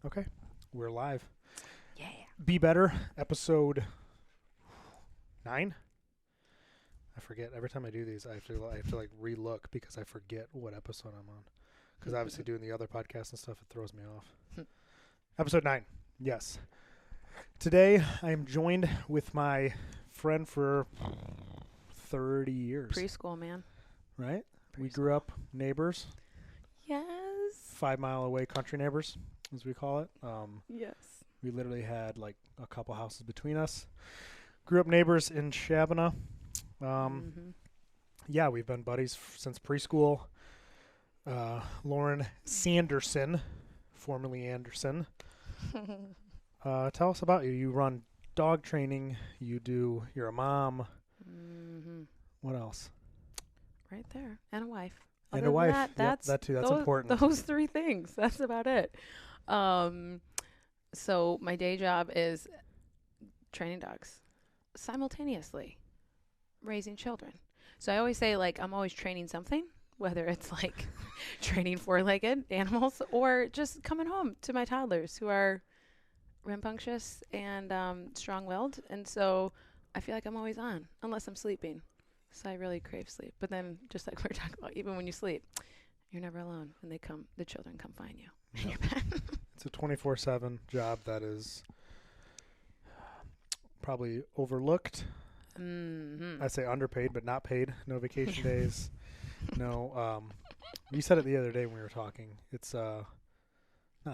Okay, we're live. Yeah. Be Better, episode 9. I forget. Every time I do these, I have to like re-look because I forget what episode I'm on. Because obviously doing the other podcasts and stuff, it throws me off. Episode 9, yes. Today, I am joined with my friend for 30 years. Preschool, man. Right? We grew up neighbors. Yes. 5 mile away country neighbors, as we call it. Yes. We literally had like a couple houses between us. Grew up neighbors in Shabana. Yeah, we've been buddies since preschool. Lauren Sanderson, formerly Anderson. Tell us about you. You run dog training. You're a mom. What else? Right there. And a wife. And Other a wife. than That too. That's important. Those 3 things. That's about it. So my day job is training dogs, simultaneously raising children. So I always say, like, I'm always training something, whether it's like training 4-legged animals or just coming home to my toddlers who are rambunctious and strong-willed. And so I feel like I'm always on, unless I'm sleeping. So I really crave sleep. But then, just like we were talking about, even when you sleep, you're never alone. And the children come find you in your bed. It's a 24/7 job that is probably overlooked. I say underpaid, but not paid. No vacation days. No. You said it the other day when we were talking. It's not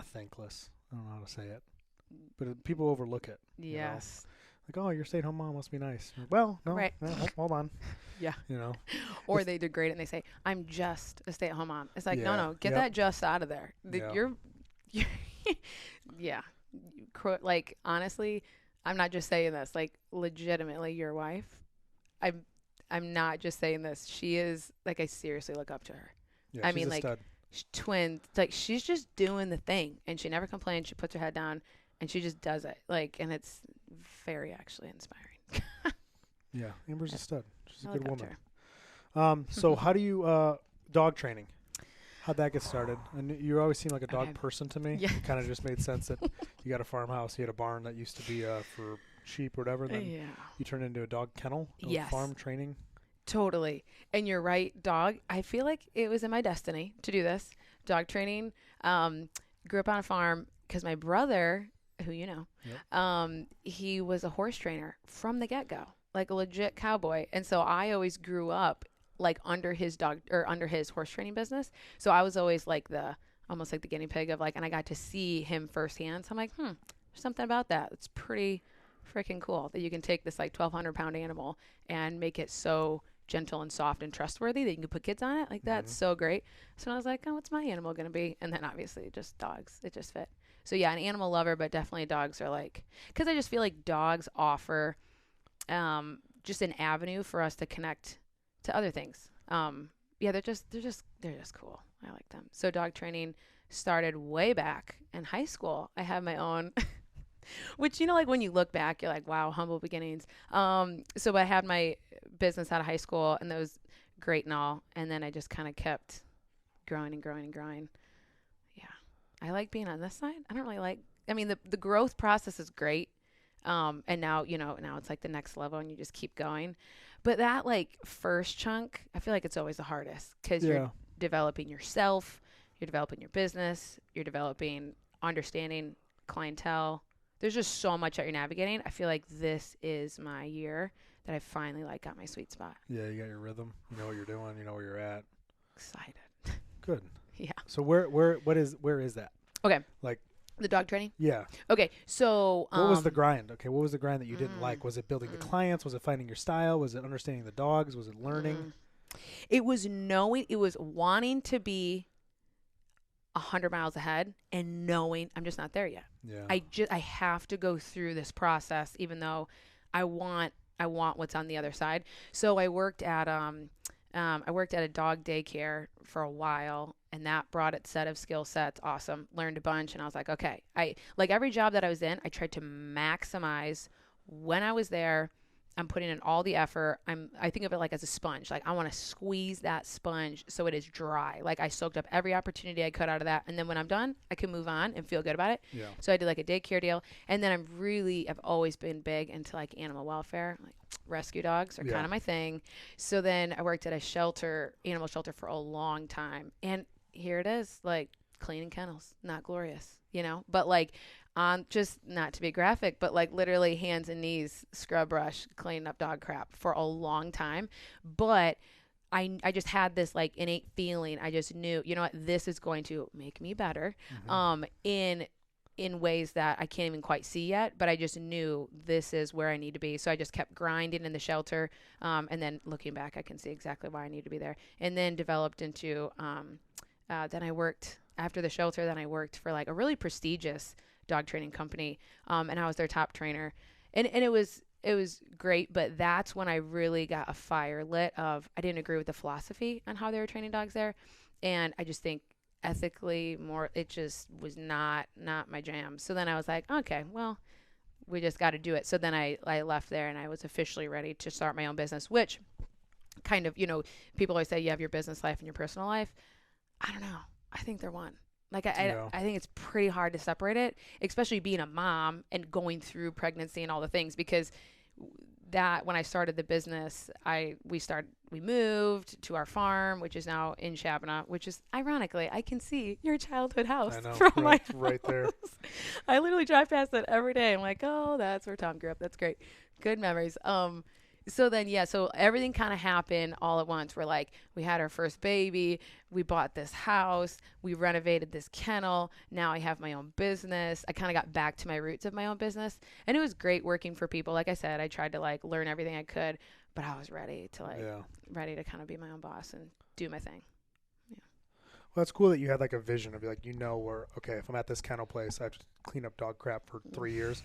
thankless. I don't know how to say it, but people overlook it. Yes. Like, oh, your stay-at-home mom must be nice. Like, well, no, Right. no, hold on. Yeah. You know. Or they degrade it and they say, I'm just a stay-at-home mom. It's like, no, get Yep. that just out of there. You're yeah. Like, honestly, I'm not just saying this. Like, legitimately, your wife, I'm not just saying this. She is, like, I seriously look up to her. Yeah, I she's mean, a like, stud. Twins. Like, she's just doing the thing. And she never complains. She puts her head down. And she just does it. Like, and it's very actually inspiring. Yeah, Amber's a stud. She's a good look up to woman. So how do you dog training? How'd that get started? And you always seem like a dog person to me. Yeah. It kind of just made sense that you got a farmhouse, you had a barn that used to be for sheep or whatever. Then you turned into a dog kennel, farm training. Totally. And you're right, dog. I feel like it was in my destiny to do this. Dog training. Grew up on a farm because my brother, who you know, he was a horse trainer from the get-go, like a legit cowboy. And so I always grew up like under his horse training business. So I was always like almost like the guinea pig of like, and I got to see him firsthand. So I'm like, there's something about that. It's pretty freaking cool that you can take this like 1,200 pound animal and make it so gentle and soft and trustworthy that you can put kids on it. Like that's so great. So I was like, oh, what's my animal going to be? And then obviously just dogs. It just fit. So yeah, an animal lover, but definitely dogs are like, because I just feel like dogs offer just an avenue for us to connect to other things. Yeah, they're just cool. I like them. So dog training started way back in high school. I had my own, which, you know, like when you look back, you're like, wow, humble beginnings. So I had my business out of high school and that was great and all. And then I just kind of kept growing and growing and growing. I like being on this side. I don't really the growth process is great. And now it's like the next level and you just keep going. But that like first chunk, I feel like it's always the hardest because you're developing yourself, you're developing your business, you're developing understanding clientele. There's just so much that you're navigating. I feel like this is my year that I finally like got my sweet spot. Yeah, you got your rhythm. You know what you're doing. You know where you're at. Excited. Good. Yeah. So where is that? Okay. Like the dog training? Yeah. Okay. So what was the grind? Okay, what was the grind that you didn't like? Was it building the clients? Was it finding your style? Was it understanding the dogs? Was it learning? It was wanting to be 100 miles ahead and knowing I'm just not there yet. Yeah. I have to go through this process even though I want what's on the other side. So I worked at a dog daycare for a while, and that brought its set of skill sets. Awesome. Learned a bunch, and I was like, okay. Like every job that I was in, I tried to maximize when I was there I'm putting in all the effort. I think of it like as a sponge. Like I want to squeeze that sponge so it is dry. Like I soaked up every opportunity I could out of that. And then when I'm done, I can move on and feel good about it. Yeah. So I did like a daycare deal. And then I've always been big into like animal welfare. Like rescue dogs are kind of my thing. So then I worked at a animal shelter for a long time. And here it is, like cleaning kennels, not glorious, but like, just not to be graphic, but like literally hands and knees, scrub brush, cleaning up dog crap for a long time. But I just had this like innate feeling. I just knew, you know what, this is going to make me better, in ways that I can't even quite see yet. But I just knew this is where I need to be. So I just kept grinding in the shelter. And then looking back, I can see exactly why I need to be there. And then developed into, then I worked after the shelter. Then I worked for like a really prestigious dog training company, and I was their top trainer, and it was great. But that's when I really got a fire lit of I didn't agree with the philosophy on how they were training dogs there, and I just think ethically it just was not my jam. So then I was like, okay, well, we just got to do it. So then I left there and I was officially ready to start my own business, which kind of, people always say you have your business life and your personal life. I don't know. I think they're one. Like, I think it's pretty hard to separate it, especially being a mom and going through pregnancy and all the things, because that when I started the business, we moved to our farm, which is now in Shabana, which is ironically, I can see your childhood house from my house. Right there. I literally drive past it every day. I'm like, oh, that's where Tom grew up. That's great. Good memories. So then, so everything kind of happened all at once. We're like, we had our first baby. We bought this house. We renovated this kennel. Now I have my own business. I kind of got back to my roots of my own business. And it was great working for people. Like I said, I tried to like learn everything I could, but I was ready to kind of be my own boss and do my thing. Yeah. Well, that's cool that you had like a vision of like, where, okay, if I'm at this kennel place, I have to clean up dog crap for 3 years.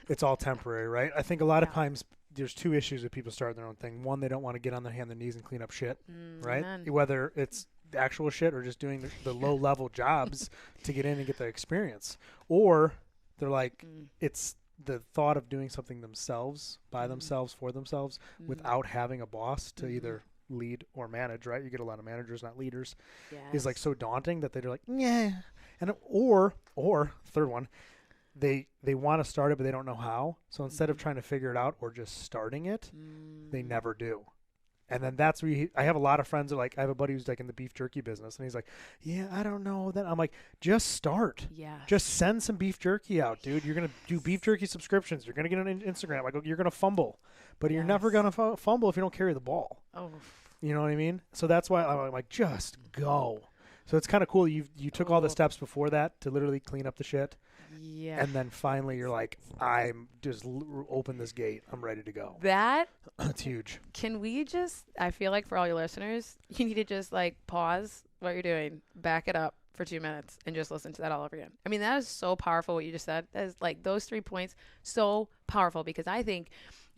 It's all temporary, right? I think a lot of times there's two issues with people starting their own thing. One, they don't want to get on their hands and knees and clean up shit, right? Amen. Whether it's actual shit or just doing the low-level jobs to get in and get the experience. Or they're like, it's the thought of doing something themselves, by themselves, for themselves, without having a boss to either lead or manage, right? You get a lot of managers, not leaders. Yes. Is like so daunting that they're like, yeah. And or third one, they want to start it, but they don't know how. So instead of trying to figure it out or just starting it, they never do. And then that's where I have a lot of friends that I have a buddy who's like in the beef jerky business, and he's like, yeah, I don't know. Then I'm like, just start. Yeah. Just send some beef jerky out, dude. You're going to do beef jerky subscriptions. You're going to get on Instagram. Like, you're going to fumble, but you're never going to fumble if you don't carry the ball. Oh. You know what I mean? So that's why I'm like, just go. So it's kind of cool. You took all the steps before that to literally clean up the shit. Yeah. And then finally you're like, I'm just open this gate. I'm ready to go. That's huge. Can we just, I feel like for all your listeners, you need to just like pause what you're doing, back it up for 2 minutes and just listen to that all over again. I mean, that is so powerful what you just said. That is like those 3 points, so powerful, because I think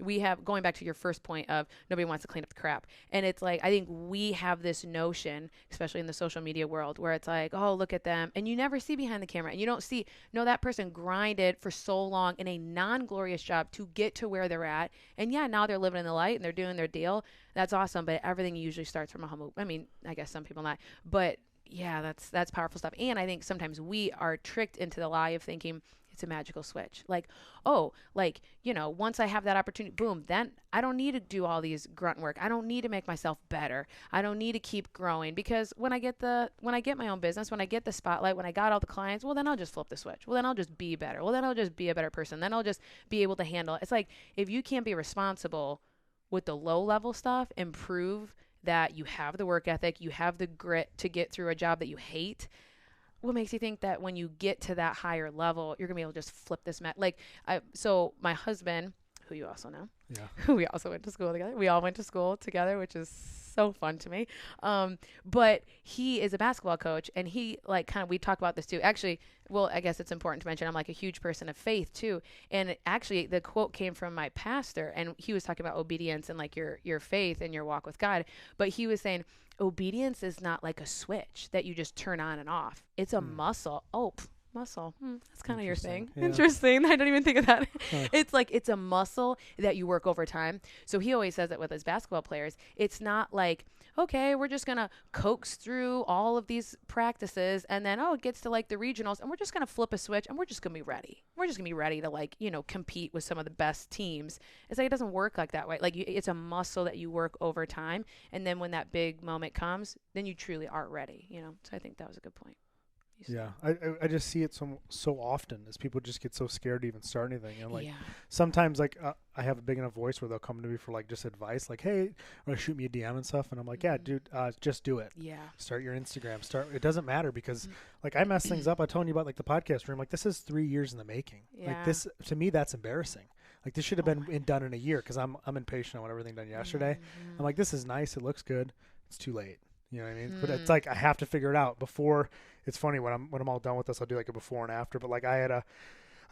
we have, going back to your first point of nobody wants to clean up the crap. And it's like, I think we have this notion, especially in the social media world, where it's like, oh, look at them. And you never see behind the camera. And you don't see, no, that person grinded for so long in a non-glorious job to get to where they're at. And yeah, now they're living in the light and they're doing their deal. That's awesome. But everything usually starts from a humble, I mean, I guess some people not, but yeah, that's powerful stuff. And I think sometimes we are tricked into the lie of thinking it's a magical switch. Like, oh, like, once I have that opportunity, boom, then I don't need to do all these grunt work. I don't need to make myself better. I don't need to keep growing, because when I get my own business, when I get the spotlight, when I got all the clients, well, then I'll just flip the switch. Well, then I'll just be better. Well, then I'll just be a better person. Then I'll just be able to handle it. It's like, if you can't be responsible with the low level stuff and prove that you have the work ethic, you have the grit to get through a job that you hate, what makes you think that when you get to that higher level, you're going to be able to just flip this so my husband, who you also know, who we also went to school together. We all went to school together, which is so fun to me. But he is a basketball coach, and he we talk about this too. Actually, well, I guess it's important to mention I'm like a huge person of faith too. And actually the quote came from my pastor, and he was talking about obedience and like your faith and your walk with God. But he was saying, obedience is not like a switch that you just turn on and off. It's a muscle. Oh, muscle. That's kind of your thing. Yeah. Interesting. I don't even think of that. Huh. It's like it's a muscle that you work over time. So he always says it with his basketball players. It's not like, okay, we're just going to coax through all of these practices and then, it gets to like the regionals and we're just going to flip a switch and we're just going to be ready. We're just going to be ready to like, compete with some of the best teams. It's like it doesn't work like that way. Like it's a muscle that you work over time. And then when that big moment comes, then you truly are ready, So I think that was a good point. Yeah, I just see it so often as people just get so scared to even start anything. And like sometimes like I have a big enough voice where they'll come to me for like just advice, like, hey, or shoot me a DM and stuff. And I'm like, yeah, dude, just do it. Yeah. Start your Instagram. It doesn't matter because like I mess things up. I told you about like the podcast room. Like this is 3 years in the making. Yeah. Like this, to me, that's embarrassing. Like this should have been done in a year because I'm impatient. I want everything done yesterday. I'm like, this is nice. It looks good. It's too late. You know what I mean? But it's like I have to figure it out before. It's funny when I'm all done with this, I'll do like a before and after. But like I had a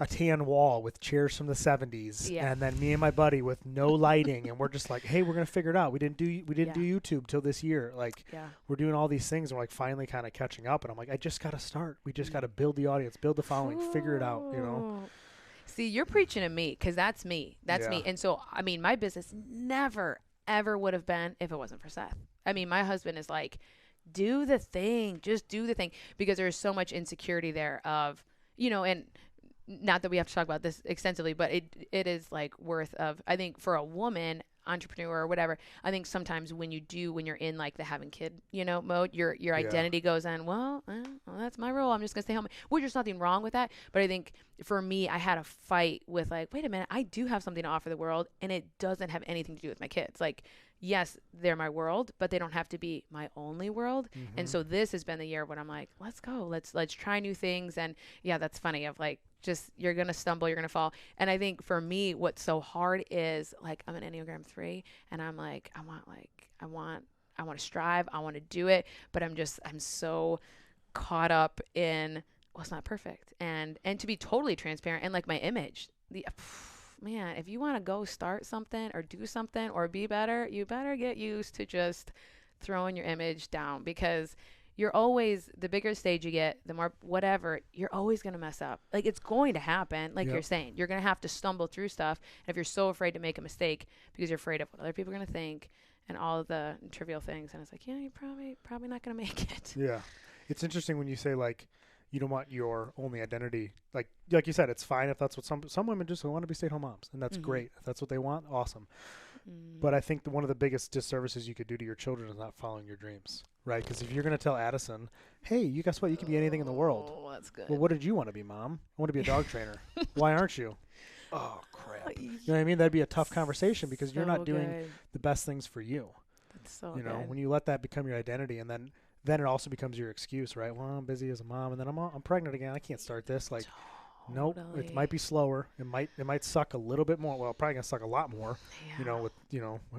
tan wall with chairs from the 70s, and then me and my buddy with no lighting, and we're just like, hey, we're gonna figure it out. We didn't do YouTube till this year. Like we're doing all these things, and we're like finally kind of catching up. And I'm like, I just gotta start. We just gotta build the audience, build the following, figure it out. See, you're preaching to me because that's me. That's me. And so I mean, my business never ever would have been if it wasn't for Seth. I mean, my husband is like, do the thing, just do the thing, because there's so much insecurity there of, and not that we have to talk about this extensively, but it is like worth of, I think for a woman entrepreneur or whatever, I think sometimes when you're in like the having kid, mode, your identity goes on, well, that's my role. I'm just gonna stay home, which there's nothing wrong with that. But I think for me, I had a fight with like, wait a minute, I do have something to offer the world and it doesn't have anything to do with my kids. Like, yes, they're my world, but they don't have to be my only world. And so this has been the year when I'm like, let's go, let's try new things. And yeah, that's funny of like, just, you're going to stumble, you're going to fall. And I think for me, what's so hard is like, I'm an Enneagram 3 and I'm like, I want to strive. I want to do it, but I'm so caught up in, well, it's not perfect. And to be totally transparent and like my image, man, if you want to go start something or do something or be better, you better get used to just throwing your image down, because you're always, the bigger stage you get, the more whatever, you're always going to mess up. Like it's going to happen. Like you're saying, you're going to have to stumble through stuff. And if you're so afraid to make a mistake because you're afraid of what other people are going to think and all of the trivial things. And it's like, yeah, you're probably not going to make it. Yeah. It's interesting when you say like, you don't want your only identity. Like you said, it's fine if that's what some women just want to be stay-at-home moms, and that's great. If that's what they want, awesome. But I think one of the biggest disservices you could do to your children is not following your dreams, right? Because if you're going to tell Addison, hey, you guess what? You can be anything in the world. Oh, that's good. Well, what did you want to be, Mom? I want to be a dog trainer. Why aren't you? Oh, crap. You know what I mean? That'd be a tough conversation because you're not doing the best things for you. That's so good. When you let that become your identity, and then it also becomes your excuse, right? Well, I'm busy as a mom, and then I'm pregnant again. I can't start this. Like, nope. It might be slower. It might suck a little bit more. Well, probably gonna suck a lot more. Yeah. With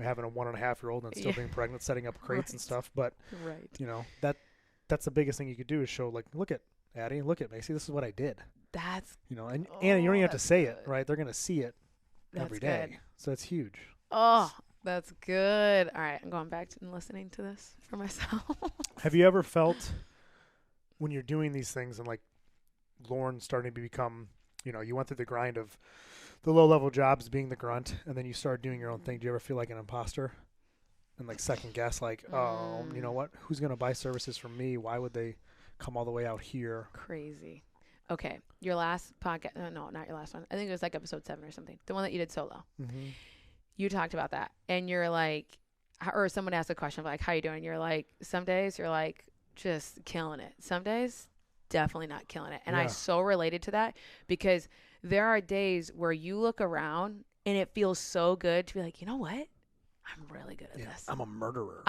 having a 1.5-year-old and still being pregnant, setting up crates and stuff. But that's the biggest thing you could do is show like, look at Addie, look at Macy. This is what I did. That's and Anna, you don't even have to say it, right? They're gonna see it every day. Good. So it's huge. Oh. That's good. All right, I'm going back and listening to this for myself. Have you ever felt when you're doing these things and like Lauren starting to become, you went through the grind of the low-level jobs being the grunt, and then you started doing your own thing. Do you ever feel like an imposter and like second guess, like, oh, you know what? Who's going to buy services from me? Why would they come all the way out here? Crazy. Okay, your last podcast, no, not your last one. I think it was like episode 7 or something. The one that you did solo. Mm-hmm. You talked about that, and you're like, or someone asked a question like, how you doing? You're like, some days you're like just killing it. Some days definitely not killing it. And I so related to that because there are days where you look around and it feels so good to be like, you know what? I'm really good at this. I'm a murderer.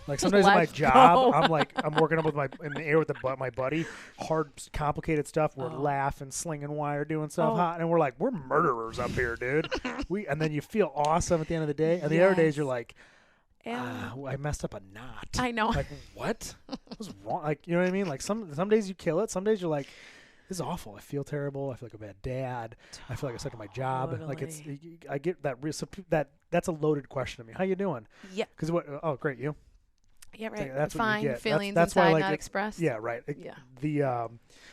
Like sometimes in my job, I'm working up in the air with my buddy, hard, complicated stuff. We're laughing, slinging wire, doing stuff hot, and we're like, we're murderers up here, dude. And then you feel awesome at the end of the day, and the other days you're like, I messed up a knot. I know. Like what? What's wrong? Like you know what I mean? Like some days you kill it. Some days you're like, this is awful. I feel terrible. I feel like a bad dad. I feel like I suck at my job. Like I get that. That's a loaded question to me. How you doing? Yeah. Because what? Oh, great. You? Yeah, right. That's what you Fine get. feelings That's why, inside, like, not expressed. Yeah, right. Yeah.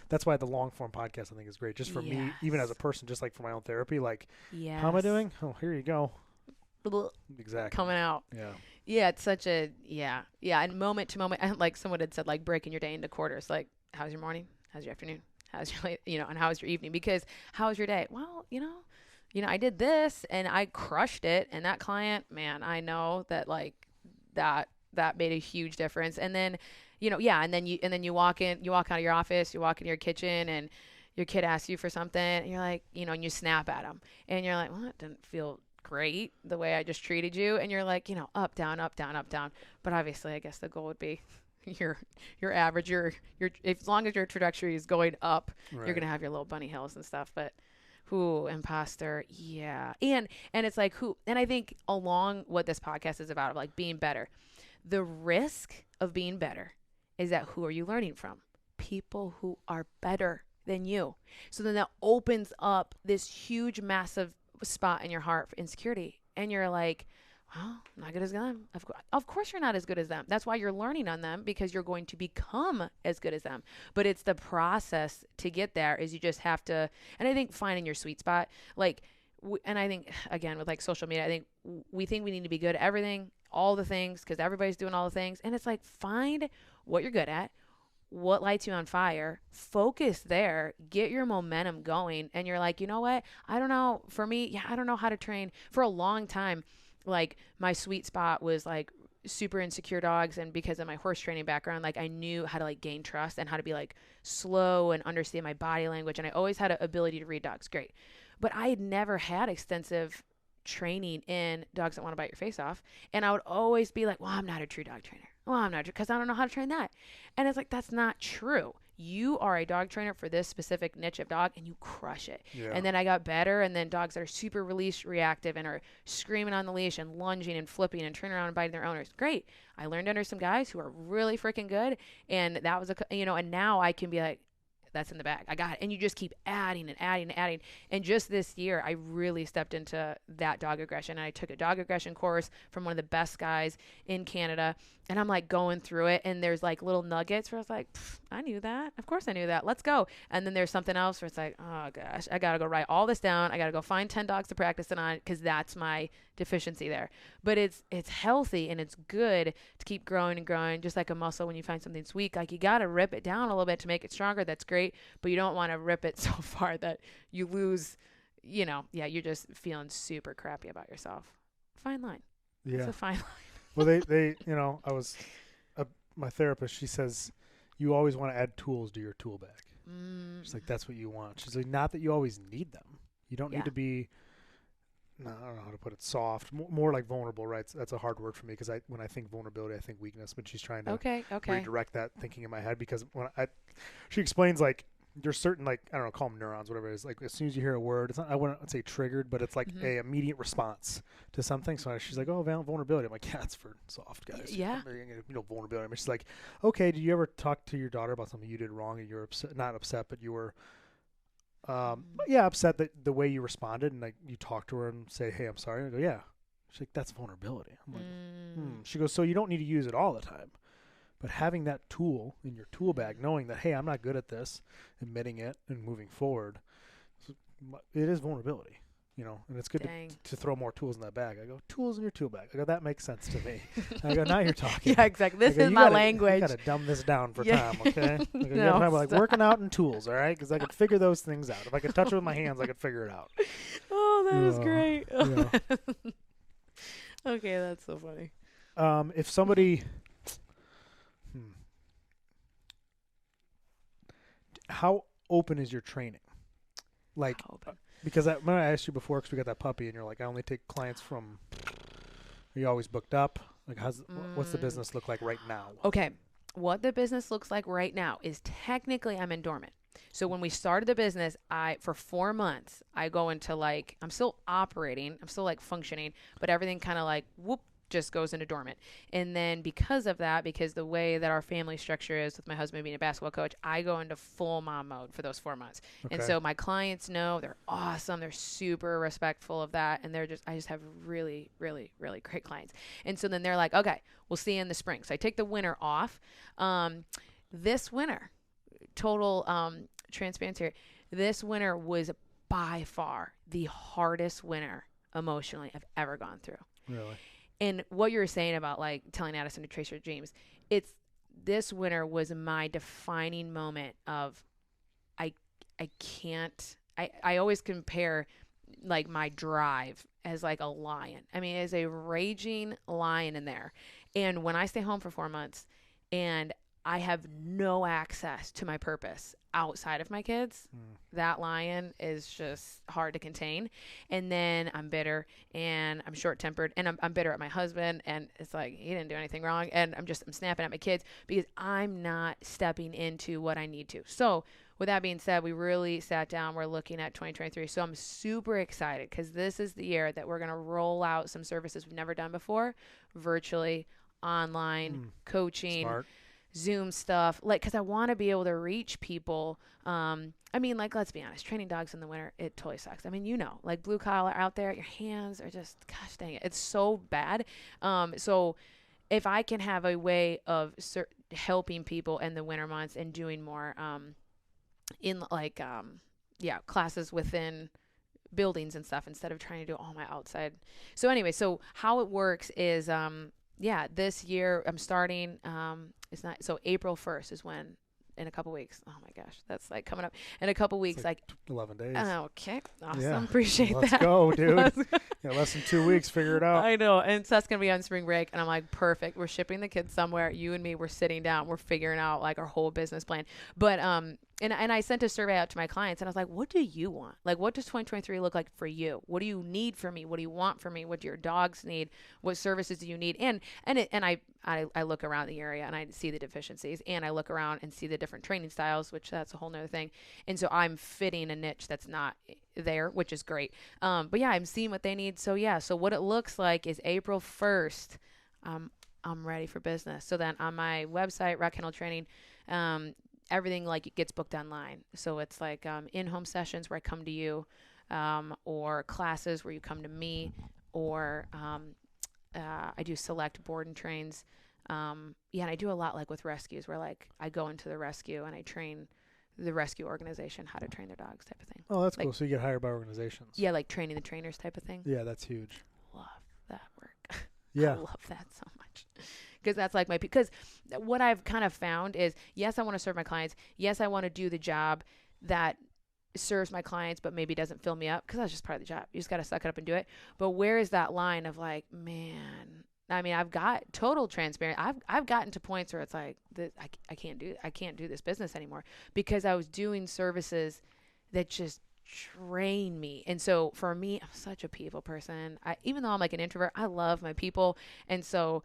That's why the long form podcast I think is great. Just for me, even as a person, just like for my own therapy. Like, how am I doing? Oh, here you go. Exactly. Coming out. Yeah. Yeah, it's such a and moment to moment. Like someone had said, like breaking your day into quarters. Like, how's your morning? How's your afternoon? How's your late? And how's your evening? Because how's your day? Well, I did this and I crushed it. And that client, man, I know that like that made a huge difference. And then, and then you walk out of your office, you walk into your kitchen, and your kid asks you for something, and you're like, and you snap at them, and you're like, well, it didn't feel great the way I just treated you, and you're like, up, down, up, down, up, down. But obviously, I guess the goal would be your average, your as long as your trajectory is going up, right, you're gonna have your little bunny hills and stuff. But imposter, yeah, and it's like and I think along what this podcast is about, of like being better, the risk of being better is that who are you learning from? People who are better than you. So then that opens up this huge, massive spot in your heart for insecurity, and you're like, well, I'm not good as them. Of course you're not as good as them. That's why you're learning on them, because you're going to become as good as them. But it's the process to get there. Is you just have to, and I think finding your sweet spot, like, and I think again with like social media, I think we think we need to be good at everything, all the things, because everybody's doing all the things, and it's like, find what you're good at, what lights you on fire, focus there, get your momentum going. And you're like, you know what? I don't know. For me, I don't know how to train. For a long time, like my sweet spot was like super insecure dogs. And because of my horse training background, like I knew how to like gain trust and how to be like slow and understand my body language. And I always had an ability to read dogs. Great. But I had never had extensive training in dogs that want to bite your face off. And I would always be like, well, I'm not a true dog trainer. Well, I'm not, because I don't know how to train that. And it's like, that's not true. You are a dog trainer for this specific niche of dog, and you crush it. Yeah. And then I got better, and then dogs that are super release reactive and are screaming on the leash and lunging and flipping and turning around and biting their owners. Great. I learned under some guys who are really freaking good, and that was and now I can be like, that's in the bag. I got it. And you just keep adding and adding and adding. And just this year, I really stepped into that dog aggression. And I took a dog aggression course from one of the best guys in Canada. And I'm like going through it. And there's like little nuggets where I was like, I knew that. Of course I knew that. Let's go. And then there's something else where it's like, oh gosh, I got to go write all this down. I got to go find 10 dogs to practice it on, because that's my deficiency there. But it's healthy and it's good to keep growing and growing, just like a muscle. When you find something's weak, like you got to rip it down a little bit to make it stronger. That's great. But you don't want to rip it so far that you lose, you're just feeling super crappy about yourself. Fine line. Yeah. It's a fine line. Well, my therapist, she says, you always want to add tools to your tool bag. She's like, that's what you want. She's like, not that you always need them. You don't need to be, I don't know how to put it, soft, more like vulnerable, right? That's a hard word for me, because when I think vulnerability, I think weakness, but she's trying to redirect that thinking in my head, because she explains, like, there's certain, like, I don't know, call them neurons, whatever it is. Like, as soon as you hear a word, it's not, I wouldn't say triggered, but it's like a immediate response to something. So she's like, oh, vulnerability. I'm like, yeah, it's for soft guys. Yeah. Vulnerability. I mean, she's like, okay, did you ever talk to your daughter about something you did wrong, and you were upset, not upset, but you were, upset that the way you responded, and like you talk to her and say, hey, I'm sorry. And I go, yeah. She's like, that's vulnerability. I'm like, She goes, so you don't need to use it all the time. But having that tool in your tool bag, knowing that, hey, I'm not good at this, admitting it and moving forward, it is vulnerability, and it's good to throw more tools in that bag. I go, tools in your tool bag. I go, that makes sense to me. I go, now you're talking. Yeah, exactly. This is my language. You got to dumb this down for Tom, okay? You got to like working out and tools, all right? Because I could figure those things out. If I could touch it with my hands, I could figure it out. Oh, that was great. Yeah. Okay, that's so funny. If somebody... How open is your training? Like, because when I asked you before, because we got that puppy, and you're like, I only take clients from. Are you always booked up? Like, what's the business look like right now? Okay, what the business looks like right now is technically I'm in dormant. So when we started the business, for 4 months, I go into like, I'm still operating, I'm still like functioning, but everything kind of like just goes into dormant. And then because of that, because the way that our family structure is with my husband being a basketball coach, I go into full mom mode for those 4 months. Okay. And so my clients know, they're awesome. They're super respectful of that. And I just have really, really, really great clients. And so then they're like, okay, we'll see you in the spring. So I take the winter off. This winter, total transparency here, this winter was by far the hardest winter emotionally I've ever gone through. Really? And what you were saying about like telling Addison to trace her dreams, this winter was my defining moment of I always compare like my drive as like a lion. I mean, as a raging lion in there. And when I stay home for 4 months and I have no access to my purpose outside of my kids, that lion is just hard to contain. And then I'm bitter and I'm short-tempered and I'm bitter at my husband, and it's like, he didn't do anything wrong. And I'm snapping at my kids because I'm not stepping into what I need to. So with that being said, we really sat down. We're looking at 2023. So I'm super excited because this is the year that we're going to roll out some services we've never done before, virtually, online, coaching, Smart. Zoom stuff, like, because I want to be able to reach people. I mean, like, let's be honest, training dogs in the winter, it totally sucks. I mean, like blue collar out there, your hands are just, gosh dang it, it's so bad. So if I can have a way of helping people in the winter months and doing more in like, classes within buildings and stuff instead of trying to do all my outside. So anyway, so how it works is, this year I'm starting, so April 1st is when, in a couple weeks. Oh my gosh, that's like coming up in a couple weeks, like 11 days. Okay, awesome. Yeah. Appreciate that. Let's go, dude. Less than 2 weeks, figure it out. I know. And Seth's going to be on spring break. And I'm like, perfect. We're shipping the kids somewhere. You and me, we're sitting down. We're figuring out like our whole business plan. But, and I sent a survey out to my clients and I was like, what do you want? Like, what does 2023 look like for you? What do you need from me? What do you want from me? What do your dogs need? What services do you need? And I look around the area and I see the deficiencies, and I look around and see the different training styles, which that's a whole nother thing. And so I'm fitting a niche that's not there, which is great. But yeah, I'm seeing what they need. So yeah, so what it looks like is April 1st, I'm ready for business. So then on my website, Rock Kennel Training, everything like it gets booked online. So it's like in-home sessions where I come to you, or classes where you come to me, or I do select board and trains. And I do a lot like with rescues where like I go into the rescue and I train the rescue organization how to train their dogs type of thing. Oh, that's like, cool. So you get hired by organizations. Yeah, like training the trainers type of thing. Yeah, that's huge. Love that work. Yeah. I love that so much. Because that's like because what I've kind of found is, yes, I want to serve my clients. Yes, I want to do the job that serves my clients, but maybe doesn't fill me up, because that's just part of the job. You just got to suck it up and do it. But where is that line of like, man, I mean, I've got total transparent. I've gotten to points where it's like, I can't do this business anymore, because I was doing services that just train me. And so for me, I'm such a people person. Even though I'm like an introvert, I love my people. And so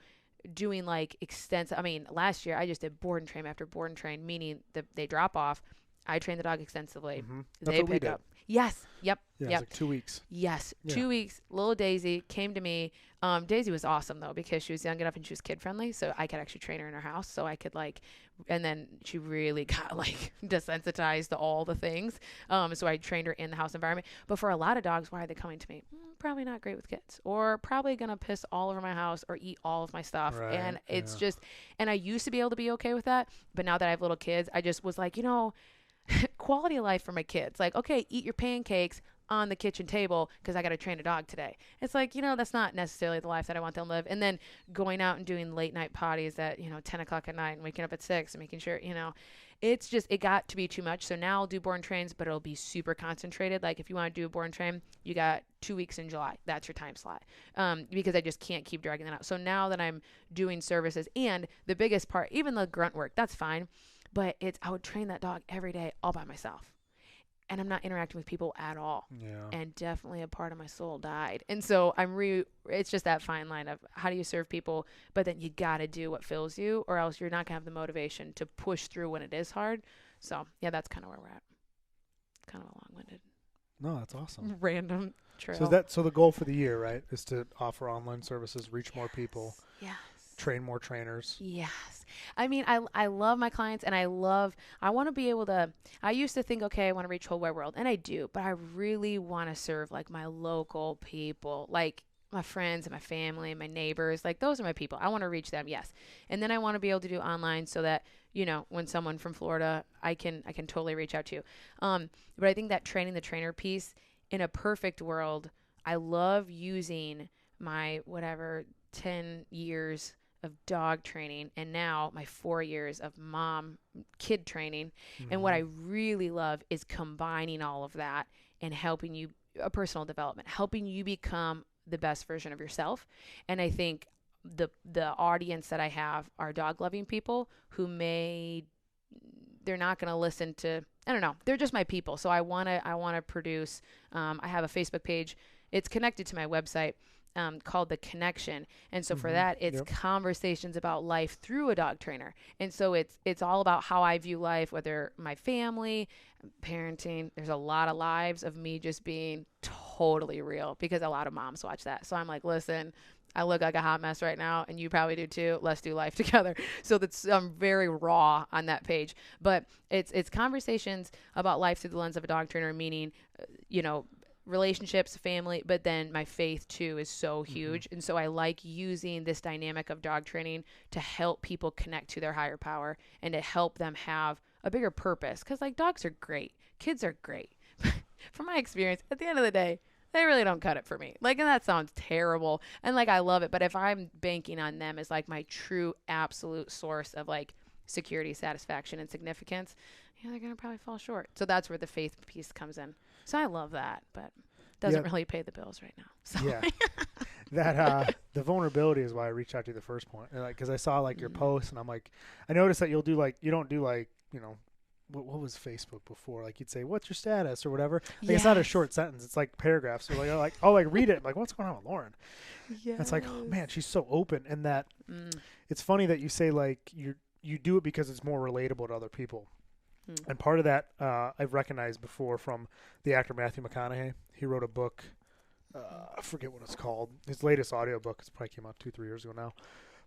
doing like extensive, I mean, last year I just did board and train after board and train, meaning that they drop off. I train the dog extensively. Mm-hmm. They pick up. Yes. Yep. Yeah, yep. It's like 2 weeks. Yes. Yeah. 2 weeks. Little Daisy came to me. Daisy was awesome though, because she was young enough and she was kid friendly. So I could actually train her in her house. So I could like, and then she really got like desensitized to all the things. So I trained her in the house environment. But for a lot of dogs, why are they coming to me? Probably not great with kids, or probably going to piss all over my house or eat all of my stuff. Right, and it's just, and I used to be able to be okay with that. But now that I have little kids, I just was like, quality of life for my kids. Like, okay, eat your pancakes on the kitchen table because I got to train a dog today. It's like, that's not necessarily the life that I want them to live. And then going out and doing late night potties at, 10 o'clock at night and waking up at 6 and making sure, it's just, it got to be too much. So now I'll do board and trains, but it'll be super concentrated. Like if you want to do a board and train, you got 2 weeks in July. That's your time slot. Because I just can't keep dragging that out. So now that I'm doing services, and the biggest part, even the grunt work, that's fine. But I would train that dog every day all by myself. And I'm not interacting with people at all. Yeah. And definitely a part of my soul died. And so it's just that fine line of how do you serve people, but then you got to do what fills you, or else you're not going to have the motivation to push through when it is hard. So yeah, that's kind of where we're at. Kind of a long-winded. No, that's awesome. Random True. So the goal for the year, right, is to offer online services, reach more people, train more trainers. Yes. I mean, I love my clients, and I want to be able to, I used to think, okay, I want to reach whole wide world, and I do, but I really want to serve like my local people, like my friends and my family and my neighbors. Like, those are my people. I want to reach them. Yes. And then I want to be able to do online so that, you know, when someone from Florida, I can totally reach out to. But I think that training the trainer piece, in a perfect world, I love using my 10 years of dog training, and now my 4 years of kid training. And what I really love is combining all of that and helping you, personal development, helping you become the best version of yourself. And I think the audience that I have are dog loving people who they're not going to listen to, I don't know, they're just my people. So I want to produce, I have a Facebook page. It's connected to my website. Called The Connection. And so for that, it's conversations about life through a dog trainer. And so it's all about how I view life, whether my family, parenting. There's a lot of lives of me just being totally real, because a lot of moms watch that. So I'm like, listen, I look like a hot mess right now, and you probably do too. Let's do life together. So that's very raw on that page. But it's conversations about life through the lens of a dog trainer, meaning, relationships, family, but then my faith too is so huge. And so I like using this dynamic of dog training to help people connect to their higher power and to help them have a bigger purpose. Because like, dogs are great, kids are great. From my experience, at the end of the day, they really don't cut it for me. Like, and that sounds terrible. And like, I love it. But if I'm banking on them as like my true absolute source of like security, satisfaction, and significance, they're going to probably fall short. So that's where the faith piece comes in. So I love that, but doesn't really pay the bills right now. So. Yeah. That the vulnerability is why I reached out to you the first point. And, like, because I saw like your posts, and I'm like, I noticed that you don't do like, what was Facebook before? Like, you'd say, what's your status or whatever. Like, it's not a short sentence. It's like paragraphs. So like, read it. I'm like, what's going on with Lauren? Yeah. It's like, oh man, she's so open. And that it's funny that you say like you do it because it's more relatable to other people. And part of that I've recognized before from the actor Matthew McConaughey. He wrote a book. I forget what it's called. His latest audio book. It probably came out 2-3 years ago now.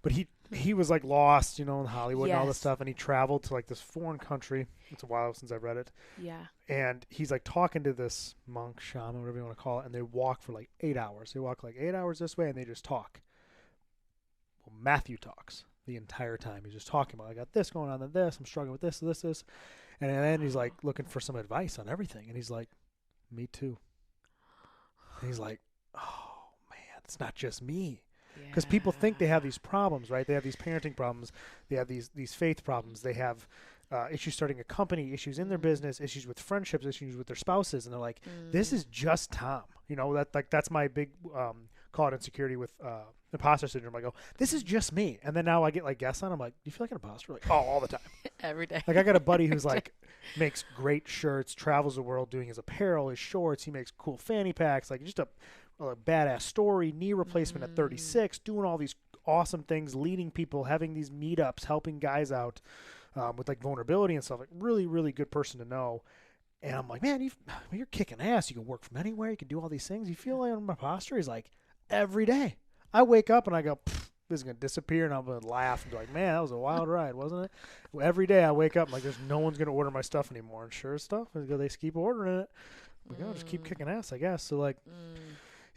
But he was like lost, in Hollywood and all this stuff. And he traveled to like this foreign country. It's a while since I've read it. Yeah. And he's like talking to this monk, shaman, whatever you want to call it. And they walk for like 8 hours. They walk like 8 hours this way, and they just talk. Well, Matthew talks the entire time. He's just talking about, I got this going on, and this. I'm struggling with this. And then he's like looking for some advice on everything. And he's like, me too. And he's like, oh man, it's not just me. Because people think they have these problems, right? They have these parenting problems. They have these faith problems. They have issues starting a company, issues in their business, issues with friendships, issues with their spouses. And they're like, this is just Tom. That's my big call it insecurity with imposter syndrome. I go, this is just me. And then now I get like guests on. I'm like, do you feel like an imposter? Like, oh, all the time. Every day. Like, I got a buddy who's like makes great shirts, travels the world doing his apparel, his shorts. He makes cool fanny packs, like just a badass story, knee replacement at 36, doing all these awesome things, leading people, having these meetups, helping guys out with like vulnerability and stuff. Like, really, really good person to know. And I'm like, man, you're kicking ass. You can work from anywhere. You can do all these things. You feel like an imposter? He's like, every day. I wake up and I go, this is going to disappear, and I'm going to laugh and be like, man, that was a wild ride, wasn't it? Well, every day I wake up like, there's no one's going to order my stuff anymore. And sure stuff, they keep ordering it. I'm like, just keep kicking ass, I guess. So like,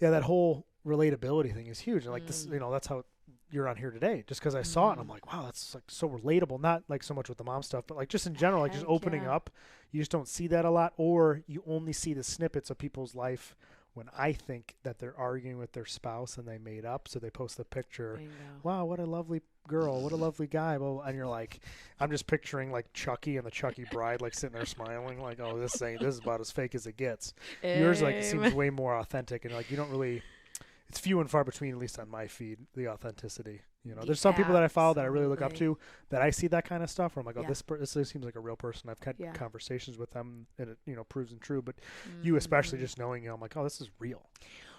yeah, that whole relatability thing is huge. And like this, that's how you're on here today, just because I saw it and I'm like, wow, that's like so relatable. Not like so much with the mom stuff, but like just in general, like just opening up. You just don't see that a lot, or you only see the snippets of people's life when I think that they're arguing with their spouse and they made up. So they post the picture. Wow, what a lovely girl. What a lovely guy. Well, and you're like, I'm just picturing like Chucky and the Chucky bride, like sitting there smiling like, oh, this is about as fake as it gets. Yours like seems way more authentic, and like you don't really, it's few and far between, at least on my feed, the authenticity. There's some people that I follow that I really look up to, that I see that kind of stuff where I'm like, oh, this seems like a real person. I've had conversations with them, and it proves them true. But you especially, just knowing I'm like, oh, this is real.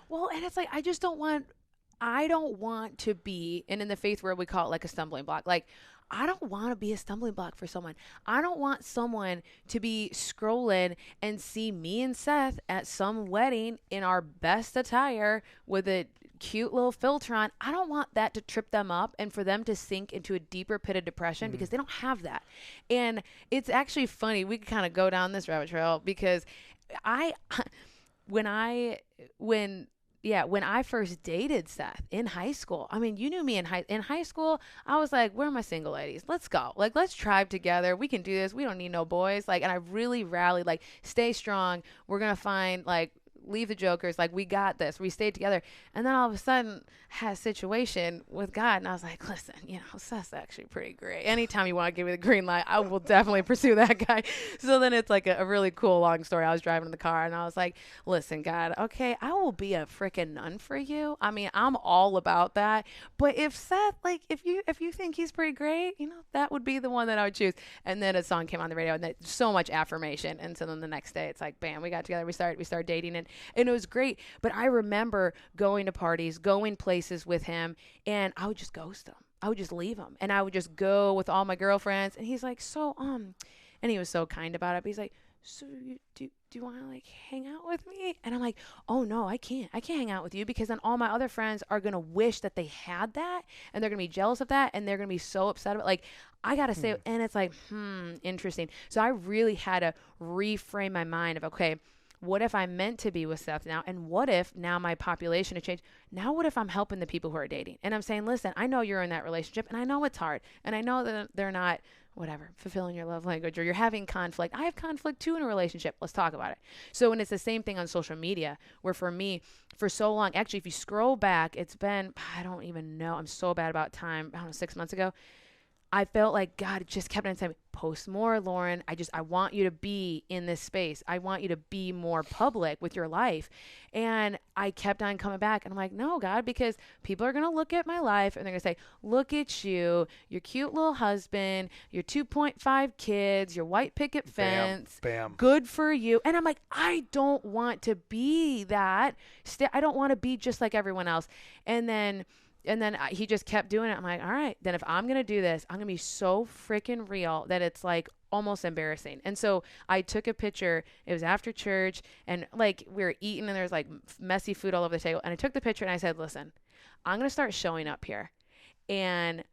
Well, and it's like, I don't want to be, and in the faith world we call it like a stumbling block. Like, I don't want to be a stumbling block for someone. I don't want someone to be scrolling and see me and Seth at some wedding in our best attire with a cute little filter on. I don't want that to trip them up and for them to sink into a deeper pit of depression because they don't have that. And it's actually funny. We can kind of go down this rabbit trail because when I first dated Seth in high school, I mean, you knew me in high school. I was like, where are my single ladies? Let's go. Like, let's tribe together. We can do this. We don't need no boys. Like, and I really rallied, like, stay strong. We're going to find, like, leave the jokers. Like, we got this. We stayed together. And then all of a sudden had a situation with God. And I was like, listen, Seth's actually pretty great. Anytime you want to give me the green light, I will definitely pursue that guy. So then it's like a really cool long story. I was driving in the car and I was like, listen, God, okay, I will be a freaking nun for you. I mean, I'm all about that. But if Seth, like, if you think he's pretty great, that would be the one that I would choose. And then a song came on the radio and so much affirmation. And so then the next day it's like, bam, we got together. We started dating and it was great. But I remember going to parties, going places with him, and I would just ghost him. I would just leave him, and I would just go with all my girlfriends. And he's like, and he was so kind about it. But he's like, so do you want to like hang out with me? And I'm like, oh no, I can't hang out with you because then all my other friends are gonna wish that they had that, and they're gonna be jealous of that, and they're gonna be so upset about I gotta say. And it's like, interesting. So I really had to reframe my mind of, okay, what if I'm meant to be with Seth now? And what if now my population has changed? Now what if I'm helping the people who are dating? And I'm saying, listen, I know you're in that relationship and I know it's hard. And I know that they're not, fulfilling your love language or you're having conflict. I have conflict too in a relationship. Let's talk about it. So, and it's the same thing on social media where for me, for so long, actually, if you scroll back, it's been, I don't even know. I'm so bad about time. I don't know, 6 months ago. I felt like God just kept on saying, post more, Lauren. I want you to be in this space. I want you to be more public with your life. And I kept on coming back. And I'm like, no, God, because people are going to look at my life and they're going to say, look at you, your cute little husband, your 2.5 kids, your white picket fence. Bam. Good for you. And I'm like, I don't want to be that. I don't want to be just like everyone else. And then he just kept doing it. I'm like, all right, then if I'm going to do this, I'm going to be so freaking real that it's like almost embarrassing. And so I took a picture. It was after church and like we were eating and there's like messy food all over the table. And I took the picture and I said, listen, I'm going to start showing up here. And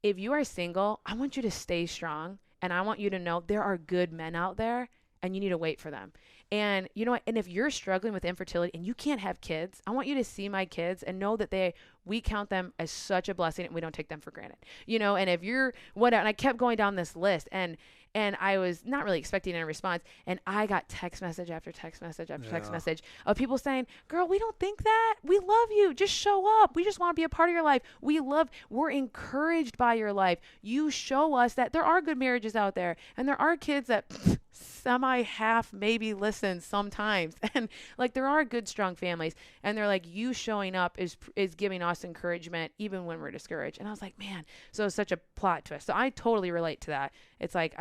if you are single, I want you to stay strong. And I want you to know there are good men out there and you need to wait for them. And you know what? And if you're struggling with infertility and you can't have kids, I want you to see my kids and know that we count them as such a blessing and we don't take them for granted. And if you're whatever, and I kept going down this list and I was not really expecting a response. And I got text message after text message after text message of people saying, girl, we don't think that. We love you. Just show up. We just want to be a part of your life. We're encouraged by your life. You show us that there are good marriages out there and there are kids that semi-half maybe listen sometimes. And like there are good, strong families. And they're like, you showing up is giving us encouragement even when we're discouraged. And I was like, man, so it's such a plot twist. So I totally relate to that. It's like,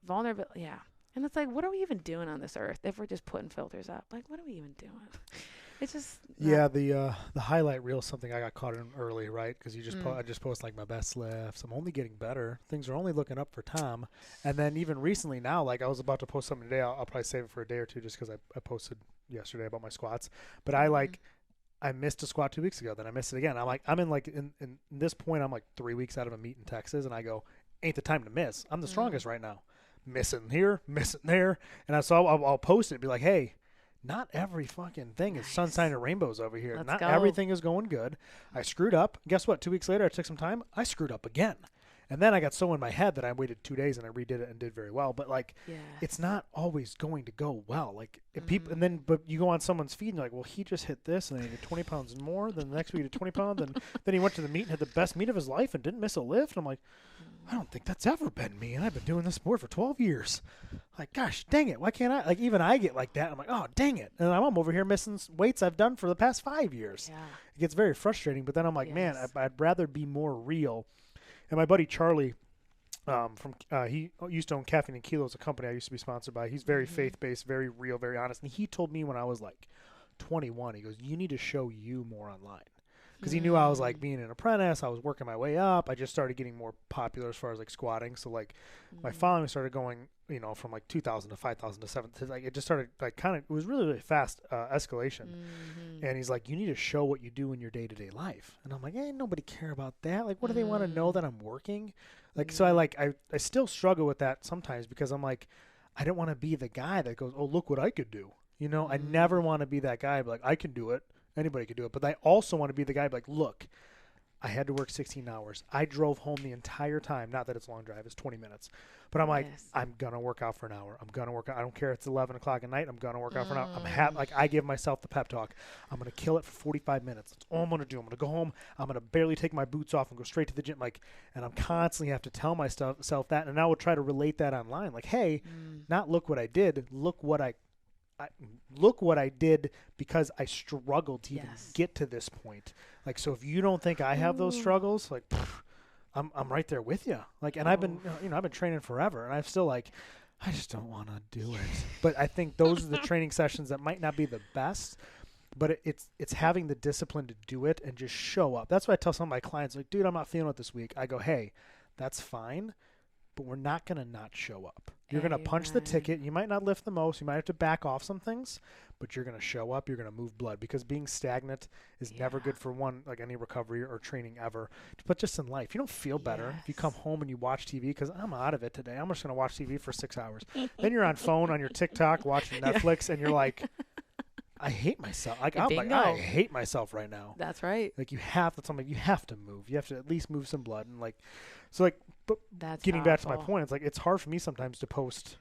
vulnerable. Yeah. And it's like, what are we even doing on this earth if we're just putting filters up? Like, what are we even doing? It's just. The highlight reel is something I got caught in early, right? Because I just post like my best lifts. I'm only getting better. Things are only looking up for Tom. And then even recently now, like I was about to post something today. I'll probably save it for a day or two just because I posted yesterday about my squats. But I missed a squat 2 weeks ago. Then I missed it again. I'm in this point, I'm like 3 weeks out of a meet in Texas. And I go, ain't the time to miss. I'm the strongest right now. Missing here, missing there. And I'll post it and be like, hey, not every fucking thing is sunshine and rainbows over here. Let's not go. Everything is going good. I screwed up. Guess what? 2 weeks later, I took some time. I screwed up again. And then I got so in my head that I waited 2 days and I redid it and did very well. But it's not always going to go well. Like if people, but you go on someone's feed and you're like, well, he just hit this and then he did 20 pounds more. Then the next week he did 20 pounds. And then he went to the meet and had the best meet of his life and didn't miss a lift. And I'm like, I don't think that's ever been me. And I've been doing this sport for 12 years. Like, gosh, dang it. Why can't I? Like, even I get like that. I'm like, oh, dang it. And I'm over here missing weights I've done for the past 5 years. Yeah. It gets very frustrating. But then I'm like, man, I'd rather be more real. And my buddy Charlie, he used to own Caffeine and Kilos, a company I used to be sponsored by. He's very faith-based, very real, very honest. And he told me when I was like 21, he goes, you need to show you more online. because he knew I was like being an apprentice. I was working my way up. I just started getting more popular as far as like squatting. So like my following started going, you know, from like 2,000 to 5,000 to 7,000. Like it just started like kind of, it was really, really fast escalation. And he's like, you need to show what you do in your day-to-day life. And I'm like, nobody care about that. Like, what do they want to know that I'm working? Like, so I still struggle with that sometimes because I'm like, I don't want to be the guy that goes, oh, look what I could do. You know, I never want to be that guy, but like, I can do it. Anybody could do it. But I also want to be the guy like, look, I had to work 16 hours. I drove home the entire time. Not that it's a long drive. It's 20 minutes. But I'm like, I'm going to work out for an hour. I'm going to work out. I don't care if it's 11 o'clock at night. I'm going to work out for an hour. Like, I give myself the pep talk. I'm going to kill it for 45 minutes. That's all I'm going to do. I'm going to go home. I'm going to barely take my boots off and go straight to the gym. Like, and I'm constantly have to tell myself that. And I will try to relate that online. Like, hey, not look what I did. Look what I did because I struggled to even get to this point. Like, so if you don't think I have those struggles, like, I'm right there with you. Like, and I've been training forever, and I'm still like, I just don't want to do it. But I think those are the training sessions that might not be the best, but it's having the discipline to do it and just show up. That's what I tell some of my clients, like, dude, I'm not feeling it this week. I go, hey, that's fine, but we're not going to not show up. You're going to punch the ticket. You might not lift the most. You might have to back off some things, but you're going to show up. You're going to move blood because being stagnant is never good for like any recovery or training ever. But just in life, you don't feel better if you come home and you watch TV because I'm out of it today. I'm just going to watch TV for 6 hours. Then you're on phone on your TikTok watching Netflix and you're like, I hate myself. Like, I'm like, I hate myself right now. That's right. Like, you have to move. You have to at least move some blood. And like, so like, but that's getting back to my point, it's like, it's hard for me sometimes to post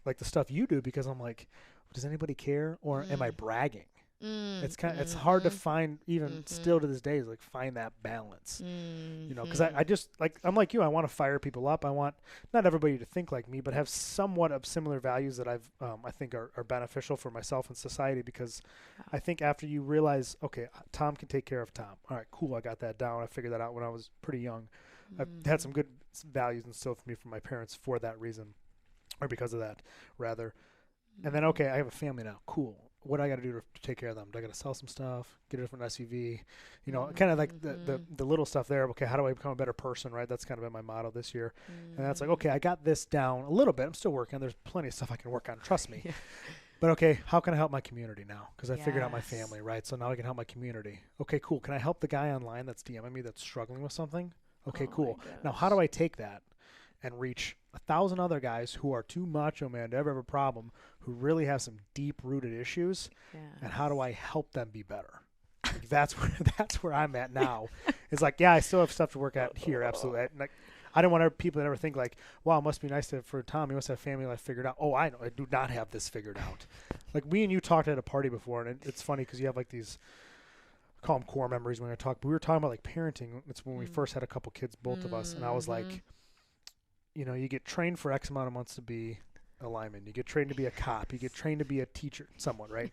like the stuff you do because I'm like, does anybody care? Or am I bragging? It's kind of, it's hard to find even still to this day, is like find that balance, you know, because I just like, I'm like you, I want to fire people up. I want not everybody to think like me, but have somewhat of similar values that I think are beneficial for myself and society, because I think after you realize, okay, Tom can take care of Tom. All right, cool. I got that down. I figured that out when I was pretty young. I've had some good values instilled for me from my parents for that reason, or because of that rather. And then, okay, I have a family now. Cool. What do I got to do to take care of them? Do I got to sell some stuff, get a different SUV? You know, kind of like the little stuff there. Okay, how do I become a better person, right? That's kind of been my motto this year. And that's like, okay, I got this down a little bit. I'm still working. There's plenty of stuff I can work on. Trust me. But okay, how can I help my community now? Because I figured out my family, right? So now I can help my community. Okay, cool. Can I help the guy online that's DMing me that's struggling with something? Okay, cool. Now, how do I take that and reach 1,000 other guys who are too macho man to ever have a problem, who really have some deep-rooted issues, and how do I help them be better? Like, that's where I'm at now. It's like, yeah, I still have stuff to work at here, absolutely. Like, I don't want people to ever think like, wow, it must be nice for Tom. He must have family life figured out. Oh, I know. I do not have this figured out. Like, me and you talked at a party before, and it's funny because you have like these, I call them core memories when I talk, but we were talking about like parenting. It's when we first had a couple kids, both of us, and I was like, you know, you get trained for X amount of months to be a lineman. You get trained to be a cop. You get trained to be a teacher, somewhat, right?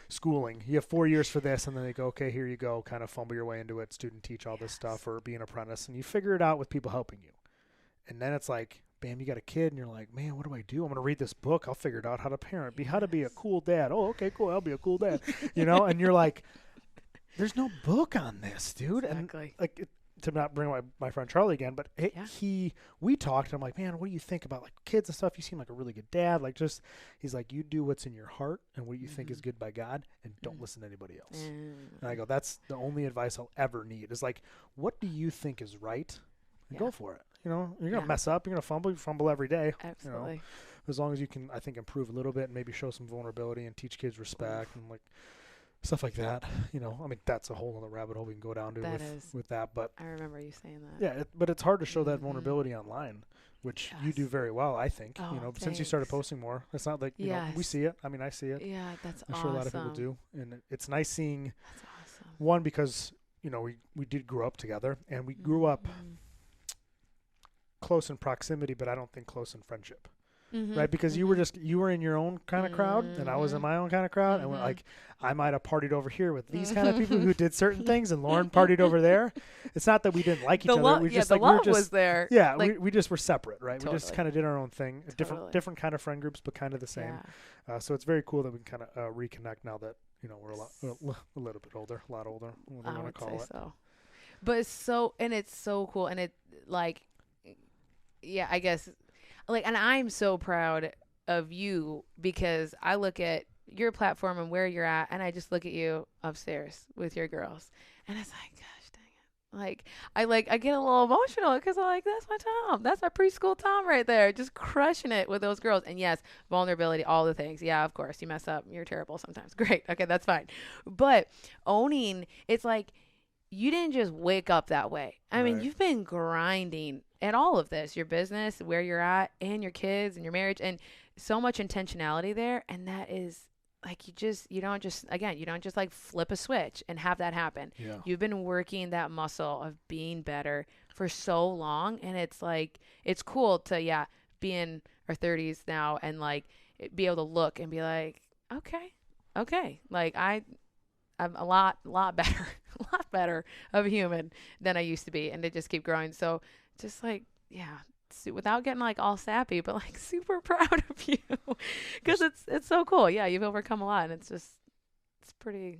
Schooling. You have 4 years for this, and then they go, okay, here you go, kind of fumble your way into it, student teach, all this stuff, or be an apprentice, and you figure it out with people helping you. And then it's like, bam, you got a kid, and you're like, man, what do I do? I'm going to read this book. I'll figure it out how to parent, how to be a cool dad. Oh, okay, cool. I'll be a cool dad. You know, and you're like, there's no book on this, dude. Exactly. And like, to not bring my friend Charlie again, but we talked, and I'm like, man, what do you think about like kids and stuff? You seem like a really good dad. Like, just, he's like, you do what's in your heart and what you think is good by God, and don't listen to anybody else. And I go, that's the only advice I'll ever need, is like, what do you think is right? And go for it. You know, you're going to mess up. You're going to fumble. You fumble every day. Absolutely. You know, as long as you can, I think, improve a little bit and maybe show some vulnerability and teach kids respect and like stuff like that. You know, I mean, that's a whole other rabbit hole we can go down to with that. But I remember you saying that. Yeah, but it's hard to show that vulnerability online, which you do very well, I think. Oh, you know, since you started posting more, it's not like, you know, we see it. I mean, I see it. Yeah, that's I'm sure a lot of people do. And it's nice seeing, that's awesome. One, because, you know, we did grow up together, and we grew up close in proximity, but I don't think close in friendship. Right? Because you were in your own kind of crowd, and I was in my own kind of crowd. And like, I might have partied over here with these kind of people who did certain things, and Lauren partied over there. It's not that we didn't like each other. We just the like, love was there. Yeah. Like, we just were separate, right? Totally. We just kind of did our own thing, different kind of friend groups, but kind of the same. Yeah. So it's very cool that we can kind of reconnect now that, you know, we're a little bit older, a lot older, what do you want to call it. So. But it's so cool. And it like, yeah, I guess like, and I'm so proud of you because I look at your platform and where you're at, and I just look at you upstairs with your girls, and it's like, gosh dang it. I get a little emotional because I'm like, that's my Tom. That's my preschool Tom right there, just crushing it with those girls. And yes, vulnerability, all the things. Yeah, of course, you mess up. You're terrible sometimes. Great. Okay, that's fine. But owning, it's like, you didn't just wake up that way. I mean, you've been grinding at all of this, your business, where you're at, and your kids and your marriage, and so much intentionality there. And that is like, you don't just like flip a switch and have that happen. Yeah. You've been working that muscle of being better for so long. And it's like, it's cool to, be in our 30s now and like be able to look and be like, okay. Like I'm a lot better, a lot better of a human than I used to be, and to just keep growing. So just like, without getting like all sappy, but like super proud of you because it's so cool. Yeah, you've overcome a lot, and it's pretty.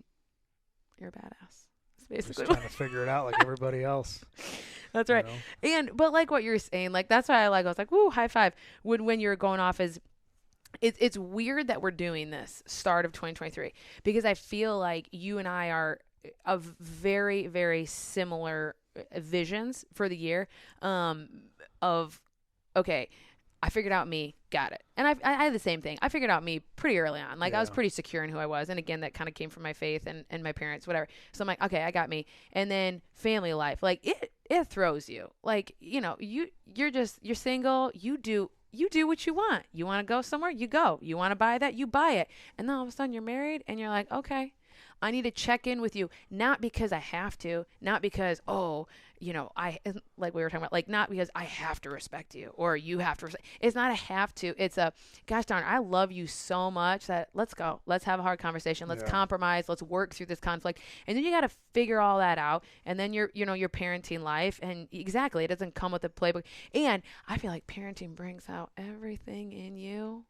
You're a badass. It's basically just trying to figure it out like everybody else. That's right. But like what you're saying, like that's why I was like, woo, high five when you're going off as. It's weird that we're doing this start of 2023 because I feel like you and I are of very, very similar visions for the year okay, I figured out me, got it. And I had the same thing. I figured out me pretty early on. Like I was pretty secure in who I was. And again, that kind of came from my faith and my parents, whatever. So I'm like, okay, I got me. And then family life, like it throws you. Like, you're single, you do what you want. You want to go somewhere, you go. You want to buy that, you buy it. And then all of a sudden you're married and you're like, okay, I need to check in with you. Not because I have to, not because, I, like we were talking about, like not because I have to respect you or you have to respect. It's not a have to. It's a, gosh darn, I love you so much that let's go. Let's have a hard conversation. Let's compromise. Let's work through this conflict. And then you got to figure all that out. And then your parenting life. And exactly, it doesn't come with a playbook. And I feel like parenting brings out everything in you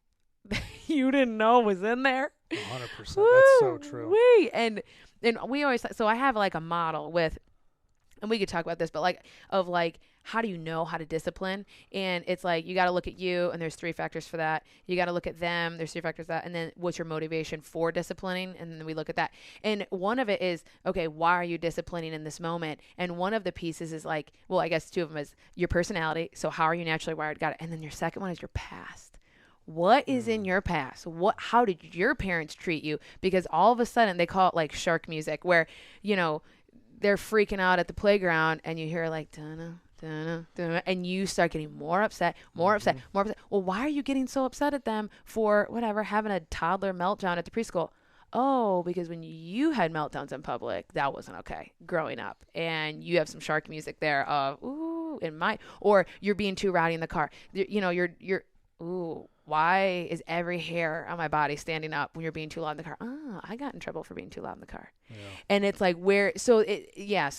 that you didn't know was in there. 100%. That's so true. And we always, so I have like a model with, and we could talk about this, but like, of like, how do you know how to discipline? And it's like, you got to look at you, and there's 3 factors for that. You got to look at them. There's 3 factors for that. And then what's your motivation for disciplining? And then we look at that. And one of it is, okay, why are you disciplining in this moment? And one of the pieces is like, well, I guess 2 of them is your personality. So how are you naturally wired? Got it. And then your second one is your past. What is in your past? How did your parents treat you? Because all of a sudden they call it like shark music where, they're freaking out at the playground and you hear like, dun, dun, dun, and you start getting more upset. Well, why are you getting so upset at them for whatever, having a toddler meltdown at the preschool? Oh, because when you had meltdowns in public, that wasn't okay growing up. And you have some shark music there of, ooh, or you're being too rowdy in the car. Ooh, why is every hair on my body standing up when you're being too loud in the car? I got in trouble for being too loud in the car. Yeah. And it's like so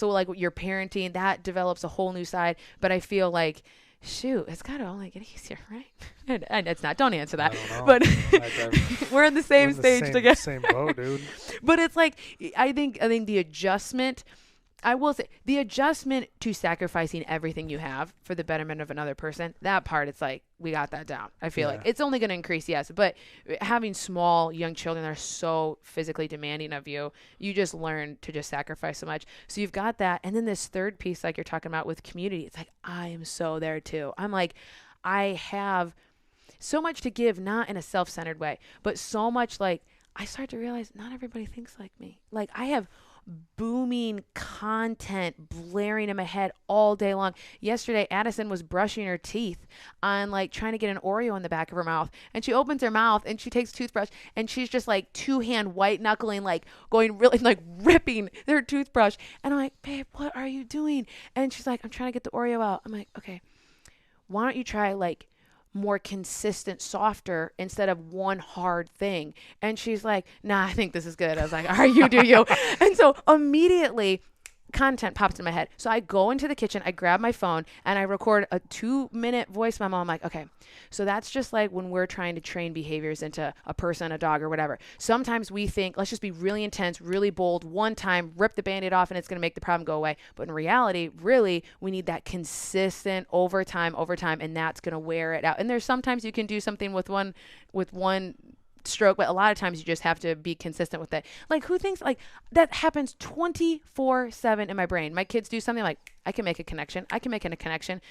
like your parenting, that develops a whole new side. But I feel like, shoot, it's got to only get easier, right? And it's not, don't answer that. But we're in the same stage together. Same boat, dude. But it's like, I think the adjustment, I will say, the adjustment to sacrificing everything you have for the betterment of another person, that part, it's like, we got that down. I feel like it's only going to increase, yes. But having small, young children that are so physically demanding of you, you just learn to just sacrifice so much. So you've got that. And then this third piece, like you're talking about with community, it's like, I am so there too. I'm like, I have so much to give, not in a self-centered way, but so much like, I start to realize not everybody thinks like me. Like I have booming content blaring in my head all day long. Yesterday, Addison was brushing her teeth on like trying to get an Oreo in the back of her mouth. And she opens her mouth and she takes a toothbrush and she's just like 2-hand white knuckling, like going really like ripping their toothbrush. And I'm like, babe, what are you doing? And she's like, I'm trying to get the Oreo out. I'm like, okay, why don't you try like more consistent, softer instead of one hard thing? And she's like, nah, I think this is good. I was like, all right, you do you. And so immediately content pops in my head. So I go into the kitchen, I grab my phone, and I record a 2-minute voice memo. I'm like, okay, so that's just like when we're trying to train behaviors into a person, a dog, or whatever. Sometimes we think, let's just be really intense, really bold, one time, rip the Band-Aid off, and it's going to make the problem go away. But in reality, really, we need that consistent over time, and that's going to wear it out. And there's sometimes you can do something with one stroke, but a lot of times you just have to be consistent with it. Like, who thinks like that happens 24/7 in my brain? My kids do something, like, I can make a connection.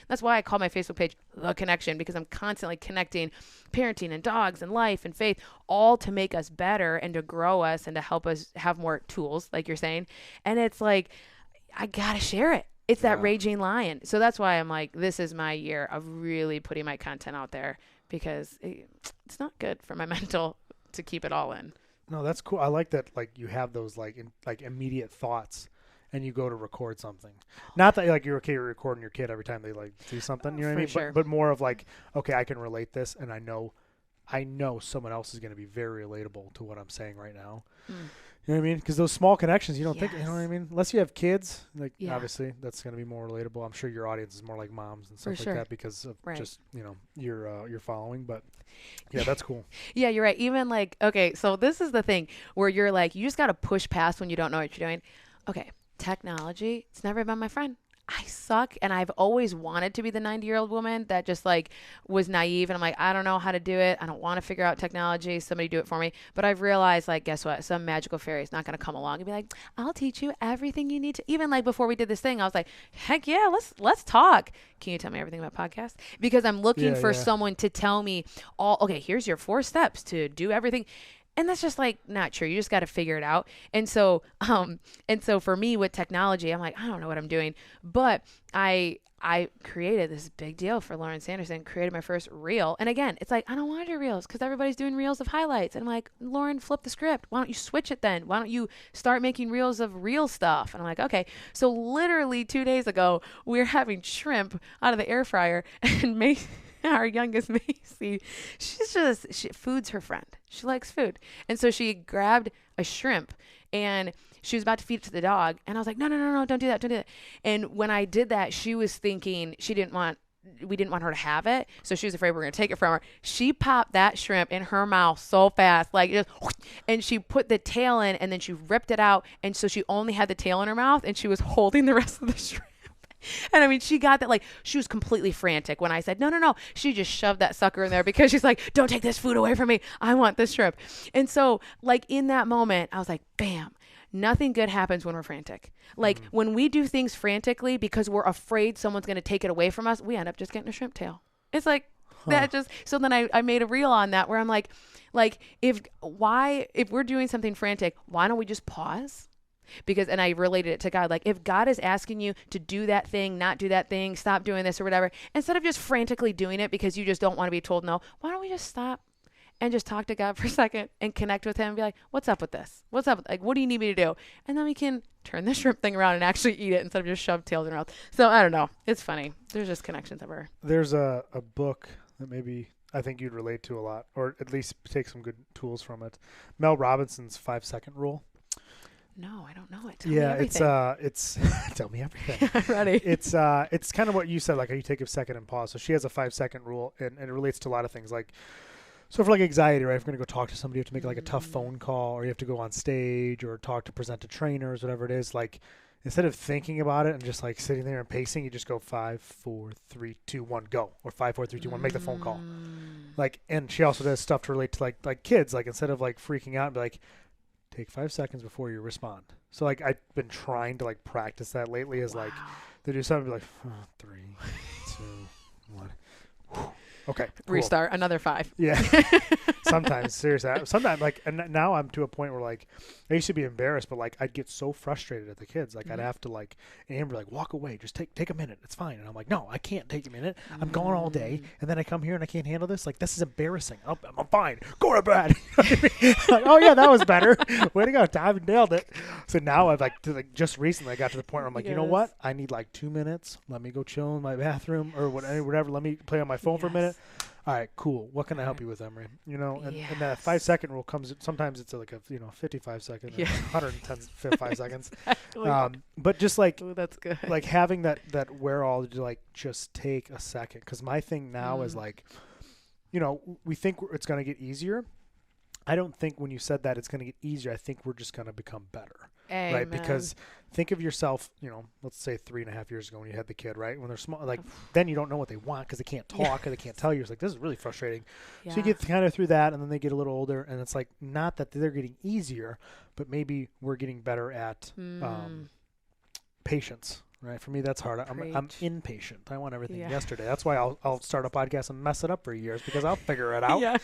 That's why I call my Facebook page The Connection, because I'm constantly connecting parenting and dogs and life and faith, all to make us better and to grow us and to help us have more tools, like you're saying. And it's like, I gotta share it. It's that raging lion. So that's why I'm like, this is my year of really putting my content out there, because it's not good for my mental to keep it all in. No, that's cool. I like that. Like, you have those like immediate thoughts, and you go to record something. Not that like you're recording your kid every time they like do something. You know what I mean? Sure. But more of like, okay, I can relate this, and I know someone else is going to be very relatable to what I'm saying right now. You know what I mean? Because those small connections, you don't think, you know what I mean? Unless you have kids, like, obviously that's going to be more relatable. I'm sure your audience is more like moms and stuff like that because of just, you know, your following. But yeah, that's cool. Yeah, you're right. Even like, okay, so this is the thing where you're like, you just got to push past when you don't know what you're doing. Okay, technology, it's never been my friend. I suck, and I've always wanted to be the 90-year-old woman that just like was naive, and I'm like, I don't know how to do it. I don't want to figure out technology. Somebody do it for me. But I've realized, like, guess what? Some magical fairy is not going to come along and be like, I'll teach you everything you need to. Even like before we did this thing, I was like, heck yeah, let's talk. Can you tell me everything about podcasts? Because I'm looking for someone to tell me all. Okay, here's your 4 steps to do everything. And that's just like not true. You just got to figure it out. And so for me with technology, I'm like, I don't know what I'm doing, but I created this big deal for Lauren Sanderson, created my first reel. And again, it's like, I don't want to do reels because everybody's doing reels of highlights. And I'm like, Lauren, flip the script. Why don't you switch it then? Why don't you start making reels of real stuff? And I'm like, okay. So literally 2 days ago, we're having shrimp out of the air fryer, and our youngest Macy, food's her friend. She likes food. And so she grabbed a shrimp and she was about to feed it to the dog. And I was like, no, don't do that. And when I did that, she was thinking we didn't want her to have it. So she was afraid we were going to take it from her. She popped that shrimp in her mouth so fast, like just, and she put the tail in and then she ripped it out. And so she only had the tail in her mouth and she was holding the rest of the shrimp. And I mean, she got that, like, she was completely frantic when I said, no. She just shoved that sucker in there because she's like, don't take this food away from me. I want this shrimp. And so, like, in that moment, I was like, bam, nothing good happens when we're frantic. Like, when we do things frantically because we're afraid someone's going to take it away from us, we end up just getting a shrimp tail. It's like, that just, so then I made a reel on that where I'm like, if we're doing something frantic, why don't we just pause? Because, and I related it to God, like if God is asking you to do that thing, not do that thing, stop doing this or whatever, instead of just frantically doing it because you just don't want to be told no, why don't we just stop and just talk to God for a second and connect with him and be like, what's up with this? What's up? Like, what do you need me to do? And then we can turn the shrimp thing around and actually eat it instead of just shove tails in our mouth. So I don't know. It's funny. There's just connections everywhere. There's a book that maybe I think you'd relate to a lot, or at least take some good tools from it. Mel Robinson's 5-second rule. No, I don't know it. Tell me everything. It's tell me everything. I'm ready. It's kind of what you said, like how you take a second and pause. So she has a 5-second rule, and it relates to a lot of things. Like, so for like anxiety, right? If you're going to go talk to somebody, you have to make like a tough phone call, or you have to go on stage or present to trainers, whatever it is. Like, instead of thinking about it and just like sitting there and pacing, you just go 5, 4, 3, 2, 1, go, or 5, 4, 3, 2, 1, make the phone call. Like, and she also does stuff to relate to like kids. Like, instead of like freaking out, and be like, take 5 seconds before you respond. So like I've been trying to like practice that lately, is like they do something, be like 3, 2, 1. Okay, cool. Restart another 5. Yeah. Sometimes, seriously. Sometimes, like, and now I'm to a point where, like, I used to be embarrassed, but, like, I'd get so frustrated at the kids. Like, I'd have to, like, Amber, like, walk away. Just take a minute. It's fine. And I'm like, no, I can't take a minute. I'm gone all day. And then I come here and I can't handle this. Like, this is embarrassing. I'm fine. Go to bed. Like, oh, yeah, that was better. Way to go. Tom nailed it. So now I've, like, just recently I got to the point where I'm like, you know what? I need, like, 2 minutes. Let me go chill in my bathroom or whatever. Let me play on my phone for a minute. all right, cool. What can I help you with, Emery? You know, and that Yes. 5-second rule comes. Sometimes it's like a 55 second, Yeah. 110 5 seconds. Exactly. But just like Ooh, that's good. like having that wherewithal to like just take a second. Because my thing now is like, you know, we think it's going to get easier. I don't think when you said that it's going to get easier. I think we're just going to become better. Amen. Right? Because think of yourself, you know, let's say 3.5 years ago when you had the kid, right? When they're small, like then you don't know what they want because they can't talk or they can't tell you. It's like, this is really frustrating. Yeah. So you get kind of through that, and then they get a little older, and it's like not that they're getting easier, but maybe we're getting better at patience. Right? For me, that's hard. I'm impatient. I want everything yesterday. That's why I'll start a podcast and mess it up for years because I'll figure it out. Yeah.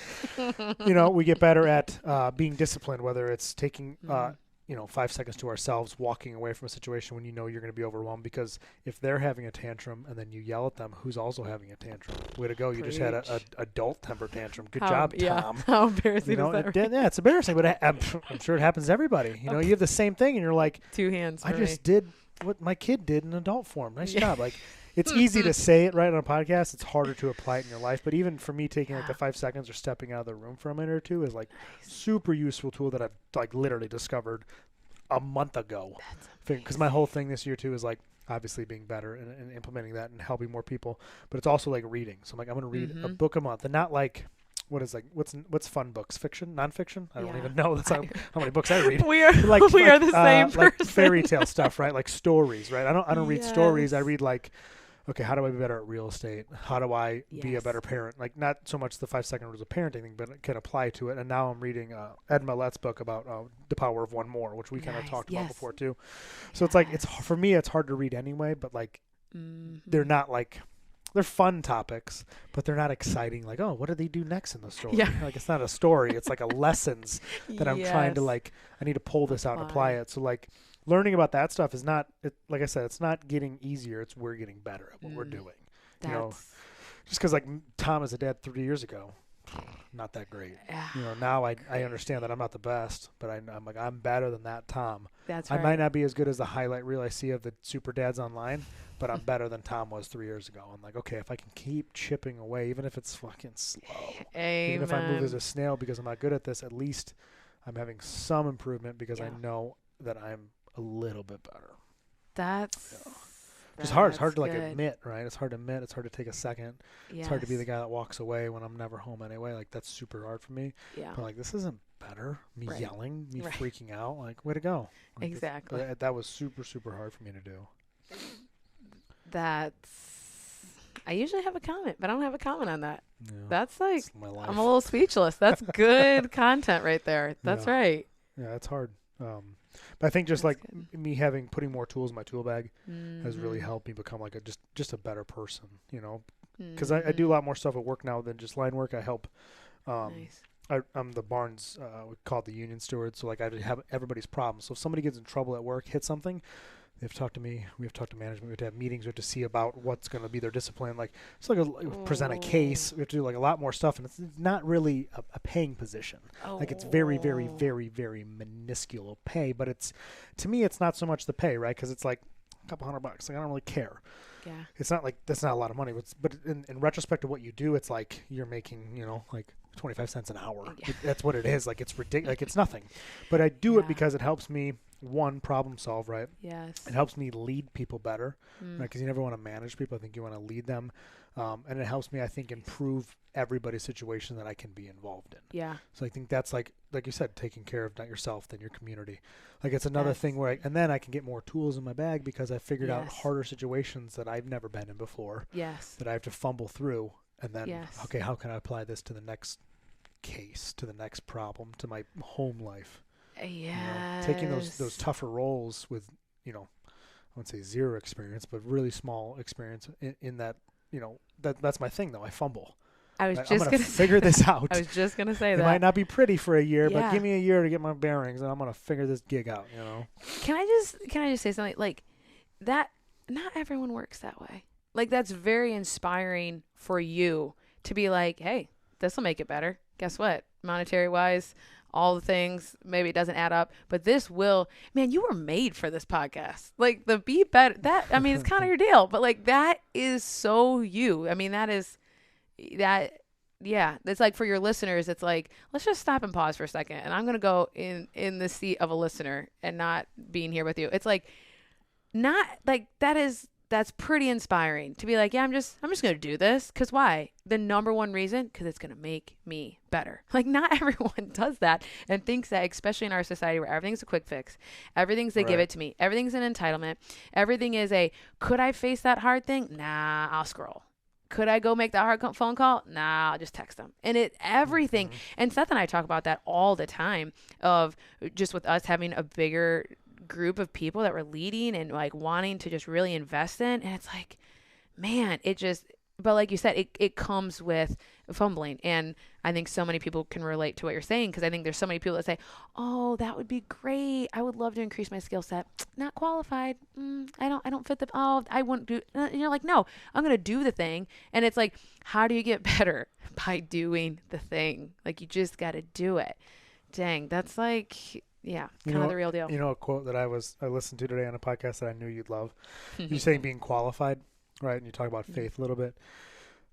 You know, we get better at being disciplined, whether it's taking 5 seconds to ourselves, walking away from a situation when you know you're going to be overwhelmed. Because if they're having a tantrum and then you yell at them, who's also having a tantrum? Way to go! You just had a adult temper tantrum. Good job, Tom. How embarrassing is that? Right? Yeah, it's embarrassing, but I'm sure it happens to everybody. You know, you have the same thing, and you're like, 2 hands. I just did what my kid did in adult form. Nice job. Like, it's easy to say it right on a podcast. It's harder to apply it in your life. But even for me, taking like the 5 seconds or stepping out of the room for a minute or two is like super useful tool that I've like literally discovered a month ago. Because my whole thing this year too is like obviously being better and implementing that and helping more people. But it's also like reading. So I'm like, I'm going to read a book a month, and not like what's fun books? Fiction, nonfiction? I don't even know. That's how many books I read. We are like, we are the same person. Like fairy tale stuff, right? Like stories, right? I don't read stories. I read like, okay, how do I be better at real estate? How do I be a better parent? Like not so much the 5-second rules of parenting thing, but it can apply to it. And now I'm reading Ed Millett's book about the power of one more, which we kind of talked about before too. So it's like for me, it's hard to read anyway. But like they're not like. They're fun topics, but they're not exciting. Like, oh, what do they do next in the story? Yeah. Like, it's not a story. It's like a lessons that I'm trying to like, I need to pull this out and apply it. So like learning about that stuff is not, like I said, it's not getting easier. It's we're getting better at what we're doing. You know, just because like Tom as a dad 3 years ago, not that great. You know, now I understand that I'm not the best, but I'm like, I'm better than that Tom. That's I might not be as good as the highlight reel I see of the super dads online, but I'm better than Tom was 3 years ago. I'm like, okay, if I can keep chipping away, even if it's fucking slow, even if I move as a snail because I'm not good at this, at least I'm having some improvement because I know that I'm a little bit better. That's just hard. It's hard to like admit, right? It's hard to admit. It's hard to take a second. Yes. It's hard to be the guy that walks away when I'm never home anyway. Like that's super hard for me. Yeah. But like this isn't better. Me yelling, me freaking out. Like way to go. Like, exactly. That was super, super hard for me to do. I usually have a comment, but I don't have a comment on that. Yeah, that's like, my life. I'm a little speechless. That's good content right there. That's right. Yeah, it's hard. But I think just like me putting more tools in my tool bag has really helped me become like just a better person, you know, because I do a lot more stuff at work now than just line work. I help. I'm the Barnes, we call it the union steward. So like I have everybody's problems. So if somebody gets in trouble at work, hit something, they have to talk to me. We have to talk to management. We have to have meetings. We have to see about what's going to be their discipline. Like it's like present a case. We have to do like a lot more stuff, and it's not really a paying position. Like it's very, very, very, very minuscule pay. But it's to me, it's not so much the pay, right? Because it's like a couple $100. Like I don't really care. Yeah. It's not like that's not a lot of money. But in retrospect of what you do, it's like you're making, you know, like 25 cents an hour. Yeah. That's what it is. Like it's ridiculous. Like it's nothing. But I do it because it helps me. One, problem solve, right? Yes. It helps me lead people better, right? Because you never want to manage people. I think you want to lead them. And it helps me, I think, improve everybody's situation that I can be involved in. Yeah. So I think that's like you said, taking care of not yourself, then your community. Like it's another thing where and then I can get more tools in my bag because I figured out harder situations that I've never been in before. Yes. That I have to fumble through. And then, okay, how can I apply this to the next case, to the next problem, to my home life? Yeah, you know, taking those tougher roles with, you know, I wouldn't say zero experience, but really small experience in that, you know, that's my thing though. I fumble. I was I'm just gonna figure this out. I was just gonna say that it might not be pretty for a year, but give me a year to get my bearings, and I'm gonna figure this gig out. You know. Can I just say something like that? Not everyone works that way. Like that's very inspiring for you to be like, hey, this will make it better. Guess what? Monetary wise. All the things, maybe it doesn't add up, but this will, man, you were made for this podcast. Like the be better, that, I mean, it's kind of your deal, but like that is so you. I mean, that yeah, it's like for your listeners, it's like, let's just stop and pause for a second. And I'm going to go in the seat of a listener and not being here with you. It's like, not like that's pretty inspiring to be like, yeah, I'm just going to do this. Cause why? The number one reason, cause it's going to make me better. Like not everyone does that and thinks that, especially in our society where everything's a quick fix, everything's they give it to me. Everything's an entitlement. Everything is could I face that hard thing? Nah, I'll scroll. Could I go make that hard phone call? Nah, I'll just text them. And everything. And Seth and I talk about that all the time of just with us having a bigger group of people that we're leading and like wanting to just really invest in. And it's like, man, but like you said, it comes with fumbling. And I think so many people can relate to what you're saying. Cause I think there's so many people that say, oh, that would be great. I would love to increase my skill set. Not qualified. I don't fit I wouldn't do, you're like, no, I'm going to do the thing. And it's like, how do you get better? By doing the thing. Like you just got to do it. Dang. That's like, yeah, kind of the real deal. You know, a quote that I listened to today on a podcast that I knew you'd love. You're saying being qualified, right? And you talk about faith a little bit.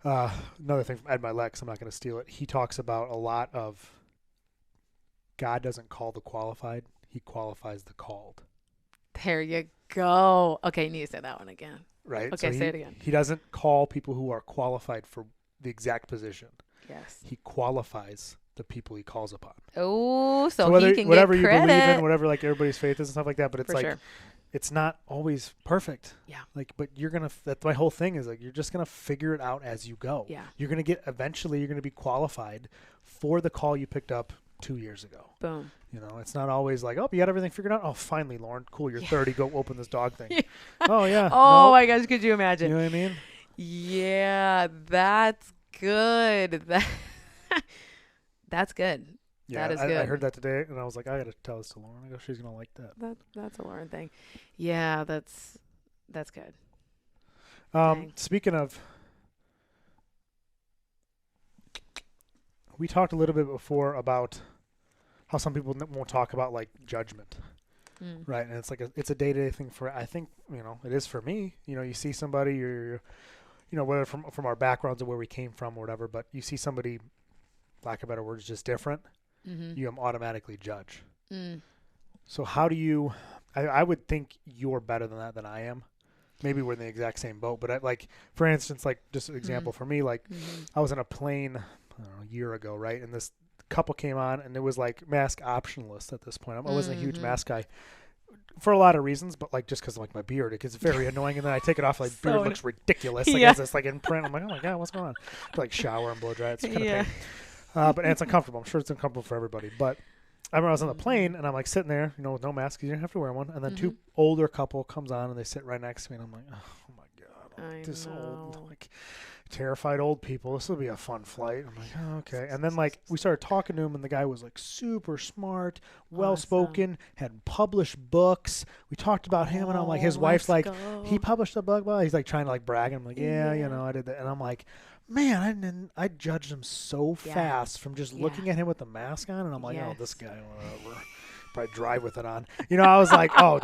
Another thing from Ed Milet, I'm not going to steal it. He talks about a lot of God doesn't call the qualified. He qualifies the called. There you go. Okay, you need to say that one again. Right. Okay, so say it again. He doesn't call people who are qualified for the exact position. Yes. He qualifies the people he calls upon. Oh, so whether, he can whatever get you credit. believe in, whatever like everybody's faith is and stuff like that, but it's For like sure. it's not always perfect. Yeah. Like, but that's my whole thing is like you're just gonna figure it out as you go. Yeah. You're gonna eventually you're gonna be qualified for the call you picked up 2 years ago. Boom. You know, it's not always like, oh, you got everything figured out. Oh, finally, Lauren, cool. You're 30. Go open this dog thing. Oh yeah. Oh my gosh, could you imagine? You know what I mean? Yeah, that's good. That's good. Yeah, that is good. I heard that today, and I was like, I got to tell this to Lauren. I go, she's gonna like that. That's a Lauren thing. Yeah, that's good. Speaking of, we talked a little bit before about how some people won't talk about like judgment, right? And it's like it's a day-to-day thing for. I think it is for me. You see somebody, you're whether from our backgrounds or where we came from or whatever, but you see somebody, lack of better words, just different. You automatically judge. So how do you? I would think you're better than that than I am. Maybe we're in the exact same boat, but for instance, like just an example for me, like I was in a plane a year ago, right? And this couple came on, and it was like mask optionless at this point. I wasn't a huge mask guy for a lot of reasons, but like just because of like my beard, it gets very annoying, and then I take it off, like beard looks ridiculous, like as it's like in print. I'm like, oh my god, what's going on? I like shower and blow dry. It's kind of pain. But it's uncomfortable. I'm sure it's uncomfortable for everybody. But I remember I was on the plane and I'm like sitting there, with no mask. You don't have to wear one. And then two older couple comes on and they sit right next to me. And I'm like, oh my god, this old, like terrified old people. This will be a fun flight. I'm like, oh, okay. And then like we started talking to him, and the guy was like super smart, well spoken, had published books. We talked about him, and I'm like, his wife's like, he published a book. Well, he's like trying to like brag. And I'm like, yeah, I did that. And I'm like, man, I judged him so fast from just looking at him with the mask on, and I'm like, oh, this guy, whatever. Probably drive with it on. I was like, oh,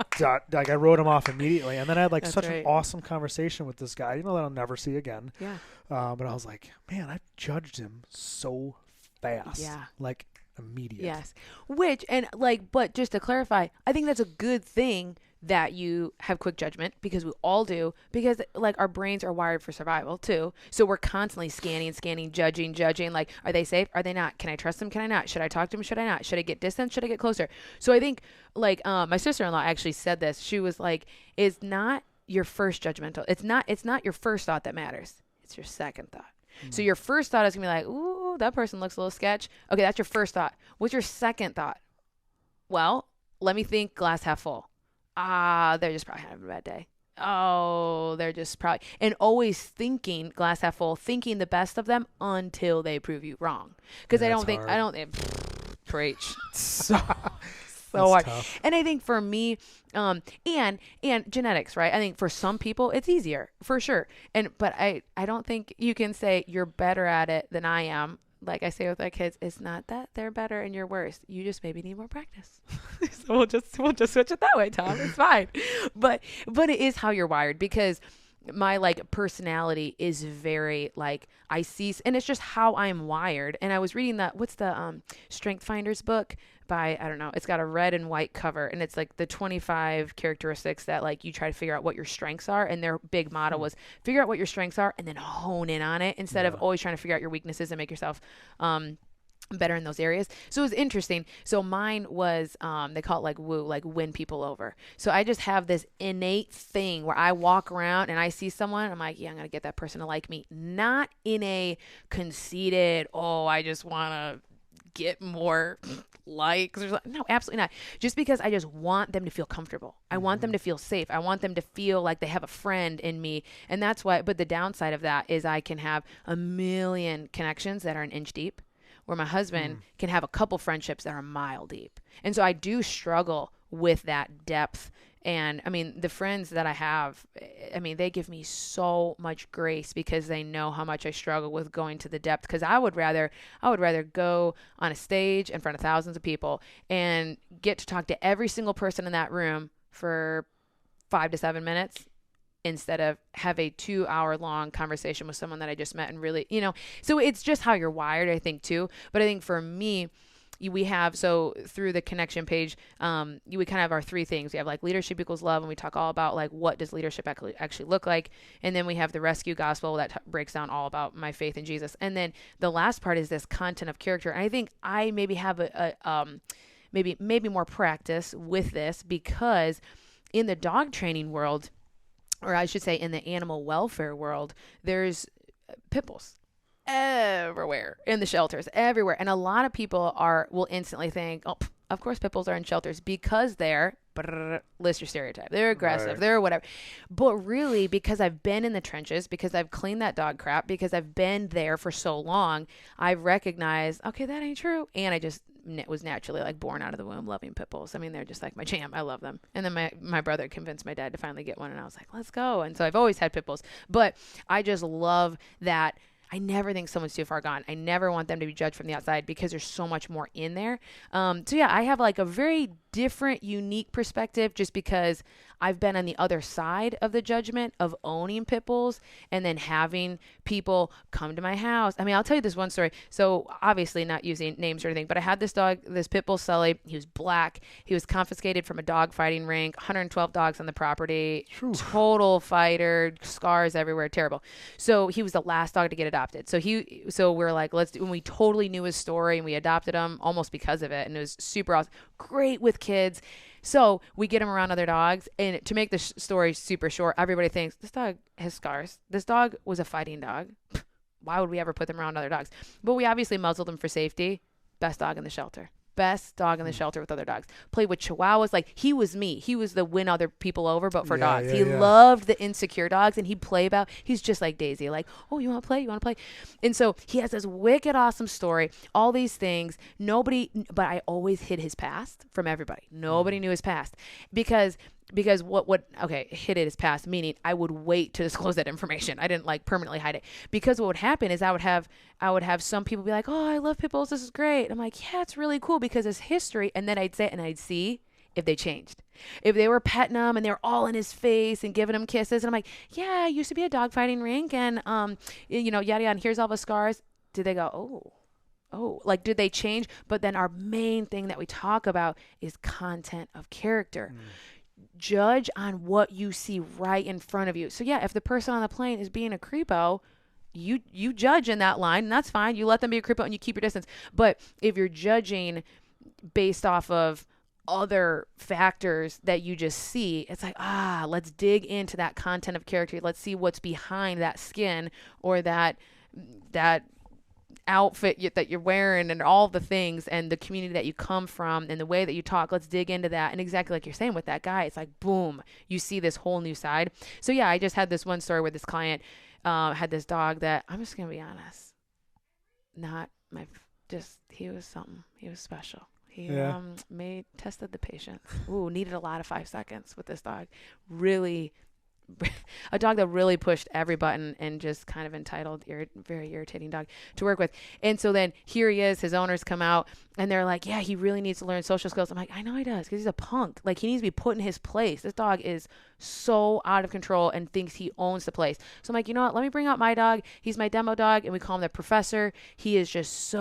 like I wrote him off immediately, and then I had like such an awesome conversation with this guy, that I'll never see again. Yeah. But I was like, man, I judged him so fast. Yeah. Like immediate. Yes. But just to clarify, I think that's a good thing that you have quick judgment, because we all do, because like our brains are wired for survival too. So we're constantly scanning, judging, like, are they safe? Are they not? Can I trust them? Can I not? Should I talk to them? Should I not? Should I get distance? Should I get closer? So I think like, my sister-in-law actually said this. She was like, it's not your first judgmental. It's not your first thought that matters. It's your second thought. So your first thought is gonna be like, ooh, that person looks a little sketch. Okay. That's your first thought. What's your second thought? Well, let me think glass half full. They're just probably having a bad day. Oh, they're just probably, and always thinking glass half full, thinking the best of them until they prove you wrong. Because I don't preach. So hard. Tough. And I think for me, and genetics, right? I think for some people it's easier for sure. But I don't think you can say you're better at it than I am. Like I say with my kids, it's not that they're better and you're worse. You just maybe need more practice. So we'll just switch it that way, Tom. It's fine. But it is how you're wired, because my like personality is very like I see, and it's just how I'm wired. And I was reading that, what's the Strength Finders book by, I don't know, it's got a red and white cover, and it's like the 25 characteristics that like you try to figure out what your strengths are. And their big motto was figure out what your strengths are and then hone in on it instead of always trying to figure out your weaknesses and make yourself better in those areas. So it was interesting. So mine was, they call it like woo, like win people over. So I just have this innate thing where I walk around and I see someone, I'm like, yeah, I'm going to get that person to like me. Not in a conceited, oh, I just want to get more likes. No, absolutely not. Just because I just want them to feel comfortable. I want them to feel safe. I want them to feel like they have a friend in me. And that's why, but the downside of that is I can have a million connections that are an inch deep, where my husband can have a couple friendships that are a mile deep. And so I do struggle with that depth. And I mean, the friends that I have, I mean, they give me so much grace because they know how much I struggle with going to the depth. Because I would rather go on a stage in front of thousands of people and get to talk to every single person in that room for 5 to 7 minutes instead of have a 2-hour-long conversation with someone that I just met and really, so it's just how you're wired, I think, too. But I think for me, we have, so through the connection page, we kind of have our 3 things. We have like leadership equals love, and we talk all about like what does leadership actually look like. And then we have the rescue gospel that breaks down all about my faith in Jesus. And then the last part is this content of character. And I think I maybe have maybe more practice with this because in the dog training world, or I should say in the animal welfare world, there's pit bulls everywhere in the shelters, everywhere. And a lot of people will instantly think, oh, of course pit bulls are in shelters because they're, list your stereotype. They're aggressive, right. They're whatever. But really, because I've been in the trenches, because I've cleaned that dog crap, because I've been there for so long, I've recognized, okay, that ain't true. And I just was naturally like born out of the womb loving pit bulls. I mean, they're just like my jam. I love them. And then my brother convinced my dad to finally get one, and I was like, let's go. And so I've always had pit bulls, but I just love that. I never think someone's too far gone. I never want them to be judged from the outside because there's so much more in there. So yeah, I have like a very different, unique perspective just because I've been on the other side of the judgment of owning pit bulls and then having people come to my house. I mean, I'll tell you this one story. So obviously not using names or anything, but I had this dog, this pit bull Sully. He was black. He was confiscated from a dog fighting rink, 112 dogs on the property, total fighter, scars everywhere, terrible. So he was the last dog to get adopted. So we're like, and we totally knew his story and we adopted him almost because of it. And it was super awesome. Great with kids. So we get him around other dogs. And to make the story super short, everybody thinks this dog has scars. This dog was a fighting dog. Why would we ever put them around other dogs? But we obviously muzzled him for safety. Best dog in the shelter. Best dog in the shelter with other dogs. Played with chihuahuas. Like, he was me. He was the win other people over, but for dogs. He loved the insecure dogs, and he'd play about. He's just like Daisy. Like, oh, you want to play? You want to play? And so he has this wicked awesome story. All these things. But I always hid his past from everybody. Nobody knew his past. Because hid it his past, meaning I would wait to disclose that information. I didn't like permanently hide it, because what would happen is I would have some people be like, oh, I love pit bulls. This is great. I'm like, yeah, it's really cool because it's history. And then I'd say it and I'd see if they changed, if they were petting him and they were all in his face and giving him kisses. And I'm like, yeah, I used to be a dog fighting rink and, yada, yada. And here's all the scars. Did they go, oh, like, did they change? But then our main thing that we talk about is content of character. Judge on what you see right in front of you. So yeah, if the person on the plane is being a creepo, you judge in that line, and that's fine. You let them be a creepo and you keep your distance. But if you're judging based off of other factors that you just see, it's like, let's dig into that content of character. Let's see what's behind that skin or that outfit that you're wearing and all the things and the community that you come from and the way that you talk. Let's dig into that. And exactly like you're saying with that guy, it's like, boom, you see this whole new side. So yeah, I just had this one story where this client had this dog that, I'm just going to be honest, he was something. He was special. He tested the patience. Needed a lot of 5 seconds with this dog. Really a dog that really pushed every button and just kind of entitled, very irritating dog to work with. And so then here he is, his owners come out and they're like, yeah, he really needs to learn social skills. I'm like, I know he does because he's a punk. Like he needs to be put in his place. This dog is so out of control and thinks he owns the place. So I'm like, you know what? Let me bring out my dog. He's my demo dog and we call him the professor. He is just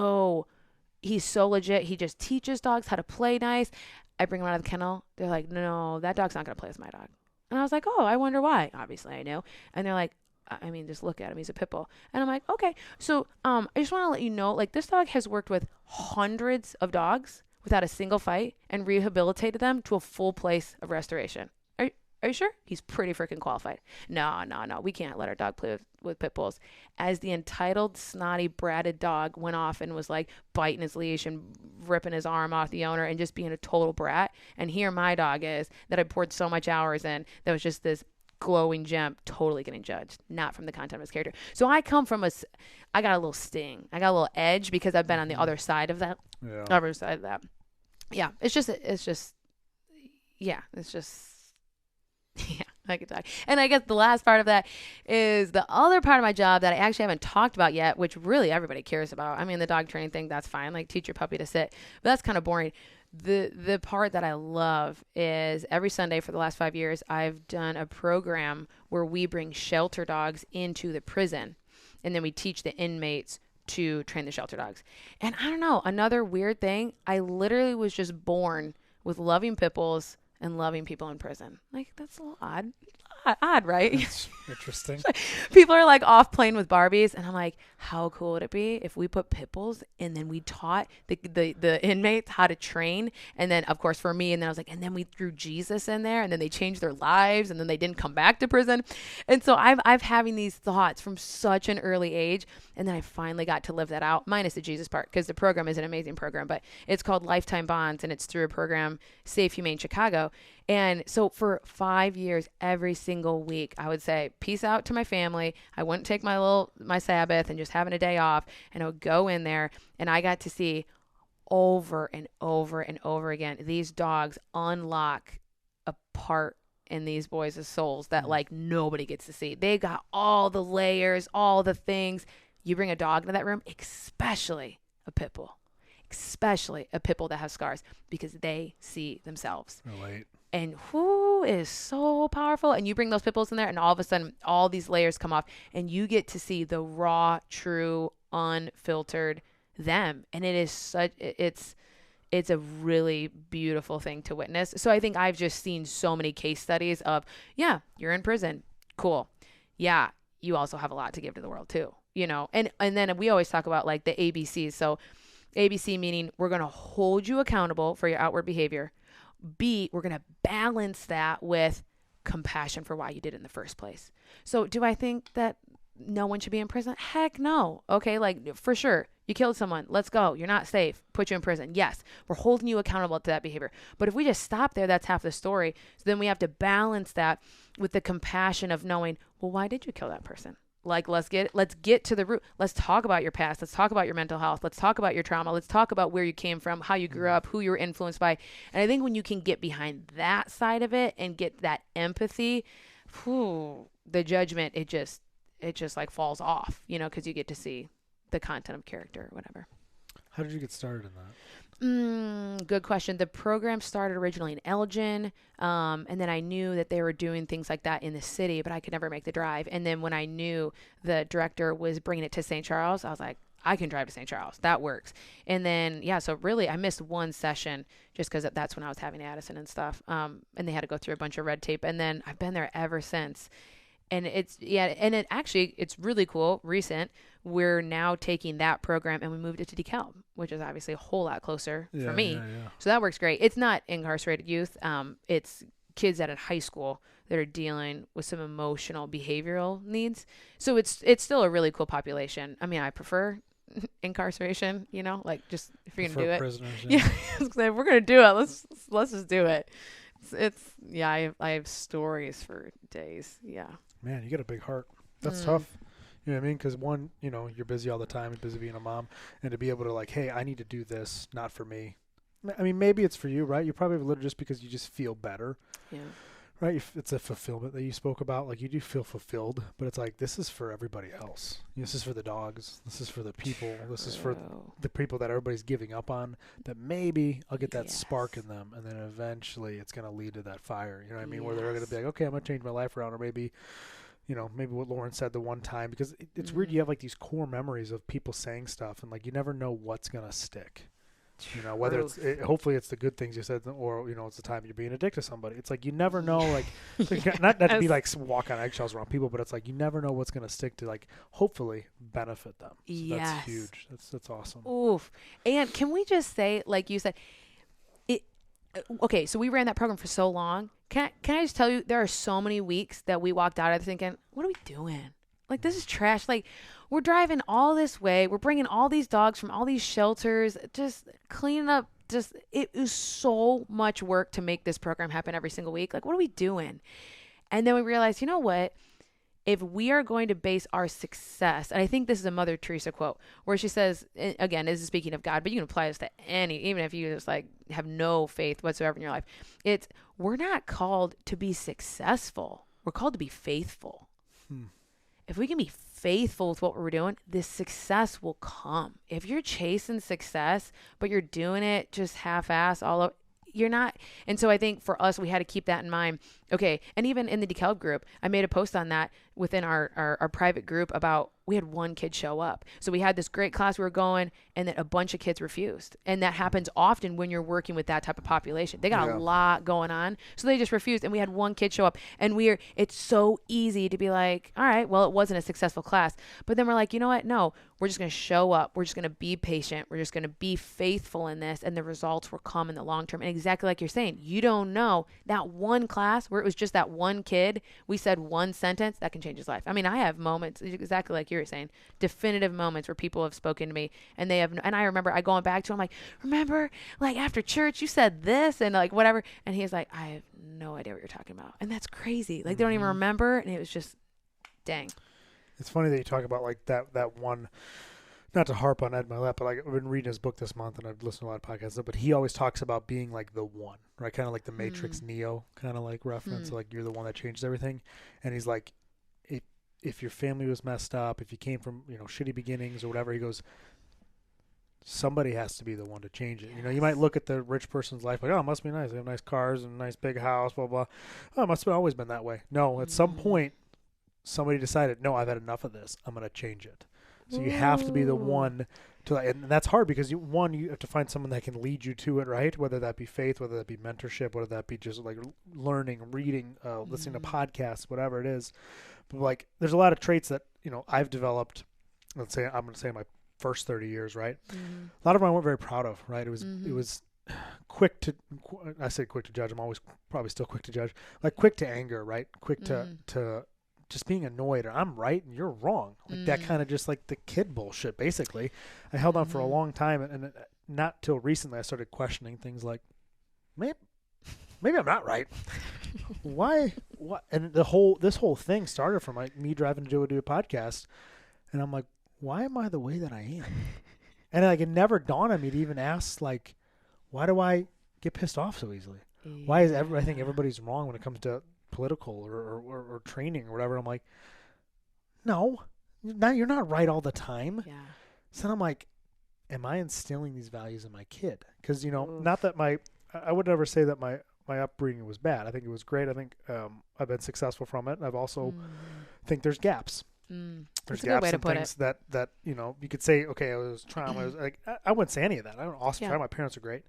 he's so legit. He just teaches dogs how to play nice. I bring him out of the kennel. They're like, no, that dog's not going to play with my dog. And I was like, oh, I wonder why. Obviously, I knew. And they're like, I mean, just look at him. He's a pit bull. And I'm like, okay. So I just want to let you know, like, this dog has worked with hundreds of dogs without a single fight and rehabilitated them to a full place of restoration. Are you sure? He's pretty freaking qualified. No. We can't let our dog play with pit bulls. As the entitled, snotty, bratted dog went off and was like biting his leash and ripping his arm off the owner and just being a total brat. And here my dog is that I poured so much hours in that was just this glowing gem, totally getting judged, not from the content of his character. So I come from I got a little sting. I got a little edge because I've been on the other side of that. Yeah. Other side of that. Yeah. It's just, yeah. I could talk. And I guess the last part of that is the other part of my job that I actually haven't talked about yet, which really everybody cares about. I mean, the dog training thing, that's fine. Like teach your puppy to sit, but that's kind of boring. The part that I love is every Sunday for the last 5 years, I've done a program where we bring shelter dogs into the prison and then we teach the inmates to train the shelter dogs. And I don't know, another weird thing, I literally was just born with loving pit bulls and loving people in prison. Like, that's a little odd, right? That's interesting. People are like off playing with Barbies, and I'm like, how cool would it be if we put pit bulls and then we taught the inmates how to train? And then, of course, for me, and then I was like, and then we threw Jesus in there, and then they changed their lives, and then they didn't come back to prison. And so I've having these thoughts from such an early age, and then I finally got to live that out, minus the Jesus part, because the program is an amazing program, but it's called Lifetime Bonds, and it's through a program, Safe Humane Chicago. And so for 5 years, every single week, I would say, peace out to my family. I wouldn't take my Sabbath and just having a day off. And I would go in there and I got to see over and over and over again, these dogs unlock a part in these boys' souls that like nobody gets to see. They got all the layers, all the things. You bring a dog into that room, especially a pit bull that has scars, because they see themselves. Right. And who is so powerful? And you bring those pit bulls in there, and all of a sudden, all these layers come off, and you get to see the raw, true, unfiltered them. And it is it's a really beautiful thing to witness. So I think I've just seen so many case studies of, yeah, you're in prison. Cool. Yeah, you also have a lot to give to the world too, you know? And then we always talk about like the ABCs. So ABC meaning we're going to hold you accountable for your outward behavior. B, we're going to balance that with compassion for why you did it in the first place. So do I think that no one should be in prison? Heck no. Okay, like for sure. You killed someone. Let's go. You're not safe. Put you in prison. Yes, we're holding you accountable to that behavior. But if we just stop there, that's half the story. So then we have to balance that with the compassion of knowing, well, why did you kill that person? Like, let's get to the root. Let's talk about your past. Let's talk about your mental health. Let's talk about your trauma. Let's talk about where you came from, how you grew up, who you were influenced by. And I think when you can get behind that side of it and get that empathy, the judgment, it just like falls off, you know, because you get to see the content of character or whatever. How did you get started in that? Good question. The program started originally in Elgin, and then I knew that they were doing things like that in the city, but I could never make the drive. And then when I knew the director was bringing it to St. Charles, I was like, I can drive to St. Charles. That works. And then, yeah, so really I missed one session just because that's when I was having Addison and stuff, and they had to go through a bunch of red tape. And then I've been there ever since. And it's really cool. Recent, we're now taking that program and we moved it to DeKalb, which is obviously a whole lot closer for me. Yeah. So that works great. It's not incarcerated youth. It's kids at a high school that are dealing with some emotional behavioral needs. So it's still a really cool population. I mean, I prefer incarceration, you know, like just if you're going to do it. Prisoners, yeah. If we're going to do it, let's just do it. I have stories for days. Yeah. Man, you got a big heart. That's tough. You know what I mean? Because one, you know, you're busy all the time, you're busy being a mom, and to be able to like, hey, I need to do this, not for me. I mean, maybe it's for you, right? You probably have a little just because you just feel better. Yeah. Right, it's a fulfillment that you spoke about. Like, you do feel fulfilled, but it's like, this is for everybody else. This is for the dogs. This is for the people. This is for the people that everybody's giving up on, that maybe I'll get that spark in them, and then eventually it's going to lead to that fire. You know what I mean? Where they're going to be like, okay, I'm going to change my life around, or maybe, maybe what Lauren said the one time, because it's weird. You have like these core memories of people saying stuff, and like, you never know what's going to stick. Whether hopefully it's the good things you said, or, it's the time you're being addicted to somebody. It's like, you never know, like, not to be like walk on eggshells around people, but it's like, you never know what's going to stick to, like, hopefully benefit them. So that's huge. That's awesome. Oof. And can we just say, like you said, okay, so we ran that program for so long. Can I just tell you, there are so many weeks that we walked out of thinking, what are we doing? Like, this is trash. Like, we're driving all this way. We're bringing all these dogs from all these shelters, just cleaning up. It is so much work to make this program happen every single week. Like, what are we doing? And then we realized, you know what? If we are going to base our success, and I think this is a Mother Teresa quote, where she says, again, this is speaking of God, but you can apply this to even if you just like have no faith whatsoever in your life. We're not called to be successful. We're called to be faithful. If we can be faithful with what we're doing, this success will come. If you're chasing success, but you're doing it just half-ass all over, you're not. And so I think for us, we had to keep that in mind. Okay. And even in the DeKalb group, I made a post on that within our private group about, we had one kid show up. So we had this great class we were going, and then a bunch of kids refused. And that happens often when you're working with that type of population. They got a lot going on. So they just refused. And we had one kid show up, and it's so easy to be like, all right, well, it wasn't a successful class. But then we're like, you know what? No, we're just going to show up. We're just going to be patient. We're just going to be faithful in this, and the results will come in the long term. And exactly like you're saying, you don't know, that one class where it was just that one kid, we said one sentence that can change his life. I mean, I have moments exactly like you were saying, definitive moments where people have spoken to me, and and I remember I going back to him like, remember, like, after church you said this, and like whatever, and he's like, I have no idea what you're talking about. And that's crazy. Like, they don't even remember, and it was just, dang. It's funny that you talk about like that one. Not to harp on Ed Milet, but like, I've been reading his book this month, and I've listened to a lot of podcasts, but he always talks about being like the one, right? Kind of like the Matrix Neo kind of like reference. Like, you're the one that changes everything. And he's like, if your family was messed up, if you came from, shitty beginnings or whatever, he goes, somebody has to be the one to change it. You might look at the rich person's life like, oh, it must be nice. They have nice cars and a nice big house, blah, blah. Oh, it must have always been that way. No, at some point, somebody decided, no, I've had enough of this. I'm going to change it. So you have to be the one to, and that's hard because you have to find someone that can lead you to it, right? Whether that be faith, whether that be mentorship, whether that be just like learning, reading, listening to podcasts, whatever it is. But like, there's a lot of traits that, I've developed, I'm going to say my first 30 years, right? A lot of them I weren't very proud of, right? It was quick to, I say quick to judge. I'm always probably still quick to judge, like quick to anger, right? Quick to just being annoyed, or I'm right and you're wrong. Like that kind of just like the kid bullshit, basically. I held on for a long time, and not till recently I started questioning things like, maybe I'm not right. Why? What? And this whole thing started from like me driving to do a podcast, and I'm like, why am I the way that I am? And like, it never dawned on me to even ask, like, why do I get pissed off so easily? Why is I think everybody's wrong when it comes to political or training or whatever. I'm like, no, you're not right all the time. Yeah. So I'm like, am I instilling these values in my kid? Because, not that I would never say that my upbringing was bad. I think it was great. I think I've been successful from it. I've also think there's gaps. There's gaps in things that you could say, okay, it was trauma. It was like, I wouldn't say any of that. I don't awesome try. My parents are great,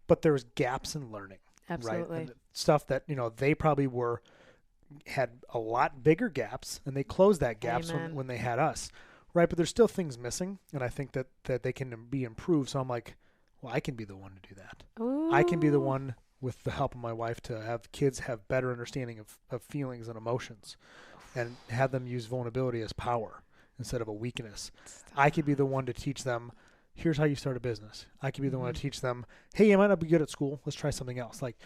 but there's gaps in learning. Absolutely. Right? And stuff that, they probably had a lot bigger gaps, and they closed that gaps when they had us. Right. But there's still things missing. And I think that they can be improved. So I'm like, well, I can be the one to do that. Ooh. I can be the one, with the help of my wife, to have kids have better understanding of feelings and emotions, and have them use vulnerability as power instead of a weakness. I could be the one to teach them, here's how you start a business. I could be the one to teach them, hey, you might not be good at school. Let's try something else. Like,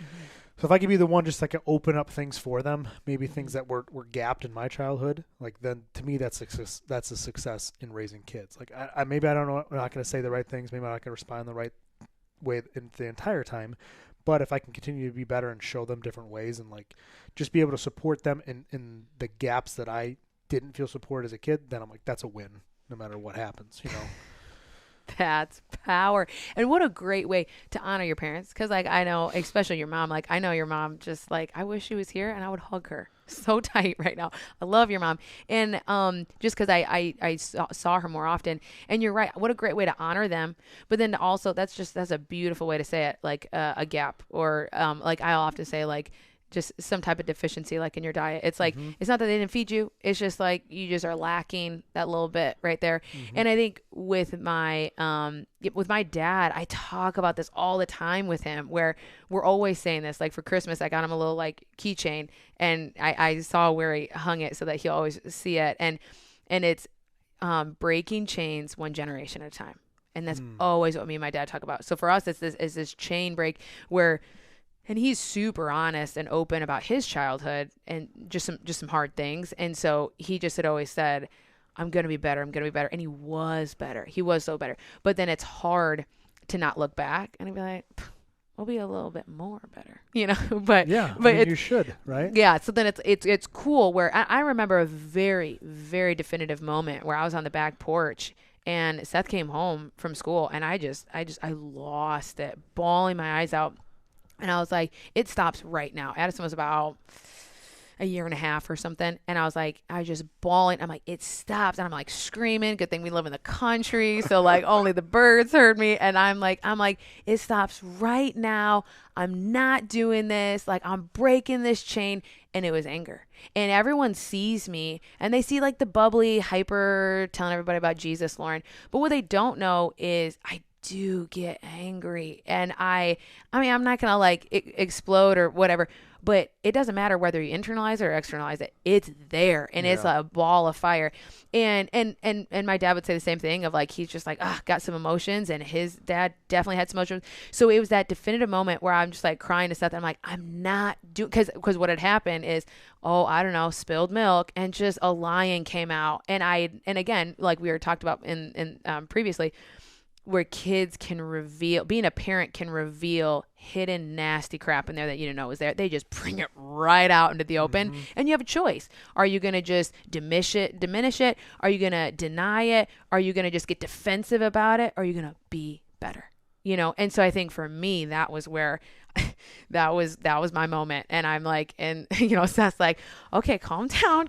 so if I could be the one just like open up things for them, maybe things that were gapped in my childhood, like, then to me that's success. That's a success in raising kids. Like, maybe I don't know, I'm not going to say the right things. Maybe I'm not going to respond the right way in the entire time, but if I can continue to be better and show them different ways and like just be able to support them in the gaps that I didn't feel support as a kid, then I'm like, that's a win no matter what happens, you know? That's power. And what a great way to honor your parents. Cause like, I know, especially your mom, like I know your mom just like, I wish she was here and I would hug her so tight right now. I love your mom. And, just cause I saw her more often, and you're right. What a great way to honor them. But then also that's a beautiful way to say it. Like, a gap, or, like I'll often say like, just some type of deficiency, like in your diet. It's like, it's not that they didn't feed you. It's just like, you just are lacking that little bit right there. And I think with my dad, I talk about this all the time with him, where we're always saying this, like for Christmas, I got him a little like keychain, and I saw where he hung it so that he'll always see it. And it's, breaking chains one generation at a time. And that's always what me and my dad talk about. So for us, it's this chain break where, and he's super honest and open about his childhood and just some hard things. And so he just had always said, I'm going to be better. I'm going to be better. And he was better. He was so better. But then it's hard to not look back and be like, we'll be a little bit more better, you know? But yeah, but I mean, you should, right? Yeah. So then it's cool, where I remember a very, very definitive moment where I was on the back porch and Seth came home from school, and I lost it, bawling my eyes out. And I was like, it stops right now. Addison was about a year and a half or something. And I was like, I was just bawling. I'm like, it stops. And I'm like screaming. Good thing we live in the country. So like only the birds heard me. And I'm like, it stops right now. I'm not doing this. Like, I'm breaking this chain. And it was anger. And everyone sees me and they see like the bubbly, hyper, telling everybody about Jesus, Lauren. But what they don't know is I do get angry, and I mean, I'm not going to like explode or whatever, but it doesn't matter whether you internalize or externalize it. It's there, and it's a ball of fire. And my dad would say the same thing of like, he's just like, got some emotions, and his dad definitely had some emotions. So it was that definitive moment where I'm just like crying to Seth. I'm like, I'm not doing, because what had happened is, I don't know, spilled milk, and just a lion came out. And again, like we were talked about in previously, where kids can reveal, being a parent can reveal hidden nasty crap in there that you didn't know was there. They just bring it right out into the open, and you have a choice. Are you going to just diminish it? Are you going to deny it? Are you going to just get defensive about it? Or are you going to be better? You know? And so I think for me, that was where that was my moment. And I'm like, and you know, Seth's like, okay, calm down,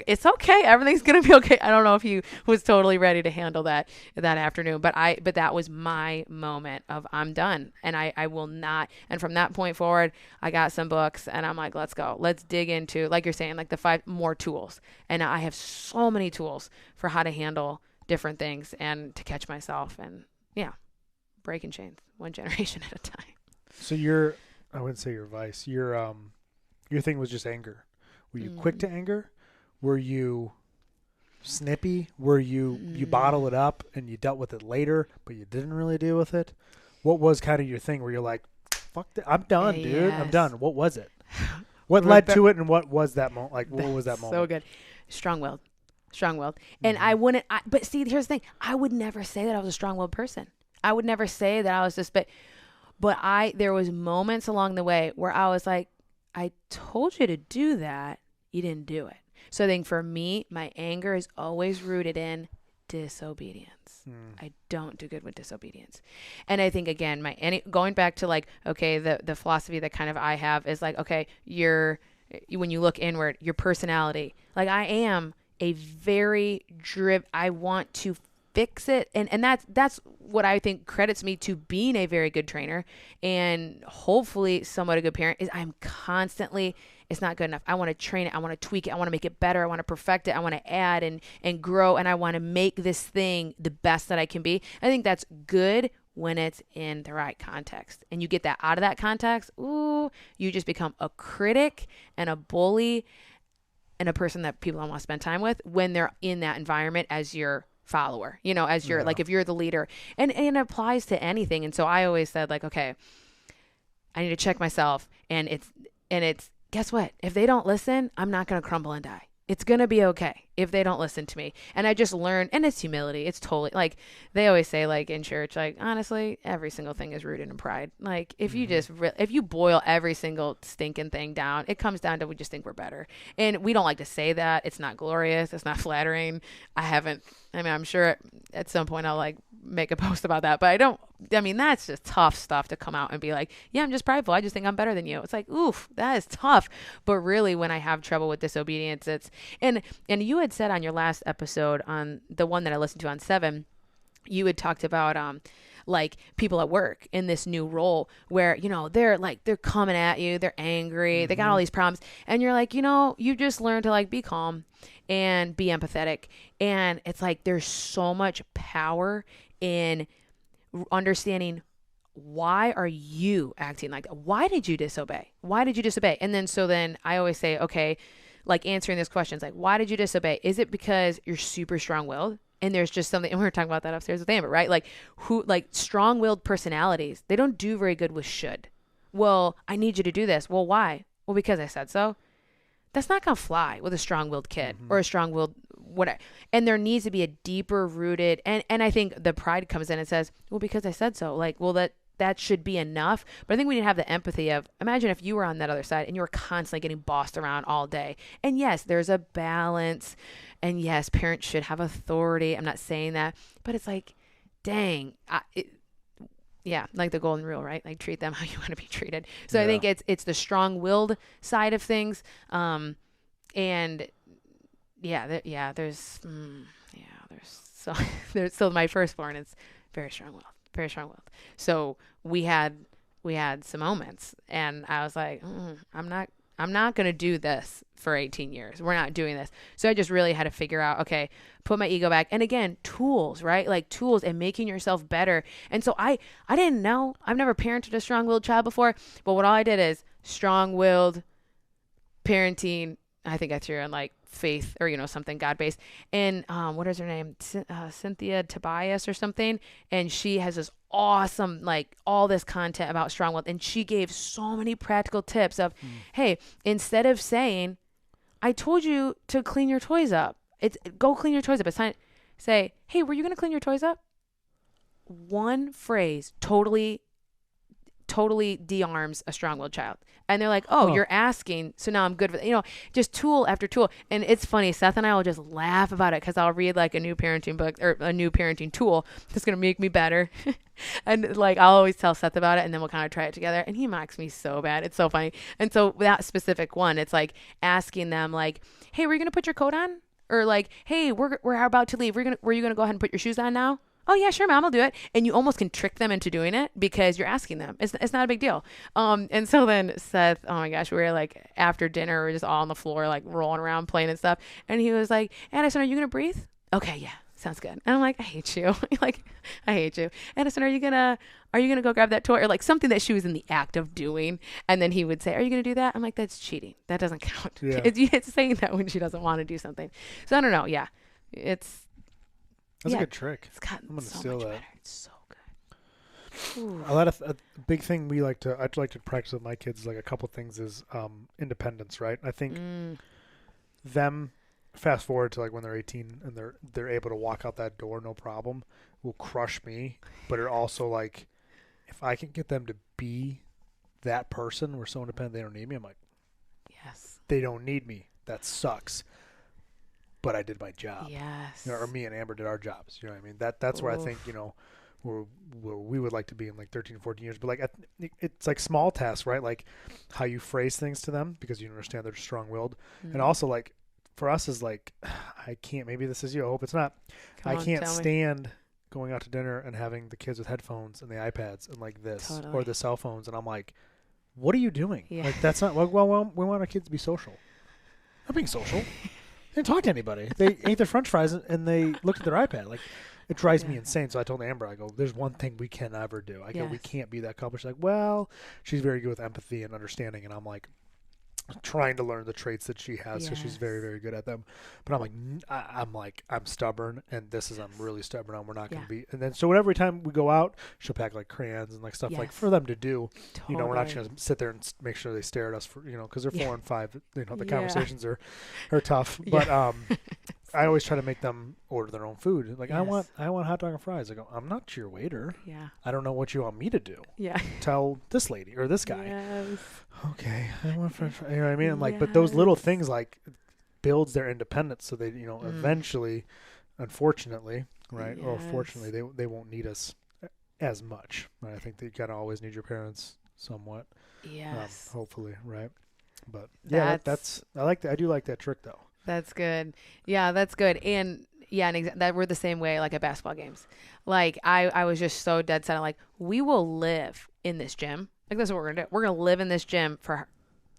it's okay. Everything's going to be okay. I don't know if he was totally ready to handle that afternoon, but that was my moment of I'm done. And I will not. And from that point forward, I got some books, and I'm like, let's go. Let's dig into, like you're saying, like the 5 more tools. And I have so many tools for how to handle different things and to catch myself, and breaking chains one generation at a time. So I wouldn't say your vice. Your thing was just anger. Were you quick to anger? Were you snippy? Were you bottle it up and you dealt with it later, but you didn't really deal with it? What was kind of your thing where you're like, fuck that, I'm done, dude. Yes. I'm done. What was it? What led to it, and what was that moment? Like, what was that moment? So good. Strong-willed. And but see, here's the thing. I would never say that I was a strong-willed person. I would never say that I was just, but there was moments along the way where I was like, I told you to do that. You didn't do it. So I think for me, my anger is always rooted in disobedience. I don't do good with disobedience. And I think, again, going back to like, okay, the philosophy that kind of I have is like, okay, when you look inward, your personality, like I am a very I want to fix it. And that's what I think credits me to being a very good trainer and hopefully somewhat a good parent, is I'm constantly, it's not good enough. I want to train it. I want to tweak it. I want to make it better. I want to perfect it. I want to add and grow. And I want to make this thing the best that I can be. I think that's good when it's in the right context. And you get that out of that context, you just become a critic and a bully and a person that people don't want to spend time with when they're in that environment as your follower, as your, like if you're the leader, and it applies to anything. And so I always said like, okay, I need to check myself, and it's guess what? If they don't listen, I'm not going to crumble and die. It's going to be okay if they don't listen to me. And I just learned, and it's humility. It's totally like they always say, like in church, like honestly, every single thing is rooted in pride. Like if you just, if you boil every single stinking thing down, it comes down to we just think we're better. And we don't like to say that. It's not glorious. It's not flattering. I'm sure at some point I'll like make a post about that, but that's just tough stuff to come out and be like, yeah, I'm just prideful. I just think I'm better than you. It's like, oof, that is tough. But really when I have trouble with disobedience, and you had said on your last episode, on the one that I listened to on 7, you had talked about, like people at work in this new role where, they're coming at you, they're angry, they got all these problems. And you're like, you just learn to like be calm and be empathetic. And it's like, there's so much power in understanding, why are you acting like that? Why did you disobey? And then I always say, okay, like answering these questions, like, why did you disobey? Is it because you're super strong-willed? And there's just something, and we were talking about that upstairs with Amber, right? Like strong-willed personalities, they don't do very good with should. Well, I need you to do this. Well, why? Well, because I said so. That's not going to fly with a strong-willed kid or a strong-willed whatever. And there needs to be a deeper rooted, and I think the pride comes in and says, well, because I said so. Like, well, that should be enough. But I think we need to have the empathy of, imagine if you were on that other side and you were constantly getting bossed around all day. And yes, there's a balance. And yes, parents should have authority. I'm not saying that, but it's like, dang, like the golden rule, right? Like treat them how you want to be treated. So I think it's the strong-willed side of things. So my firstborn is very strong-willed. So we had some moments, and I was like, I'm not going to do this for 18 years. We're not doing this. So I just really had to figure out, okay, put my ego back. And again, tools, right? Like tools and making yourself better. And so I didn't know. I've never parented a strong-willed child before, but what all I did is strong-willed parenting. I think I threw in like faith or, something God-based. And what is her name? Cynthia Tobias or something. And she has this awesome, like all this content about strong-willed. And she gave so many practical tips of, hey, instead of saying, I told you to clean your toys up. It's go clean your toys up. It's time, say, hey, were you going to clean your toys up? One phrase totally de-arms a strong-willed child. And they're like, you're asking, so now I'm good for just tool after tool. And it's funny, Seth and I will just laugh about it because I'll read like a new parenting book or a new parenting tool that's going to make me better. And like, I'll always tell Seth about it, and then we'll kind of try it together. And he mocks me so bad. It's so funny. And so that specific one, it's like asking them like, hey, were you going to put your coat on? Or like, hey, we're about to leave. Were you going to go ahead and put your shoes on now? Oh yeah, sure, Mom, I'll do it. And you almost can trick them into doing it because you're asking them. It's not a big deal. And so then Seth, oh my gosh, we were like after dinner, we were just all on the floor, like rolling around playing and stuff. And he was like, Addison, are you going to breathe? Okay, yeah, sounds good. And I'm like, I hate you. I hate you. Addison, are you gonna go grab that toy? Or like something that she was in the act of doing. And then he would say, are you gonna do that? I'm like, that's cheating. That doesn't count. Yeah. It's saying that when she doesn't want to do something. So I don't know. Yeah, that's a good trick. It's gotten I'm gonna so steal much that. better. It's so good. Ooh. A big thing I'd like to practice with my kids, like a couple things, is independence, right? I think them fast forward to like when they're 18 and they're able to walk out that door no problem will crush me. But it also like, if I can get them to be that person, we're so independent they don't need me. I'm like, yes, they don't need me. That sucks. But I did my job. Yes. Or me and Amber did our jobs. You know what I mean? That's where I think, where we would like to be in like 13, 14 years. But like, it's like small tasks, right? Like how you phrase things to them because you understand they're strong-willed. And also like for us is like, I can't, maybe this is you. I hope it's not. I can't stand going out to dinner and having the kids with headphones and the iPads and like this or the cell phones. And I'm like, what are you doing? Yeah. Like that's not, well, we want our kids to be social. Not being social. They didn't talk to anybody. They ate their French fries and they looked at their iPad. Like, it drives me insane. So I told Amber, I go, there's one thing we can never do. I go, we can't be that couple. She's like, well, she's very good with empathy and understanding. And I'm like, trying to learn the traits that she has because she's very, Yes. very good at them. But I'm like, I'm stubborn, and I'm really stubborn on. We're not going to be. And then so every time we go out, she'll pack like crayons and like stuff like Yes. for them to do. Totally. You know, we're not just going to sit there and make sure they stare at us for, you know, because they're 4 and 5. You know, the Yeah. conversations are tough. But I always try to make them order their own food. Like, Yes. I want hot dog and fries. I go, I'm not your waiter. Yeah. I don't know what you want me to do. Yeah. Tell this lady or this guy. Yes. Okay, I want French fries. You know what I mean? I'm like, but those little things like builds their independence, so they, you know, eventually, unfortunately, right, or fortunately, they won't need us as much. Right? I think that you kind of always need your parents somewhat. Yes. Hopefully, right? But yeah, that's I like that. I do like that trick though. That's good. Yeah, that's good. And yeah, and that we're the same way like at basketball games. Like I was just so dead set on like we will live in this gym. Like that's what we're gonna do. We're gonna live in this gym for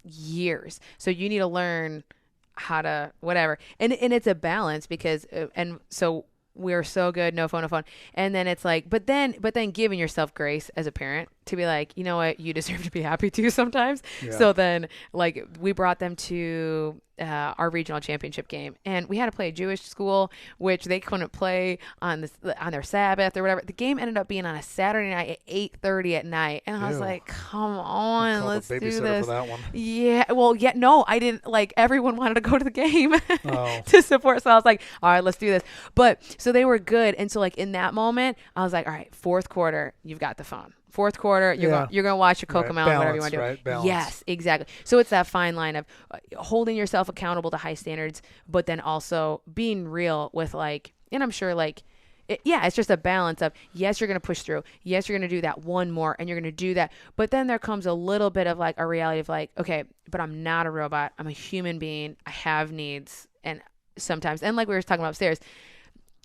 years. So you need to learn how to whatever. And it's a balance because and so we're so good, no phone. And then it's like, but then giving yourself grace as a parent to be like, you know what, you deserve to be happy too sometimes. Yeah. So then like we brought them to our regional championship game, and we had to play a Jewish school, which they couldn't play on their Sabbath or whatever. The game ended up being on a Saturday night at 8:30 at night, and I was like, "Come on, let's do this." For that one. Yeah, well, yeah, no, I didn't. Like everyone wanted to go to the game Oh. to support, so I was like, "All right, let's do this." But so they were good, and so like in that moment, I was like, "All right, fourth quarter, you've got the phone." Fourth quarter, you're gonna watch your Cocomelon, whatever you want to do. Right? Balance. Yes, exactly. So it's that fine line of holding yourself accountable to high standards, but then also being real with like, and I'm sure like, it's just a balance of yes, you're gonna push through. Yes, you're gonna do that one more, and you're gonna do that. But then there comes a little bit of like a reality of like, okay, but I'm not a robot. I'm a human being. I have needs, and sometimes, and like we were talking about upstairs.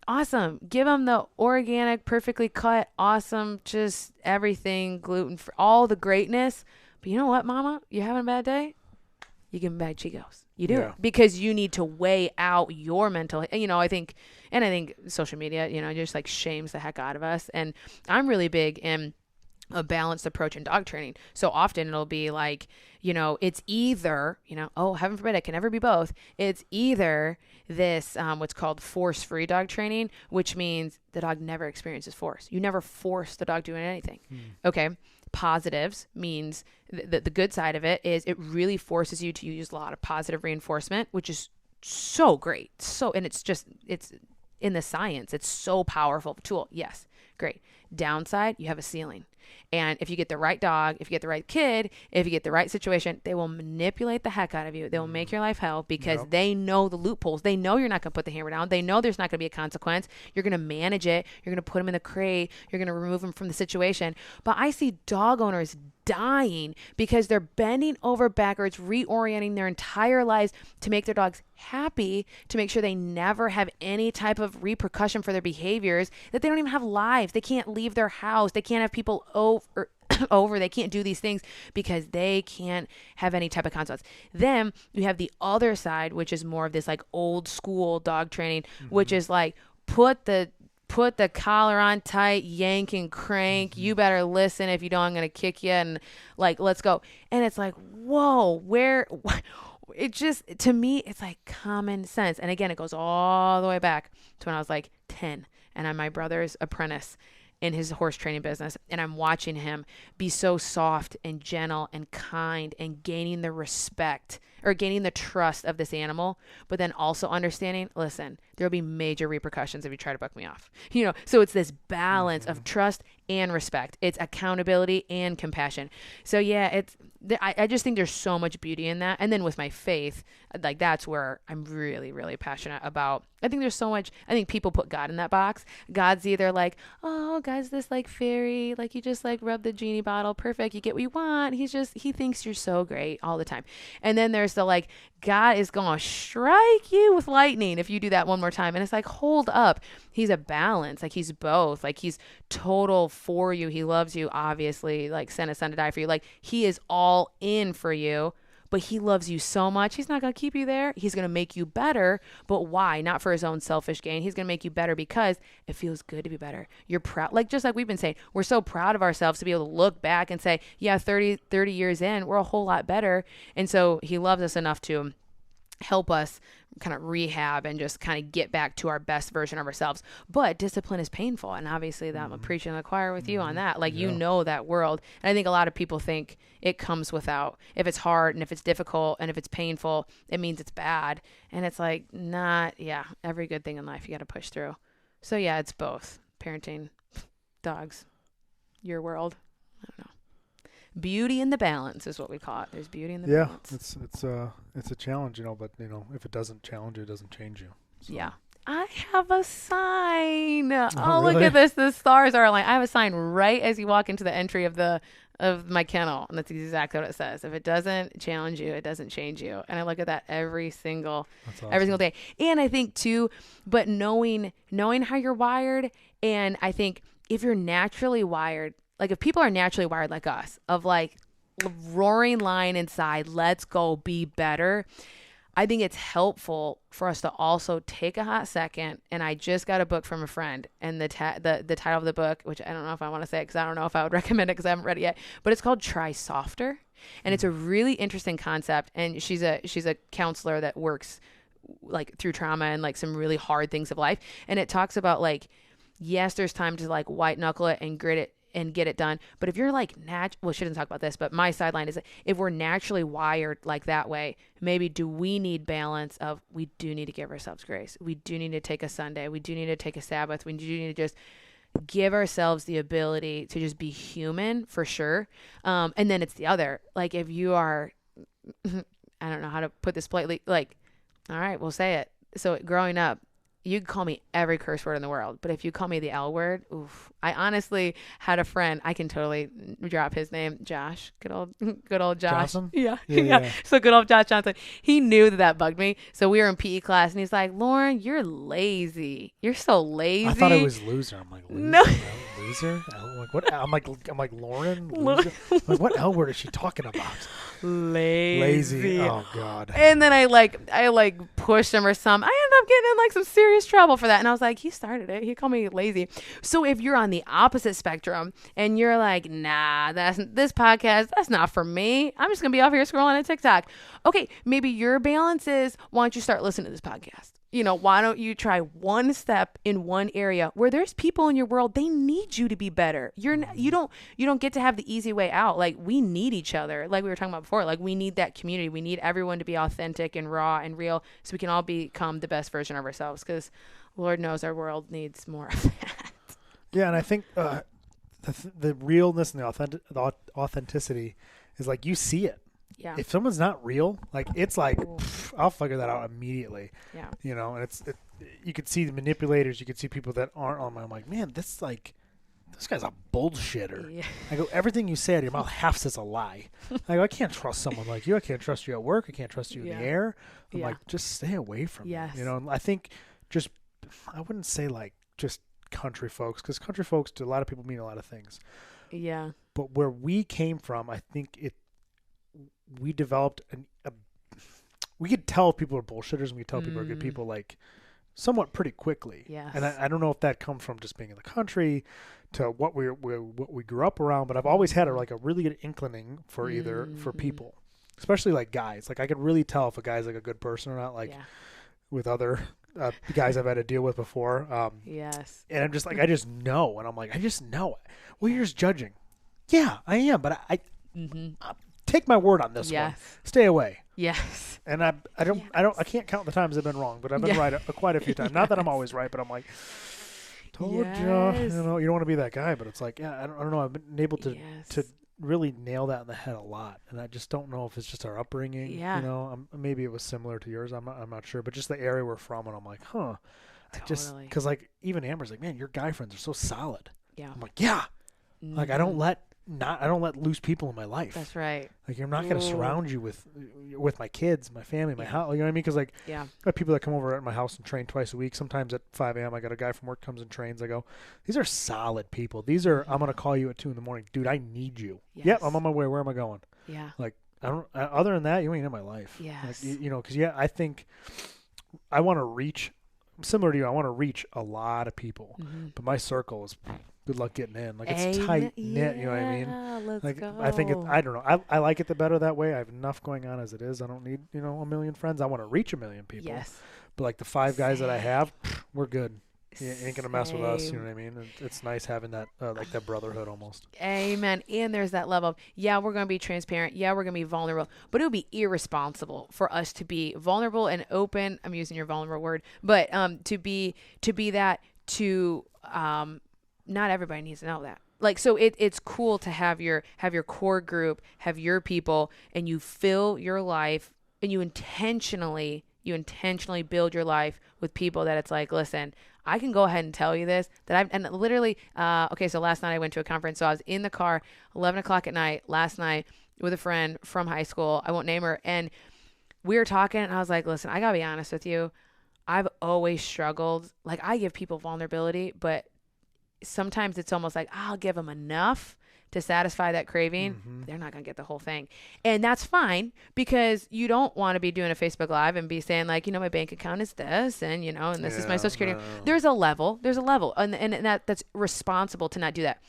Awesome. Give them the organic, perfectly cut, awesome, just everything, gluten-free, all the greatness. But you know what, Mama? You're having a bad day? You give them bag Cheetos. You do. Yeah. Because you need to weigh out your mental, you know, I think social media, you know, just like shames the heck out of us. And I'm really big in a balanced approach in dog training. So often it'll be like, you know, it's either, you know, oh, heaven forbid, it can never be both. It's either this, what's called force-free dog training, which means the dog never experiences force. You never force the dog doing anything. Okay. Positives means the good side of it is it really forces you to use a lot of positive reinforcement, which is so great. And it's in the science. It's so powerful tool. Yes. Great. Downside, you have a ceiling. And if you get the right dog, if you get the right kid, if you get the right situation, they will manipulate the heck out of you. They will make your life hell because they know the loopholes. They know you're not going to put the hammer down. They know there's not going to be a consequence. You're going to manage it. You're going to put them in the crate. You're going to remove them from the situation. But I see dog owners dying because they're bending over backwards, reorienting their entire lives to make their dogs happy, to make sure they never have any type of repercussion for their behaviors, that they don't even have lives. They can't leave their house. They can't have people over. They can't do these things because they can't have any type of consequence. Then you have the other side, which is more of this like old school dog training, which is like put the collar on tight, yank and crank. You better listen. If you don't, I'm going to kick you. And like, let's go. And it's like, whoa, it just, to me, it's like common sense. And again, it goes all the way back to when I was like 10 and I'm my brother's apprentice in his horse training business. And I'm watching him be so soft and gentle and kind and gaining the respect or gaining the trust of this animal, but then also understanding, listen, there'll be major repercussions if you try to buck me off. You know, so it's this balance of trust and respect. It's accountability and compassion. So yeah, I just think there's so much beauty in that. And then with my faith, like that's where I'm really, really passionate about. I think there's so much, I think people put God in that box. God's either like, oh, God's this like fairy, like you just like rub the genie bottle, perfect, you get what you want. He thinks you're so great all the time. And then there's the like, God is going to strike you with lightning if you do that one more time. And it's like, hold up. He's a balance. Like he's both. Like he's total for you. He loves you, obviously, like sent his son to die for you. Like he is all in for you, but he loves you so much. He's not going to keep you there. He's going to make you better. But why? Not for his own selfish gain. He's going to make you better because it feels good to be better. You're proud. Like, just like we've been saying, we're so proud of ourselves to be able to look back and say, yeah, 30 years in, we're a whole lot better. And so he loves us enough to help us kind of rehab and just kind of get back to our best version of ourselves. But discipline is painful. And obviously that I'm preaching to the choir with you on that. Like, you know that world. And I think a lot of people think it comes without. If it's hard and if it's difficult and if it's painful, it means it's bad. And it's like, every good thing in life you got to push through. So yeah, it's both. Parenting, dogs, your world. I don't know. Beauty in the balance is what we call it. There's beauty in the balance. It's a challenge, but if it doesn't challenge you, it doesn't change you. So. Yeah. I have a sign. Oh, Look really? at this. The stars are aligned. I have a sign right as you walk into the entry of my kennel, and that's exactly what it says. If it doesn't challenge you, it doesn't change you. And I look at that every single day. And I think too, but knowing how you're wired, and I think if you're naturally wired, like if people are naturally wired like us, of like roaring lion inside, let's go be better, I think it's helpful for us to also take a hot second. And I just got a book from a friend, and the title of the book, which I don't know if I want to say it because I don't know if I would recommend it because I haven't read it yet, but it's called Try Softer. And it's a really interesting concept. And she's a counselor that works like through trauma and like some really hard things of life. And it talks about like, yes, there's time to like white knuckle it and grit it and get it done. But if you're like she didn't talk about this, but my sideline is if we're naturally wired like that way, maybe do we need balance of, we do need to give ourselves grace. We do need to take a Sunday. We do need to take a Sabbath. We do need to just give ourselves the ability to just be human for sure. And then it's the other, like if you are, I don't know how to put this politely, like, all right, we'll say it. So growing up, you could call me every curse word in the world, but if you call me the L word, oof. I honestly had a friend, I can totally drop his name, Josh, good old Josh. Johnson? Yeah. So good old Josh Johnson. He knew that bugged me. So we were in PE class and he's like, Lauren, you're lazy. You're so lazy. I thought it was loser. I'm like, loser? No. Loser? I'm like, what? I'm like Lauren? Loser? Like, what L word is she talking about? Lazy. Oh God. And then I pushed him or something. I ended up getting in like some serious trouble for that. And I was like, he started it. He called me lazy. So if you're on the opposite spectrum and you're like, nah, this podcast, that's not for me. I'm just going to be off here scrolling on TikTok. Okay, maybe your balance is, why don't you start listening to this podcast? Why don't you try one step in one area where there's people in your world, they need you to be better. You don't get to have the easy way out. Like, we need each other. Like we were talking about before, like we need that community. We need everyone to be authentic and raw and real so we can all become the best version of ourselves, because Lord knows our world needs more of that. Yeah, and I think the realness and the authenticity is like, you see it. Yeah. If someone's not real, like, it's like, I'll figure that out immediately. Yeah. And you could see the manipulators. You could see people that aren't on my, I'm like, man, this guy's a bullshitter. Yeah. I go, everything you say out of your mouth half says a lie. I go, I can't trust someone like you. I can't trust you at work. I can't trust you in the air. I'm like, just stay away from me. And I think I wouldn't say like just country folks, because country folks to a lot of people mean a lot of things. Yeah. But where we came from, I think we developed we could tell people are bullshitters and we tell people are good people like somewhat pretty quickly. Yes. And I don't know if that comes from just being in the country to what we grew up around, but I've always had a really good inclining for for people, especially like guys. Like, I could really tell if a guy's like a good person or not, like with other guys I've had to deal with before. Yes. And I'm just like, I just know. And I'm like, I just know. Well, you're just judging. Yeah, I am. But I take my word on this one. Stay away. Yes. And I can't count the times I've been wrong, but I've been right quite a few times. Not that I'm always right, but I'm like, told you. You don't want to be that guy, but it's like, I don't know. I've been able to really nail that in the head a lot, and I just don't know if it's just our upbringing. Yeah. Maybe it was similar to yours. I'm not sure, but just the area we're from, and I'm like, huh. Totally. Because like even Amber's like, man, your guy friends are so solid. Yeah. I'm like, yeah. Like, I don't let loose people in my life. That's right. Like, you're not going to surround you with my kids, my family, my house. You know what I mean? Because like, I have people that come over at my house and train twice a week. Sometimes at 5 a.m. I got a guy from work comes and trains. I go, these are solid people. These are I'm going to call you at 2 a.m. Dude, I need you. Yes. Yep, I'm on my way. Where am I going? Yeah. Like, other than that, you ain't in my life. Yes. Like, you know, because I think I want to reach, similar to you, I want to reach a lot of people, but my circle is good luck getting in. Like it's tight knit, you know what I mean? Let's like go. I think I don't know. I like it the better that way. I have enough going on as it is. I don't need, you know, a million friends. I want to reach a million people. Yes. But like the 5 guys that I have, we're good. You ain't gonna mess with us, you know what I mean? It's nice having that like that brotherhood almost. Amen. And there's that level of, we're gonna be transparent, we're gonna be vulnerable, but it would be irresponsible for us to be vulnerable and open. I'm using your vulnerable word, but to be that to not everybody needs to know that. Like, so it's cool to have your core group, have your people, and you fill your life, and you intentionally build your life with people that it's like, listen, I can go ahead and tell you this, and literally, so last night I went to a conference. So I was in the car, 11 o'clock at night, last night with a friend from high school. I won't name her. And we were talking, and I was like, listen, I gotta be honest with you. I've always struggled. Like, I give people vulnerability, but sometimes it's almost like I'll give them enough to satisfy that craving. Mm-hmm. They're not going to get the whole thing. And that's fine, because you don't want to be doing a Facebook Live and be saying like, you know, my bank account is this, and, you know, and this is my social security. There's a level, and that's responsible to not do that.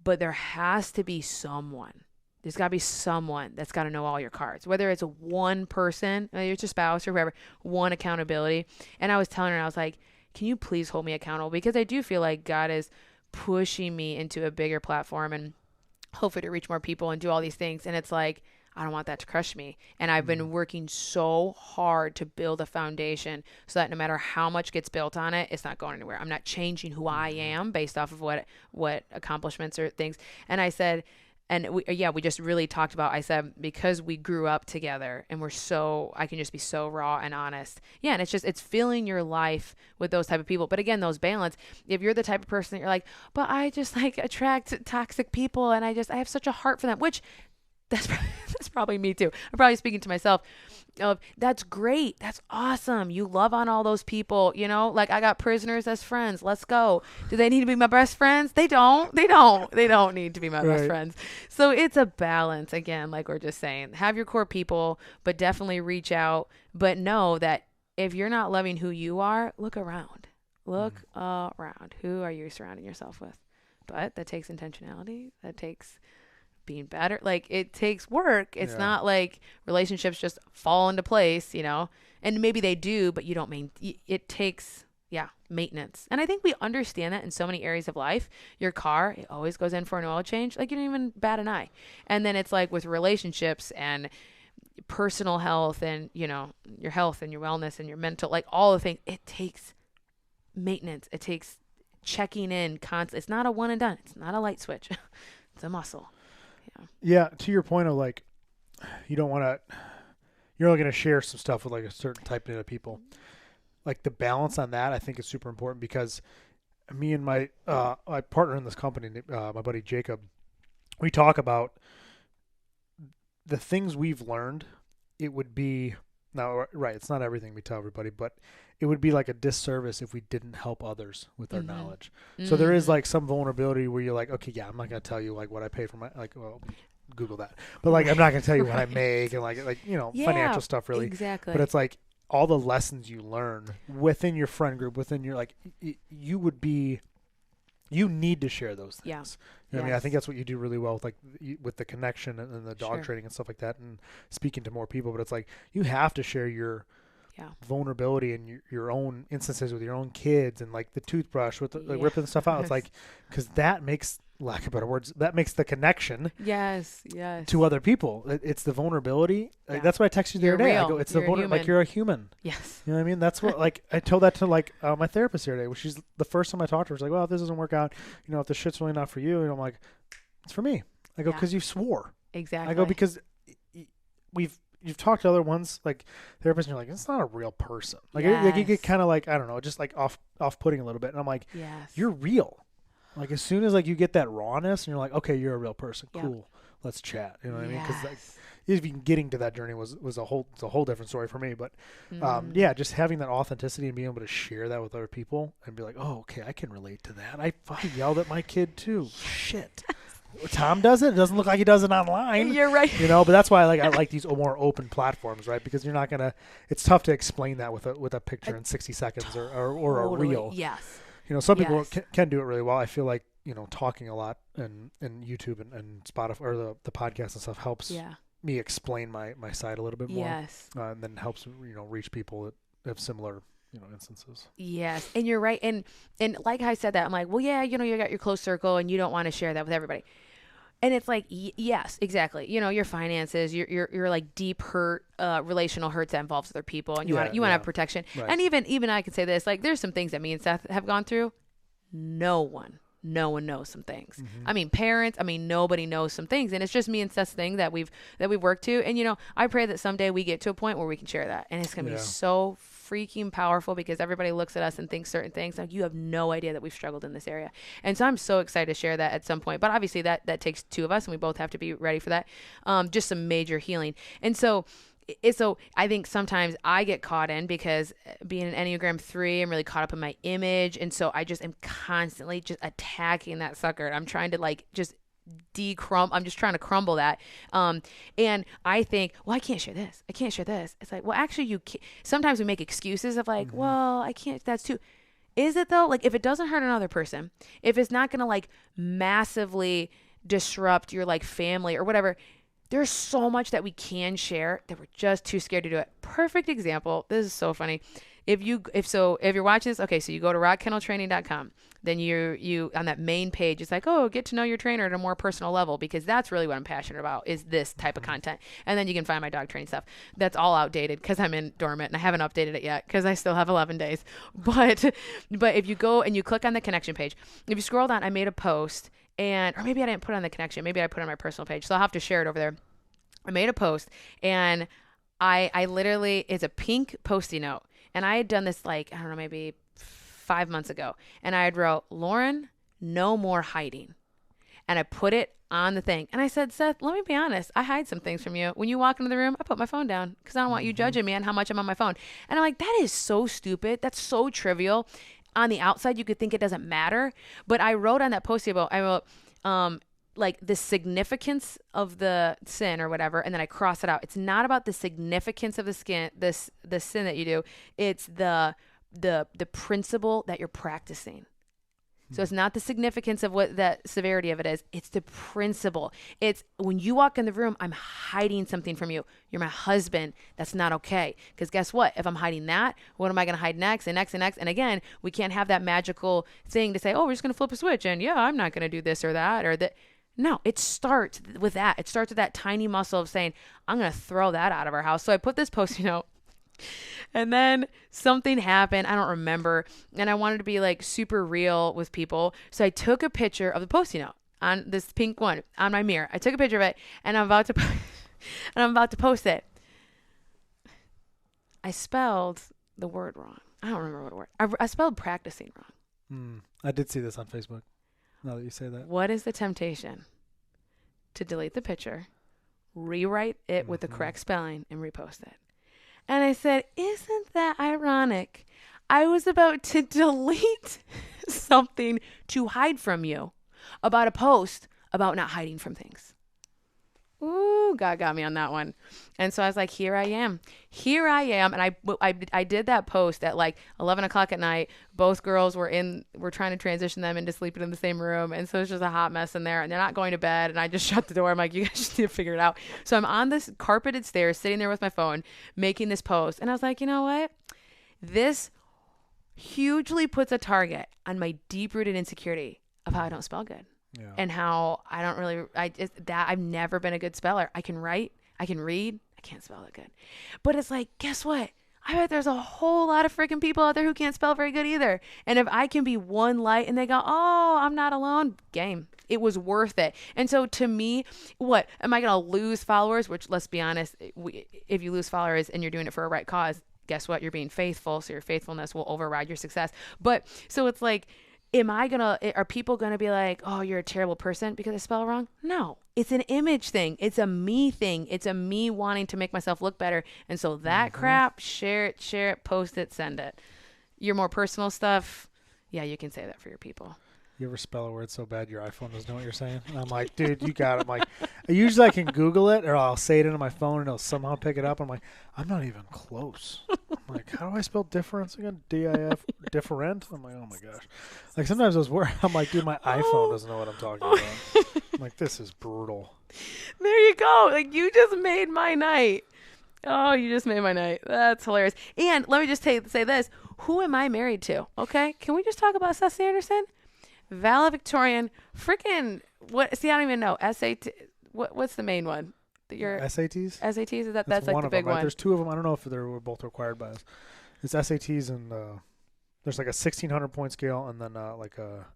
But there has to be someone. There's got to be someone that's got to know all your cards, whether it's one person, whether it's your spouse or whoever, one accountability. And I was telling her, I was like, can you please hold me accountable? Because I do feel like God is pushing me into a bigger platform and hopefully to reach more people and do all these things. And it's like, I don't want that to crush me. And I've been working so hard to build a foundation so that no matter how much gets built on it, it's not going anywhere. I'm not changing who I am based off of what accomplishments or things. And I said, and we just really talked about, I said, because we grew up together and I can just be so raw and honest. Yeah. And it's filling your life with those type of people. But again, those balance, if you're the type of person that you're like, but I just like attract toxic people and I have such a heart for them, which that's probably me too. I'm probably speaking to myself. That's great. That's awesome. You love on all those people, you know, like I got prisoners as friends. Let's go. Do they need to be my best friends? They don't need to be my best friends. So it's a balance again, like we're just saying, have your core people, but definitely reach out, but know that if you're not loving who you are, look around, around. Who are you surrounding yourself with? But that takes intentionality. That takes being better. Like, it takes work. It's not like relationships just fall into place, you know, and maybe they do, but you don't mean it takes maintenance. And I think we understand that in so many areas of life. Your car, it always goes in for an oil change. Like, you don't even bat an eye. And then it's like with relationships and personal health and, you know, your health and your wellness and your mental, like all the things, it takes maintenance. It takes checking in constantly. It's not a one and done. It's not a light switch. It's a muscle. Yeah, to your point of like, you're only going to share some stuff with like a certain type of people. Like the balance on that, I think is super important, because me and my partner in this company, my buddy Jacob, we talk about the things we've learned. It would be, now, right, it's not everything we tell everybody, but it would be like a disservice if we didn't help others with our knowledge. So there is like some vulnerability where you're like, okay, yeah, I'm not going to tell you like what I pay for my, like, well, Google that. But like, I'm not going to tell you what I make and like, you know, financial stuff really. Exactly. But it's like all the lessons you learn within your friend group, within your, like, you need to share those things. Yeah. You know what I mean? I think that's what you do really well with like with the connection and the dog training and stuff like that, and speaking to more people. But it's like you have to share your vulnerability and your own instances with your own kids, and like the toothbrush with the, like ripping stuff out. It's like, because that makes, lack of better words, that makes the connection to other people. It's the vulnerability. Like, that's why I texted you the other day. I go, it's the vulnerability. Like, you're a human. Yes. You know what I mean? That's what, like, I told that to like my therapist the other day, which she's the first time I talked to her. She's like, well, if this doesn't work out, you know, if the shit's really not for you, and I'm like, it's for me. I go, because you swore. Exactly. I go, because you've talked to other ones, like therapists, and you're like, it's not a real person. Like, you get kind of like, I don't know, just like off-putting a little bit. And I'm like, you're real. Like, as soon as like you get that rawness and you're like, okay, you're a real person. Cool. Let's chat. You know what I mean? Because like, even getting to that journey was a whole different story for me. But just having that authenticity and being able to share that with other people and be like, oh, okay, I can relate to that. I yelled at my kid too. Shit. Tom does it. It doesn't look like he does it online. You're right. But that's why I like these more open platforms, right? Because you're not gonna. It's tough to explain that with a picture in 60 seconds or a reel. Yes. Some people can do it really well. I feel like talking a lot and YouTube and Spotify or the podcast and stuff helps me explain my side a little bit more. Yes. And then helps reach people that have similar instances. Yes. And you're right. And like I said that, I'm like, well, yeah, you got your close circle and you don't want to share that with everybody. And it's like, yes, exactly. Your finances, your like deep hurt, relational hurts that involves other people, and you want to have protection. Right. And even I can say this, like, there's some things that me and Seth have gone through. No one knows some things. Mm-hmm. I mean, parents, nobody knows some things, and it's just me and Seth's thing that we've worked to. And I pray that someday we get to a point where we can share that, and it's gonna be so freaking powerful because everybody looks at us and thinks certain things. Like, you have no idea that we've struggled in this area. And so I'm so excited to share that at some point. But obviously that takes two of us, and we both have to be ready for that. Just some major healing. And so I think sometimes I get caught in, because being an Enneagram 3, I'm really caught up in my image. And so I just am constantly just attacking that sucker. I'm trying to I'm just trying to crumble that. And I think, well, I can't share this. It's like, well, actually you can't. Sometimes we make excuses of like, well, I can't, that's too. Is it though? Like, if it doesn't hurt another person, if it's not going to like massively disrupt your like family or whatever, there's so much that we can share that we're just too scared to do it. Perfect example. This is so funny. If you're watching this, okay, so you go to rockkenneltraining.com, then you on that main page, it's like, oh, get to know your trainer at a more personal level, because that's really what I'm passionate about, is this type of content. And then you can find my dog training stuff. That's all outdated because I'm in dormant and I haven't updated it yet because I still have 11 days. But if you go and you click on the connection page, if you scroll down, I made a post, or maybe I didn't put it on the connection. Maybe I put it on my personal page. So I'll have to share it over there. I made a post, and I literally, it's a pink Post-it note. And I had done this maybe 5 months ago. And I had wrote, Lauren, no more hiding. And I put it on the thing. And I said, Seth, let me be honest. I hide some things from you. When you walk into the room, I put my phone down because I don't want you judging me on how much I'm on my phone. And I'm like, that is so stupid. That's so trivial. On the outside, you could think it doesn't matter. But I wrote on that Post-it note, I wrote, like the significance of the sin or whatever, and then I cross it out. It's not about the significance of the sin that you do. It's the principle that you're practicing. So it's not the significance of what that severity of it is. It's the principle. It's when you walk in the room, I'm hiding something from you. You're my husband. That's not okay. Because guess what? If I'm hiding that, what am I going to hide next and next and next? And again, we can't have that magical thing to say, oh, we're just going to flip a switch. And I'm not going to do this or that or that. No, it starts with that. It starts with that tiny muscle of saying, I'm going to throw that out of our house. So I put this Post-it note, and then something happened. I don't remember. And I wanted to be like super real with people. So I took a picture of the Post-it note on this pink one on my mirror. I took a picture of it, and I'm about to post it. I spelled the word wrong. I don't remember what word. I spelled practicing wrong. I did see this on Facebook. Now that you say that. What is the temptation? To delete the picture, rewrite it with the correct spelling, and repost it. And I said, isn't that ironic? I was about to delete something to hide from you about a post about not hiding from things. Ooh, God got me on that one. And so I was like, here I am. And I did that post at like 11 o'clock at night. Both girls we're trying to transition them into sleeping in the same room. And so it's just a hot mess in there, and they're not going to bed. And I just shut the door. I'm like, you guys just need to figure it out. So I'm on this carpeted stairs, sitting there with my phone, making this post. And I was like, you know what? This hugely puts a target on my deep-rooted insecurity of how I don't spell good. Yeah. And how I don't really, I've never been a good speller. I can write, I can read, I can't spell that good. But it's like, guess what? I bet there's a whole lot of freaking people out there who can't spell very good either. And if I can be one light and they go, oh, I'm not alone, game. It was worth it. And so to me, what, am I going to lose followers? Which, let's be honest, if you lose followers and you're doing it for a right cause, guess what? You're being faithful. So your faithfulness will override your success. But so it's like, are people going to be like, oh, you're a terrible person because I spell wrong? No, it's an image thing. It's a me thing. It's a me wanting to make myself look better. And so that crap, share it, post it, send it. Your more personal stuff, yeah, you can say that for your people. You ever spell a word so bad your iPhone doesn't know what you're saying? And I'm like, dude, you got it. I'm like, usually I can Google it or I'll say it into my phone and it'll somehow pick it up. I'm like, I'm not even close. I'm like, how do I spell difference again? D-I-F, different? I'm like, oh my gosh. Like sometimes those words, I'm like, dude, my iPhone doesn't know what I'm talking about. I'm like, this is brutal. There you go. Like you just made my night. Oh, you just made my night. That's hilarious. And let me just say this. Who am I married to? Okay. Can we just talk about Seth Sanderson? Valedictorian, freaking what? See, I don't even know. SAT. What's the main one? Your SATs. SATs is that's like one the of big them, right? one. There's two of them. I don't know if they were both required by us. It's SATs and there's like a 1,600 point scale and then like a.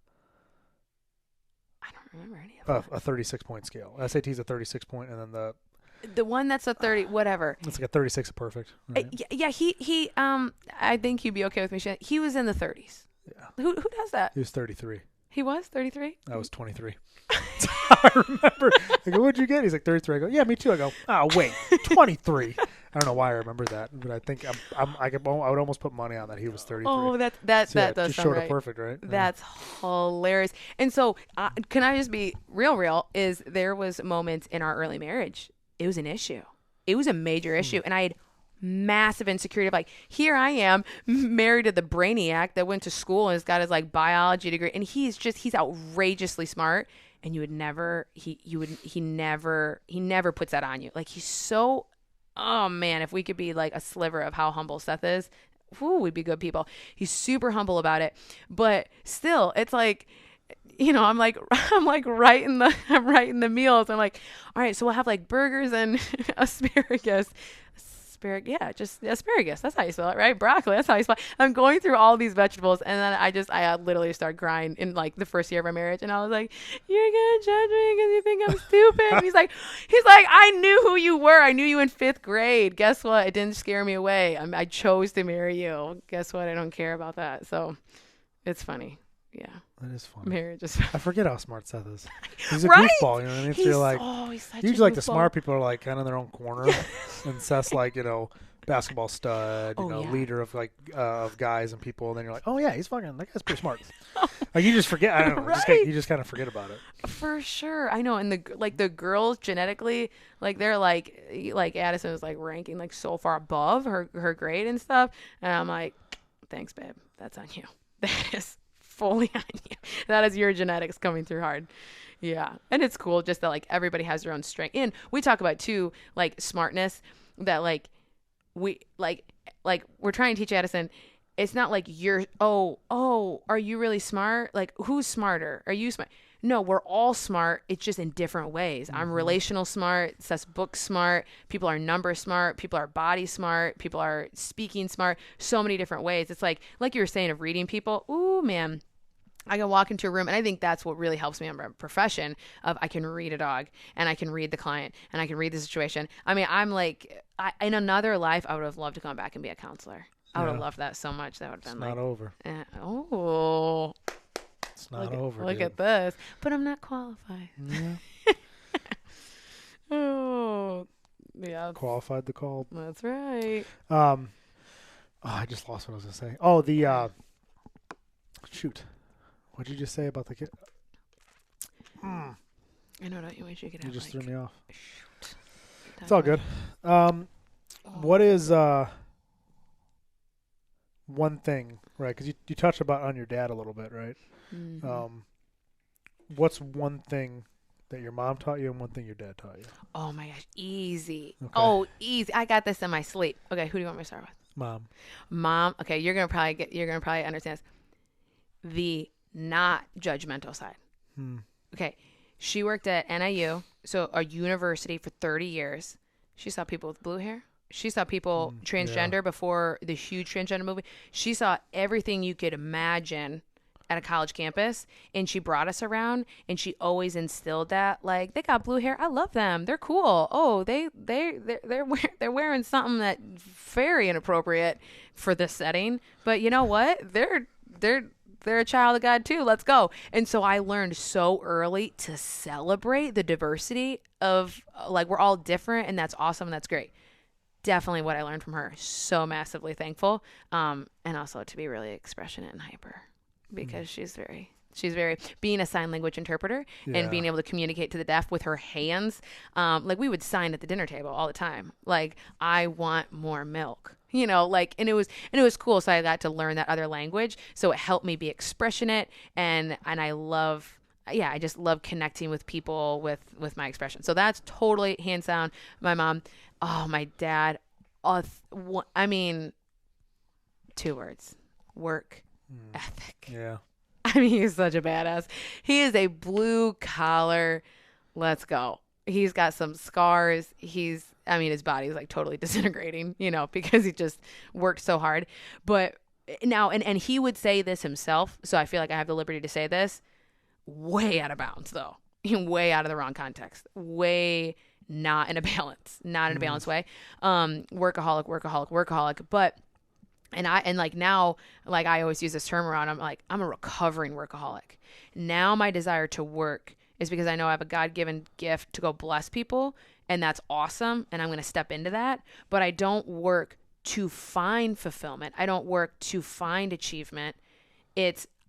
I don't remember any of them. A 36 point scale. SATs a 36 point and then the one that's a 30 whatever. It's like a 36 perfect. Right? Yeah. He I think he'd be okay with me. He was in the 30s. Yeah. Who does that? He was 33. He was 33? I was 23. That's how I remember. I go, what'd you get? He's like 33. I go, yeah, me too. I go, oh, wait, 23. I don't know why I remember that, but I think I would almost put money on that he was 33. Oh, that does just sound short right. of perfect, right? That's hilarious. And so, can I just be real? Is there was moments in our early marriage, it was an issue. It was a major issue, and I had massive insecurity of like, here I am married to the brainiac that went to school and has got his like biology degree, and he's outrageously smart, and he never puts that on you. Like he's so, oh man, if we could be like a sliver of how humble Seth is, we'd be good people. He's super humble about it, but still it's like, you know, I'm writing the meals. I'm like, all right, so we'll have like burgers and asparagus. Yeah, just asparagus. That's how you spell it, right? Broccoli. That's how you spell it. I'm going through all these vegetables, and then I literally start crying in like the first year of our marriage, and I was like, "You're gonna judge me because you think I'm stupid." And he's like, "I knew who you were. I knew you in 5th grade. Guess what? It didn't scare me away. I chose to marry you. Guess what? I don't care about that." So, it's funny. Yeah. That is funny. Marriage is I forget how smart Seth is. He's a right? goofball, you know what I mean? So you're like, he's such usually a like the goofball. smart people are like kind of in their own corner, and Seth's like, you know, basketball stud, leader of like of guys and people, and then you're like, oh yeah, that guy's pretty smart. Like you just forget. I don't know. Right? You just kind of forget about it. For sure, I know. And the girls genetically, like they're like Addison is like ranking like so far above her grade and stuff, and I'm like, thanks, babe. That's on you. That is fully on you. That is your genetics coming through hard. Yeah. And it's cool just that like everybody has their own strength. And we talk about too, like smartness, that like we like we're trying to teach Addison, it's not like you're are you really smart? Like who's smarter? Are you smart? No, we're all smart. It's just in different ways. I'm relational smart. Seth's book smart. People are number smart. People are body smart. People are speaking smart. So many different ways. It's like you were saying of reading people. Ooh, man. I can walk into a room, and I think that's what really helps me in my profession of I can read a dog, and I can read the client, and I can read the situation. I mean, I'm like, in another life, I would have loved to come back and be a counselor. I would have loved that so much. That would have been not over. It's not over. Look at this. But I'm not qualified. Yeah. Oh, yeah. Qualified the call. That's right. I just lost what I was going to say. Oh, the, shoot. What did you just say about the kid? I know, don't you wish you could have You just like, threw me off. Shoot. It's all good. What is one thing, right? Because you touched on your dad a little bit, right? Mm-hmm. What's one thing that your mom taught you and one thing your dad taught you? Oh my gosh, easy. Okay. Oh, easy. I got this in my sleep. Okay, who do you want me to start with? Mom. Okay, you're gonna probably understand this. The not judgmental side. Okay, she worked at NIU, so a university, for 30 years. She saw people with blue hair. She saw people transgender before the huge transgender movie. She saw everything you could imagine at a college campus, and she brought us around, and she always instilled that, like, they got blue hair. I love them. They're cool. Oh, they're wearing something that very inappropriate for this setting, but you know what? They're a child of God too. Let's go. And so I learned so early to celebrate the diversity of, like, we're all different, and that's awesome, and that's great. Definitely what I learned from her. So massively thankful. And also to be really expressionate and hyper, because she's very, She's very, being a sign language interpreter and being able to communicate to the deaf with her hands. Like we would sign at the dinner table all the time. Like, I want more milk, you know, like, and it was cool. So I got to learn that other language. So it helped me be expressionate. And I love, I just love connecting with people with my expression. So that's totally hands down my mom. Oh, my dad. I mean, 2 words, work ethic. Yeah. I mean, he's such a badass. He is a blue collar. Let's go. He's got some scars. His body's like totally disintegrating, you know, because he just worked so hard. But now, and he would say this himself. So I feel like I have the liberty to say this. Way out of bounds, though. Way out of the wrong context. Way not in a balanced way. Workaholic. But now, like I always use this term around, I'm a recovering workaholic. Now my desire to work is because I know I have a God-given gift to go bless people, and that's awesome, and I'm going to step into that. But I don't work to find fulfillment. I don't work to find achievement.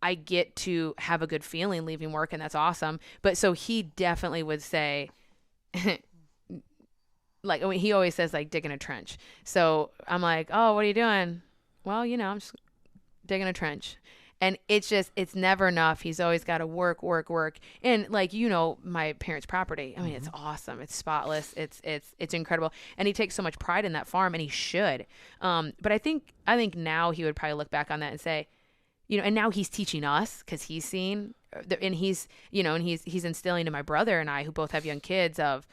I get to have a good feeling leaving work, and that's awesome. But so he definitely would say, like, I mean, he always says, like, digging a trench. So I'm like, oh, what are you doing? Well, you know, I'm just digging a trench. And it's never enough. He's always got to work. And like, you know, my parents' property, I mean, it's awesome. It's spotless. It's incredible. And he takes so much pride in that farm, and he should. But I think now he would probably look back on that and say, you know, and now he's teaching us because he's seen, and he's, you know, and he's instilling in my brother and I, who both have young kids, of,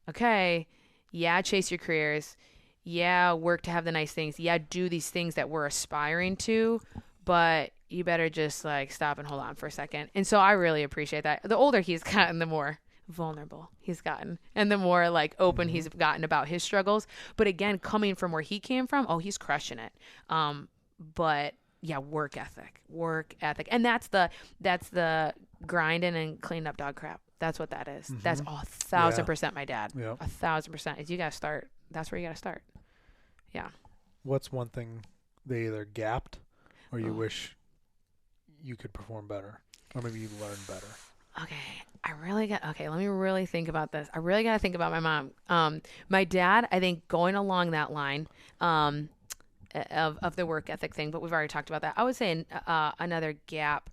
okay, yeah, chase your careers. Yeah, work to have the nice things. Yeah, do these things that we're aspiring to, but you better just like stop and hold on for a second. And so I really appreciate that. The older he's gotten, the more vulnerable he's gotten, and the more like open he's gotten about his struggles. But again, coming from where he came from, oh, he's crushing it. But yeah, work ethic. And that's the grinding and cleaning up dog crap. That's what that is. That's 1,000% my dad. Yep. 1,000% is you got to start. That's where you got to start. Yeah. What's one thing they either gapped or you wish you could perform better, or maybe you learned better? Okay. Let me really think about this. I really got to think about my mom. My dad, I think, going along that line, of the work ethic thing, but we've already talked about that. I would say another gap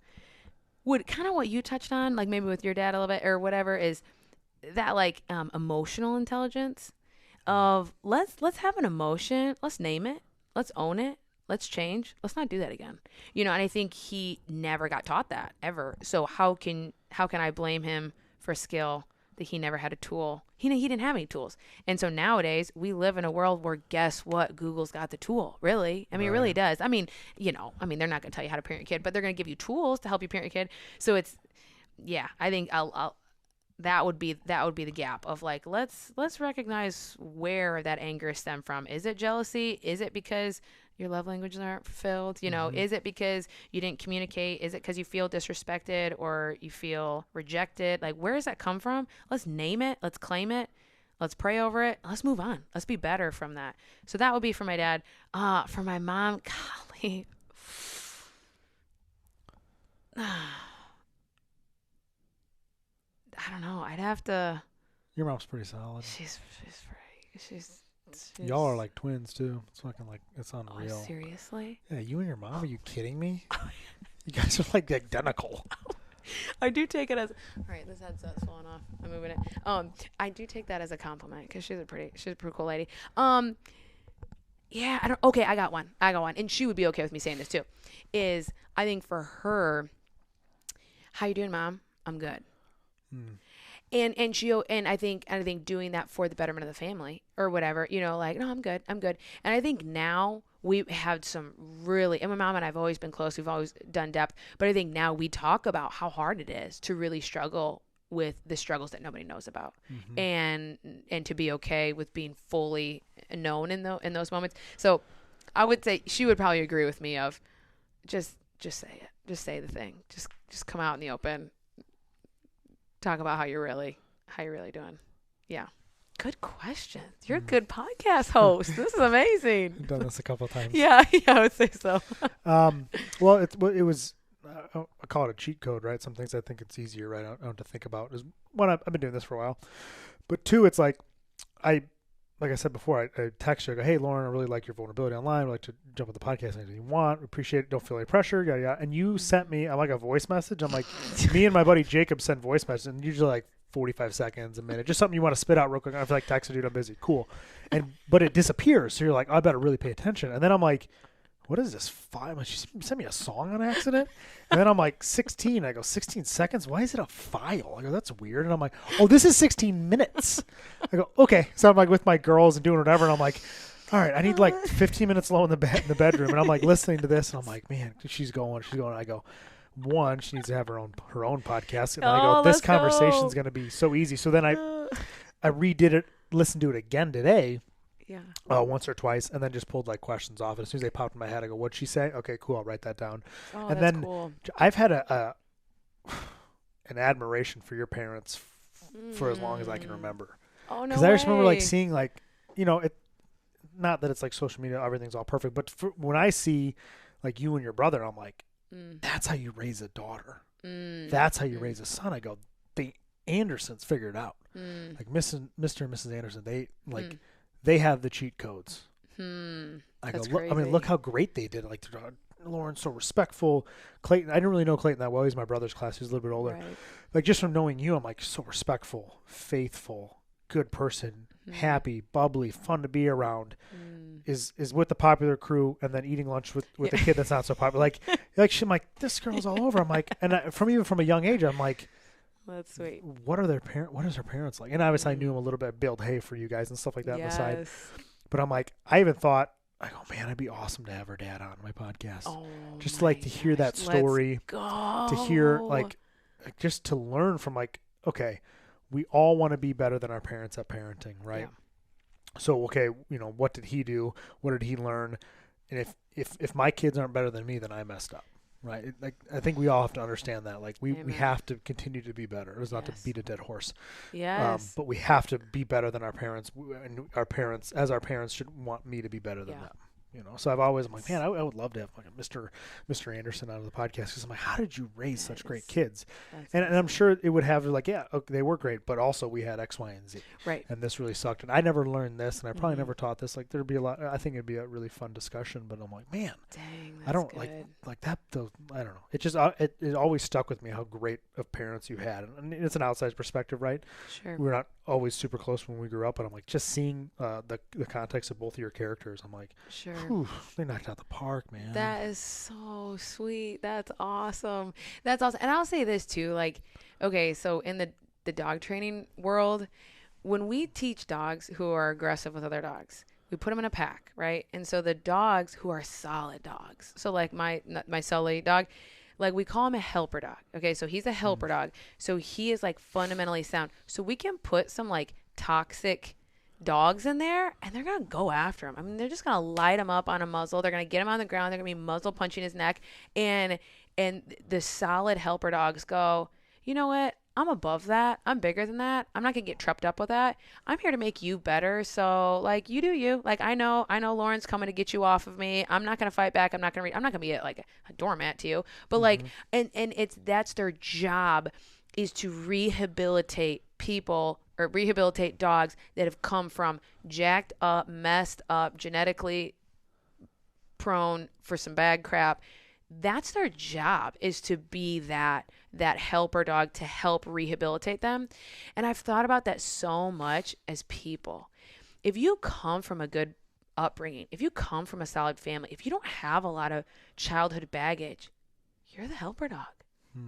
would kind of what you touched on, like maybe with your dad a little bit or whatever, is that like emotional intelligence of let's have an emotion, let's name it, let's own it, let's change, let's not do that again. You know, and I think he never got taught that ever. So how can I blame him for a skill that he never had a tool? He didn't have any tools. And so nowadays we live in a world where, guess what? Google's got the tool. Really? I mean, It really does. I mean, they're not going to tell you how to parent your kid, but they're going to give you tools to help you parent your kid. So I think that would be the gap of like, let's recognize where that anger stemmed from. Is it jealousy? Is it because your love languages aren't fulfilled? You know, is it because you didn't communicate? Is it because you feel disrespected or you feel rejected? Like, where does that come from? Let's name it. Let's claim it. Let's pray over it. Let's move on. Let's be better from that. So that would be for my dad. For my mom, golly. I don't know. I'd have to. Your mom's pretty solid. She's Y'all are like twins too. It's fucking like, it's unreal. Oh, seriously? Yeah, you and your mom. Are you kidding me? You guys are like identical. I do take it as. All right, this headset's falling off. I'm moving it. I do take that as a compliment because she's a pretty cool lady. Yeah. I got one, and she would be okay with me saying this too. Is I think for her, how you doing, Mom? I'm good. And I think doing that for the betterment of the family or whatever, you know, like, no, I'm good. And I think now we had some really, and my mom and I have always been close. We've always done depth, but I think now we talk about how hard it is to really struggle with the struggles that nobody knows about, and to be okay with being fully known in those moments. So I would say she would probably agree with me of just say it, just say the thing, just come out in the open. Talk about how you're really doing. Yeah. Good question. You're a good podcast host. This is amazing. I've done this a couple of times. Yeah, I would say so. Well, it was I call it a cheat code, right? Some things I think it's easier, right? I don't have to think about is one, I've been doing this for a while, but two, it's like I said before, I text you, I go, hey, Lauren, I really like your vulnerability online. I'd like to jump on the podcast anything you want. Appreciate it. Don't feel any pressure. Yada, yada. And you sent me, I'm like a voice message. I'm like, me and my buddy Jacob send voice messages, and usually like 45 seconds, a minute, just something you want to spit out real quick. I feel like texting, dude, I'm busy. Cool. But it disappears. So you're like, oh, I better really pay attention. And then I'm like, what is this file? Like, she sent me a song on accident. And then I'm like, 16. I go, 16 seconds? Why is it a file? I go, that's weird. And I'm like, oh, this is 16 minutes. I go, okay. So I'm like with my girls and doing whatever. And I'm like, all right, I need like 15 minutes alone in the bedroom. And I'm like listening to this. And I'm like, man, she's going. I go, one, she needs to have her own podcast. And I go, this conversation's going to be so easy. So then I redid it, listened to it again today. Yeah. Once or twice, and then just pulled like questions off. And as soon as they popped in my head, I go, "What'd she say?" Okay, cool. I'll write that down. Oh, and that's then cool. I've had an admiration for your parents for as long as I can remember. Oh no! Because I just remember like seeing like, it. Not that it's like social media, everything's all perfect, but when I see like you and your brother, I'm like, that's how you raise a daughter. That's how you raise a son. I go, the Andersons figured it out. Like Mr. and Mrs. Anderson, they like. They have the cheat codes. I go, look how great they did. Like, Lauren's so respectful. Clayton, I didn't really know Clayton that well. He's my brother's class. He's a little bit older. Right. Like, just from knowing you, I'm like, so respectful, faithful, good person, happy, bubbly, fun to be around. Is with the popular crew, and then eating lunch with a kid that's not so popular. I'm like, this girl's all over. I'm like, and even from a young age, I'm like, that's sweet. What is her parents like? And obviously I knew him a little bit, build hay for you guys and stuff like that on the side. But I'm like, I even thought, I go, man, it'd be awesome to have her dad on my podcast. Oh, just to hear that story. To hear just to learn from okay, we all want to be better than our parents at parenting, right? Yeah. So, okay, what did he do? What did he learn? And if my kids aren't better than me, then I messed up. Right. I think we all have to understand that. We have to continue to be better. It's not to beat a dead horse. Yes. But we have to be better than our parents. And our parents should want me to be better than them. So I'm like, man, I would love to have like a Mr. Anderson out of the podcast, because I'm like, how did you raise such great kids? And I'm sure it would have they were great, but also we had X, Y, and Z. Right. And this really sucked. And I never learned this, and I probably never taught this. There'd be a lot. I think it'd be a really fun discussion. But I'm like, man, dang, I don't good. like that. I don't know. It just it always stuck with me how great of parents you had. And it's an outside perspective, right? Sure. We were not always super close when we grew up, but I'm like, just seeing the context of both of your characters, I'm like, sure. Whew, they knocked out the park, man. That is so sweet. That's awesome. That's awesome. And I'll say this too, okay, so in the dog training world, when we teach dogs who are aggressive with other dogs, we put them in a pack, right? And so the dogs who are solid dogs, so like my Sully dog, we call him a helper dog. Okay, so he's a helper dog. So he is fundamentally sound. So we can put some toxic dogs in there, and they're gonna go after him. I mean, they're just gonna light him up on a muzzle. They're gonna get him on the ground. They're gonna be muzzle punching his neck, and the solid helper dogs go, you know what? I'm above that. I'm bigger than that. I'm not gonna get tripped up with that. I'm here to make you better. So you do you. I know Lauren's coming to get you off of me. I'm not gonna fight back. I'm not gonna be a doormat to you. But and that's their job, is to rehabilitate people or rehabilitate dogs that have come from jacked up, messed up, genetically prone for some bad crap. That's their job, is to be that helper dog to help rehabilitate them. And I've thought about that so much as people. If you come from a good upbringing, if you come from a solid family, if you don't have a lot of childhood baggage, you're the helper dog.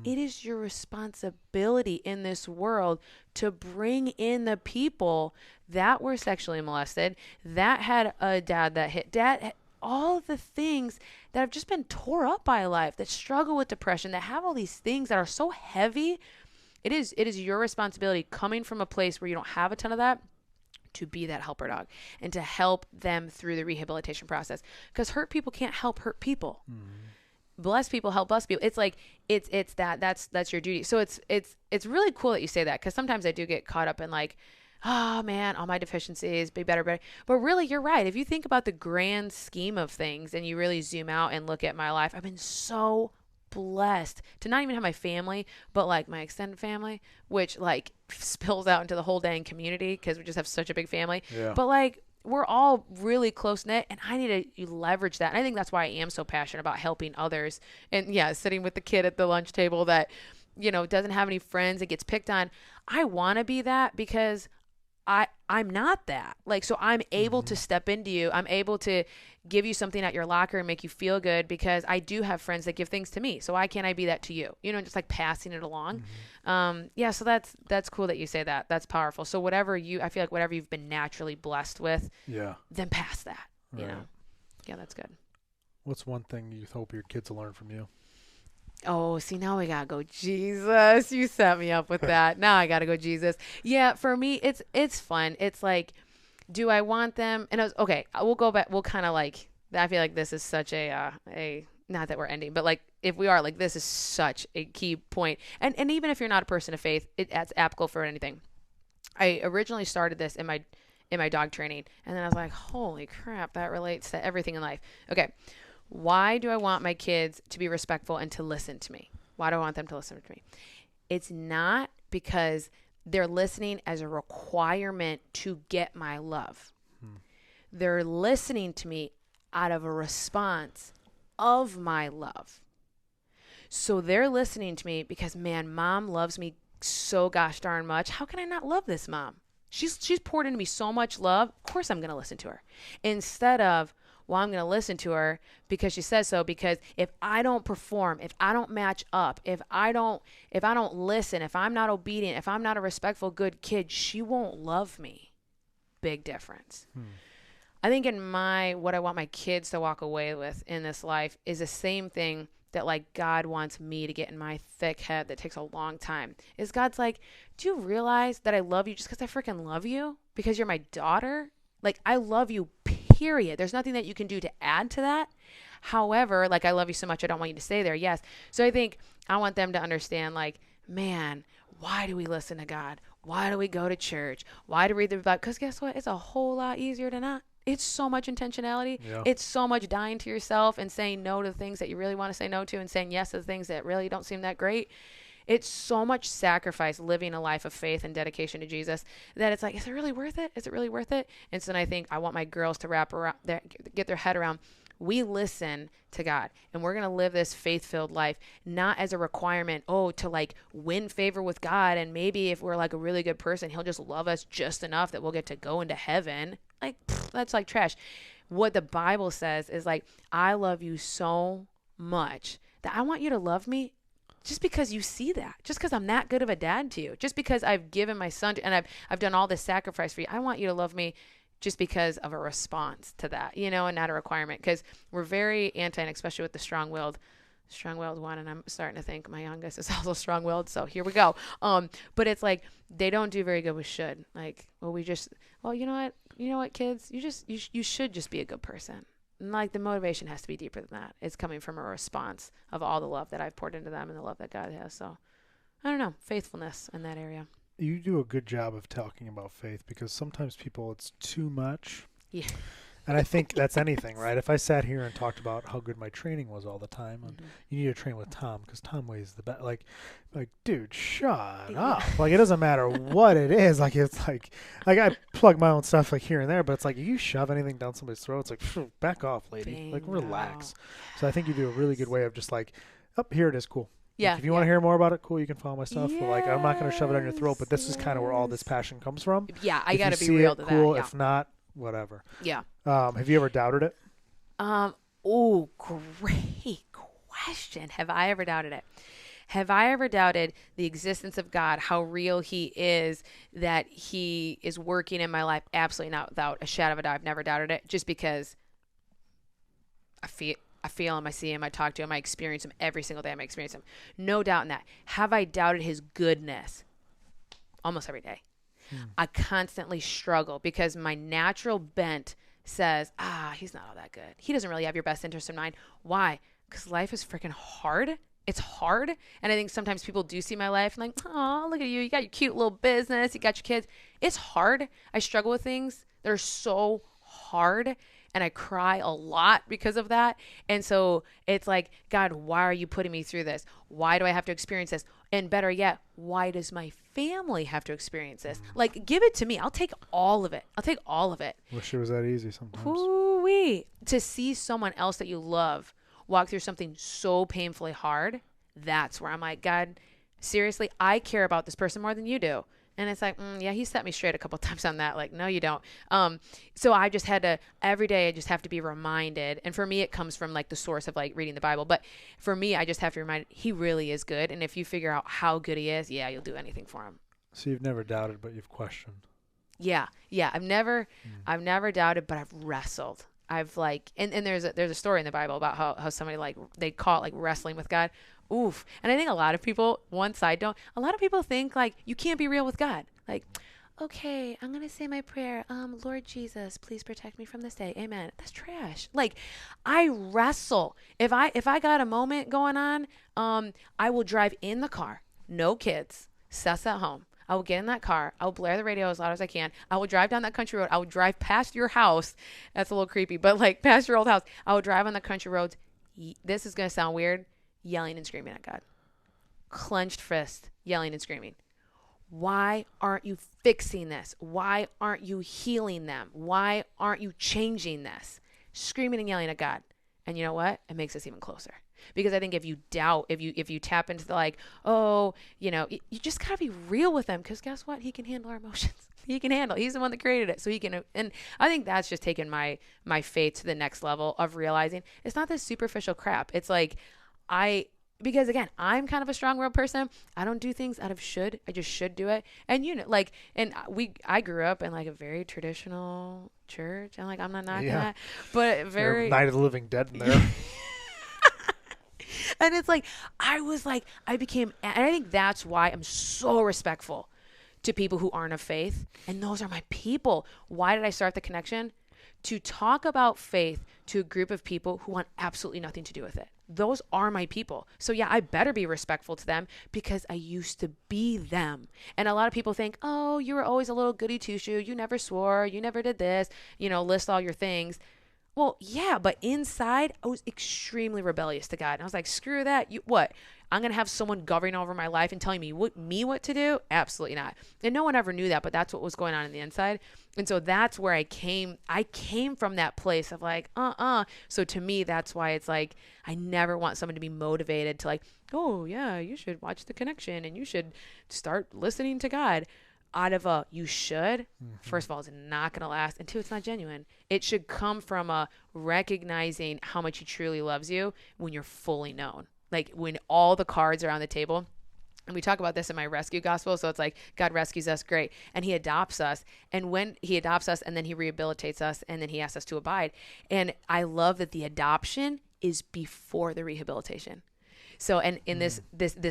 It is your responsibility in this world to bring in the people that were sexually molested, that had a dad that hit dad, all of the things that have just been tore up by life, that struggle with depression, that have all these things that are so heavy. It is your responsibility, coming from a place where you don't have a ton of that, to be that helper dog and to help them through the rehabilitation process. Because hurt people can't help hurt people. Blessed people help blessed people. It's that's your duty. So it's really cool that you say that, because sometimes I do get caught up in oh man, all my deficiencies, be better. But really, you're right. If you think about the grand scheme of things and you really zoom out and look at my life, I've been so blessed to not even have my family, but like my extended family, which like spills out into the whole dang community because we just have such a big family. Yeah. But like, we're all really close knit, and I need to leverage that. And I think that's why I am so passionate about helping others. And yeah, sitting with the kid at the lunch table that, you know, doesn't have any friends and gets picked on. I want to be that because I'm not that. Like, so I'm able to step into you. I'm able to give you something at your locker and make you feel good because I do have friends that give things to me. So why can't I be that to you? You know, just like passing it along. Yeah. So that's cool that you say that. That's powerful. So I feel like whatever you've been naturally blessed with, then pass that, you know? Yeah, that's good. What's one thing you hope your kids will learn from you? Oh, see, now we gotta go Jesus. You set me up with that. Now I gotta go Jesus. Yeah, for me, it's fun. It's like, do I want them? And okay, we'll go back. We'll kind of like, I feel like this is such a not that we're ending, but like if we are, like, this is such a key point. And even if you're not a person of faith, it's applicable for anything. I originally started this in my dog training, and then I was like, holy crap, that relates to everything in life. Okay. Why do I want my kids to be respectful and to listen to me? Why do I want them to listen to me? It's not because they're listening as a requirement to get my love. They're listening to me out of a response of my love. So they're listening to me because, man, mom loves me so gosh darn much. How can I not love this mom? She's poured into me so much love. Of course I'm going to listen to her. Instead of, well, I'm going to listen to her because she says so, because if I don't perform, if I don't match up, if I don't listen, if I'm not obedient, if I'm not a respectful, good kid, she won't love me. Big difference. I think what I want my kids to walk away with in this life is the same thing that like God wants me to get in my thick head that takes a long time. Is God's like, do you realize that I love you just because I freaking love you? Because you're my daughter? Like, I love you, period. There's nothing that you can do to add to that. However, like, I love you so much, I don't want you to stay there. Yes. So I think I want them to understand, like, man, why do we listen to God? Why do we go to church? Why do we read the Bible? Because guess what? It's a whole lot easier to not. It's so much intentionality. Yeah. It's so much dying to yourself and saying no to the things that you really want to say no to and saying yes to the things that really don't seem that great. It's so much sacrifice living a life of faith and dedication to Jesus that it's like, is it really worth it? Is it really worth it? And so I think I want my girls to get their head around, we listen to God and we're going to live this faith-filled life, not as a requirement, to like win favor with God. And maybe if we're like a really good person, he'll just love us just enough that we'll get to go into heaven. Like, that's like trash. What the Bible says is like, I love you so much that I want you to love me just because you see that, just because I'm that good of a dad to you, just because I've given my son and I've done all this sacrifice for you. I want you to love me just because of a response to that, and not a requirement, because we're very anti, and especially with the strong-willed one. And I'm starting to think my youngest is also strong-willed. So here we go. But it's like, they don't do very good with should. Like, you know what, kids, you should just be a good person. And like, the motivation has to be deeper than that. It's coming from a response of all the love that I've poured into them and the love that God has. So I don't know, faithfulness in that area. You do a good job of talking about faith, because sometimes people, it's too much. Yeah. And I think that's anything, right? If I sat here and talked about how good my training was all the time, and you need to train with Tom because Tom weighs the best. Like, dude, shut up. Like, it doesn't matter what it is. Like, it's like I plug my own stuff like here and there, but it's like, you shove anything down somebody's throat, it's like, back off, lady. Bingo. Like, relax. So I think you do a really good way of just like, here it is, cool. Yeah. Like, if you want to hear more about it, cool, you can follow my stuff. Yes. But like, I'm not going to shove it down your throat, but this is kind of where all this passion comes from. Yeah, I got to be real to cool. that. Yeah. If not, whatever. Yeah. Have you ever doubted it? Great question. Have I ever doubted it? Have I ever doubted the existence of God, how real he is, that he is working in my life? Absolutely not, without a shadow of a doubt. I've never doubted it, just because I feel him, I see him, I talk to him, I experience him every single day. I experience him. No doubt in that. Have I doubted his goodness? Almost every day. I constantly struggle because my natural bent says, he's not all that good. He doesn't really have your best interest in mind. Why? Because life is freaking hard. It's hard. And I think sometimes people do see my life and like, oh, look at you. You got your cute little business. You got your kids. It's hard. I struggle with things that are so hard. and I cry a lot because of that. And so it's like, God, why are you putting me through this? Why do I have to experience this? And better yet, why does my family have to experience this? Like, give it to me. I'll take all of it. I'll take all of it. Wish it was that easy sometimes. Ooh-wee. To see someone else that you love walk through something so painfully hard, that's where I'm like, God, seriously, I care about this person more than you do. And it's like, yeah, he set me straight a couple times on that. Like, no, you don't. So I just had to, every day I just have to be reminded. And for me, it comes from like the source of like reading the Bible. But for me, I just have to remind, he really is good. And if you figure out how good he is, yeah, you'll do anything for him. So you've never doubted, but you've questioned. Yeah. I've never doubted, but I've wrestled. I've like, and there's a story in the Bible about how somebody like, they call it like wrestling with God. Oof. And I think a lot of people, a lot of people think like you can't be real with God. Like, okay, I'm going to say my prayer. Lord Jesus, please protect me from this day. Amen. That's trash. Like, I wrestle. If I got a moment going on, I will drive in the car, no kids, Seth's at home. I will get in that car. I will blare the radio as loud as I can. I will drive down that country road. I will drive past your house. That's a little creepy, but like past your old house. I will drive on the country roads. This is going to sound weird. Yelling and screaming at God. Clenched fist, yelling and screaming. Why aren't you fixing this? Why aren't you healing them? Why aren't you changing this? Screaming and yelling at God. And you know what? It makes us even closer. Because I think if you doubt, if you tap into the like, oh, you know, you just got to be real with him. Because guess what? He can handle our emotions. He can handle. He's the one that created it. So he can. And I think that's just taken my faith to the next level of realizing it's not this superficial crap. It's like, because again, I'm kind of a strong-willed person. I don't do things out of should. I just should do it. And you know, like, I grew up in like a very traditional church. And like, I'm not knocking that, but very Night of the Living Dead in there. And it's like, and I think that's why I'm so respectful to people who aren't of faith. And those are my people. Why did I start the connection? To talk about faith to a group of people who want absolutely nothing to do with it. Those are my people. So yeah, I better be respectful to them because I used to be them. And a lot of people think, oh, you were always a little goody two-shoe. You never swore. You never did this. You know, list all your things. Well, yeah, but inside, I was extremely rebellious to God. And I was like, screw that. What? I'm going to have someone governing over my life and telling me what to do? Absolutely not. And no one ever knew that, but that's what was going on in the inside. And so that's where I came from that place of like, So to me, that's why it's like, I never want someone to be motivated to like, oh yeah, you should watch The Connection and you should start listening to God. Out of a you should, first of all, it's not going to last. And two, it's not genuine. It should come from a recognizing how much he truly loves you when you're fully known. Like when all the cards are on the table. And we talk about this in my rescue gospel. So it's like God rescues us, great. And he adopts us. And when he adopts us and then he rehabilitates us and then he asks us to abide. And I love that the adoption is before the rehabilitation. So, and in this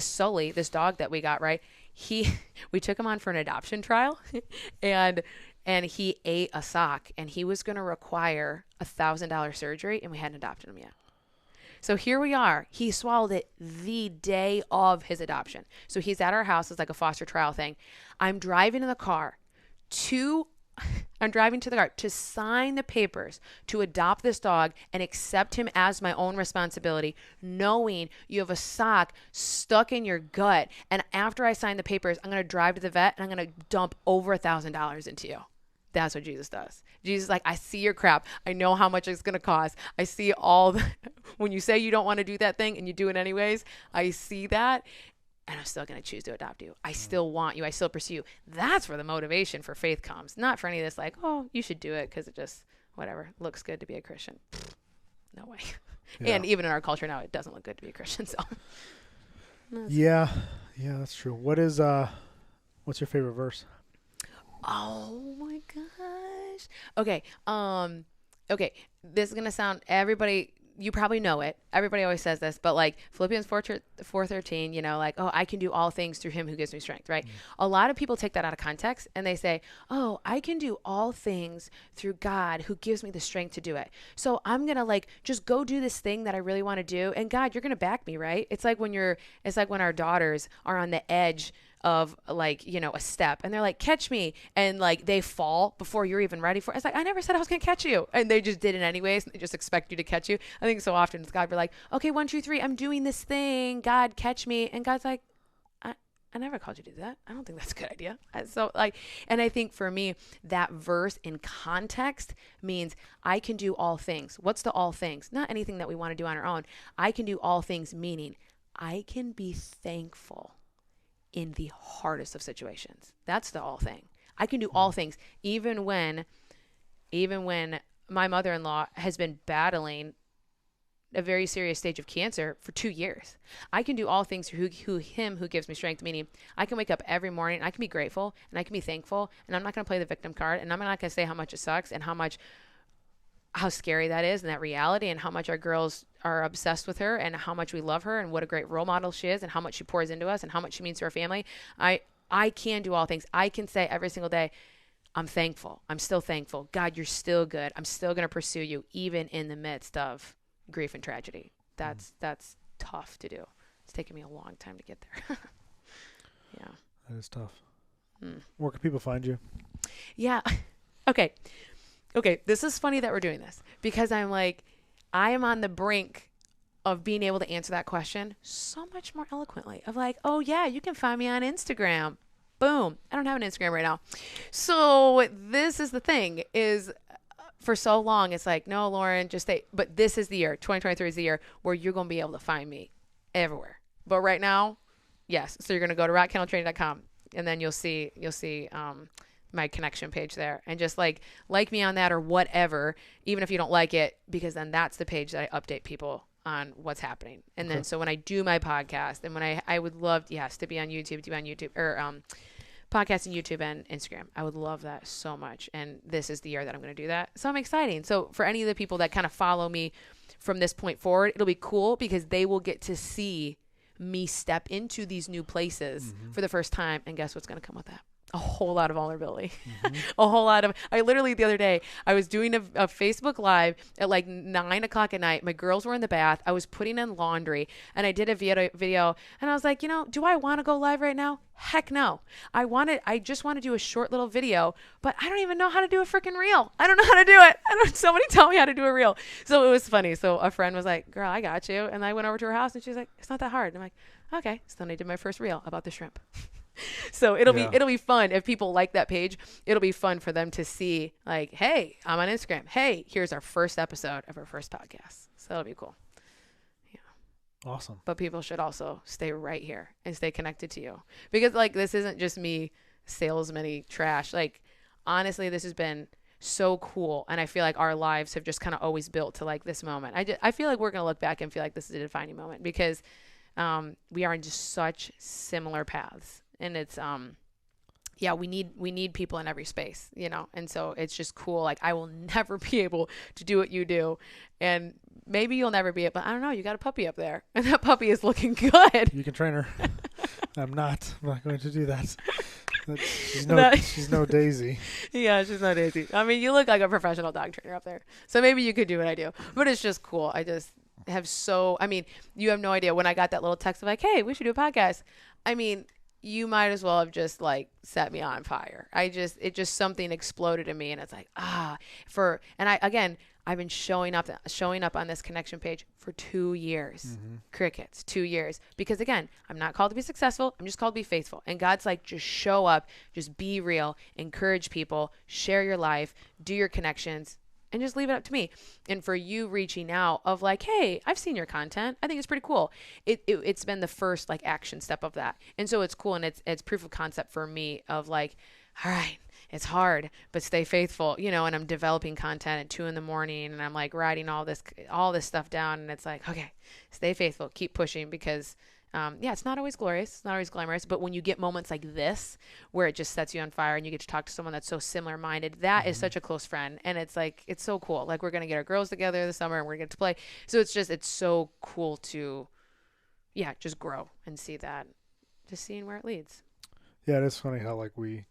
Sully, this dog that we got, right? We took him on for an adoption trial and he ate a sock and he was going to require $1,000 surgery and we hadn't adopted him yet. So here we are. He swallowed it the day of his adoption. So he's at our house. It's like a foster trial thing. I'm driving to the car to sign the papers to adopt this dog and accept him as my own responsibility, knowing you have a sock stuck in your gut. And after I sign the papers, I'm going to drive to the vet and I'm going to dump over $1,000 into you. That's what Jesus does. Jesus is like, I see your crap. I know how much it's going to cost. I see when you say you don't want to do that thing and you do it anyways, I see that. And I'm still going to choose to adopt you. I still want you. I still pursue you. That's where the motivation for faith comes. Not for any of this like, oh, you should do it because it just, whatever, looks good to be a Christian. No way. Yeah. And even in our culture now, it doesn't look good to be a Christian. So. Yeah, that's true. What's your favorite verse? Oh my gosh. Okay. Okay. This is going to sound, everybody, you probably know it. Everybody always says this, but like Philippians 4:13, you know, like, oh, I can do all things through him who gives me strength, right? A lot of people take that out of context and they say, oh, I can do all things through God who gives me the strength to do it. So I'm going to like, just go do this thing that I really want to do. And God, you're going to back me, right? It's like when our daughters are on the edge of like, a step, and they're like, catch me. And like they fall before you're even ready for it. It's like, I never said I was going to catch you. And they just did it anyways. They just expect you to catch you. I think so often it's God be like, okay, 1, 2, 3, I'm doing this thing. God, catch me. And God's like, I never called you to do that. I don't think that's a good idea. So like, and I think for me, that verse in context means I can do all things. What's the all things? Not anything that we want to do on our own. I can do all things, meaning I can be thankful in the hardest of situations. That's the all thing. I can do all things, even when my mother-in-law has been battling a very serious stage of cancer for 2 years. I can do all things through him who gives me strength, meaning I can wake up every morning and I can be grateful and I can be thankful, and I'm not going to play the victim card, and I'm not going to say how much it sucks and how scary that is and that reality, and how much our girls are obsessed with her and how much we love her and what a great role model she is and how much she pours into us and how much she means to our family. I can do all things. I can say every single day, I'm thankful. I'm still thankful. God, you're still good. I'm still going to pursue you even in the midst of grief and tragedy. That's tough to do. It's taken me a long time to get there. Yeah. That is tough. Where can people find you? Yeah. Okay. This is funny that we're doing this because I'm like, I am on the brink of being able to answer that question so much more eloquently of like, oh yeah, you can find me on Instagram. Boom. I don't have an Instagram right now. So this is the thing is, for so long, it's like, no, Lauren, just stay. But this is the year. 2023 is the year where you're going to be able to find me everywhere. But right now, yes. So you're going to go to rockkenneltraining.com, and then you'll see my connection page there. And just like me on that or whatever, even if you don't like it, because then that's the page that I update people on what's happening. And then so when I do my podcast, and when I would love, yes, to be on YouTube, or podcast on YouTube and Instagram. I would love that so much. And this is the year that I'm going to do that. So I'm excited. So for any of the people that kind of follow me from this point forward, it'll be cool because they will get to see me step into these new places for the first time. And guess what's going to come with that? A whole lot of vulnerability. A whole lot of, I literally the other day, I was doing a Facebook Live at like 9 o'clock at night. My girls were in the bath. I was putting in laundry and I did a video and I was like, do I want to go live right now? Heck no. I just want to do a short little video, but I don't even know how to do a freaking reel. I don't know how to do it. Somebody tell me how to do a reel. So it was funny. So a friend was like, girl, I got you. And I went over to her house and she's like, it's not that hard. And I'm like, okay. So then I did my first reel about the shrimp. So it'll be fun if people like that page. It'll be fun for them to see like, hey, I'm on Instagram. Hey, here's our first episode of our first podcast. So it'll be cool. Yeah. Awesome. But people should also stay right here and stay connected to you because like this isn't just me salesman-y trash. Like honestly, this has been so cool, and I feel like our lives have just kind of always built to like this moment. I feel like we're gonna look back and feel like this is a defining moment because we are in just such similar paths. And it's, we need people in every space, and so it's just cool. Like I will never be able to do what you do, and maybe you'll never be able, I don't know. You got a puppy up there and that puppy is looking good. You can train her. I'm not going to do that. She's no Daisy. Yeah, she's no Daisy. I mean, you look like a professional dog trainer up there. So maybe you could do what I do, but it's just cool. I just have you have no idea when I got that little text of like, hey, we should do a podcast. I mean, you might as well have just like set me on fire. It just something exploded in me, and it's like, I've been showing up on this connection page for 2 years. Crickets, 2 years. Because again, I'm not called to be successful. I'm just called to be faithful. And God's like, just show up, just be real, encourage people, share your life, do your connections, and just leave it up to me. And for you reaching out of like, hey, I've seen your content. I think it's pretty cool. It's been the first like action step of that. And so it's cool. And it's proof of concept for me of like, all right, it's hard, but stay faithful, and I'm developing content at 2 a.m. and I'm like writing all this stuff down. And it's like, okay, stay faithful, keep pushing because it's not always glorious, it's not always glamorous, but when you get moments like this where it just sets you on fire and you get to talk to someone that's so similar minded, that is such a close friend. And it's like, it's so cool. Like we're going to get our girls together this summer and we're going to play. So it's so cool to, just grow and see that, just seeing where it leads. Yeah. It is funny how like we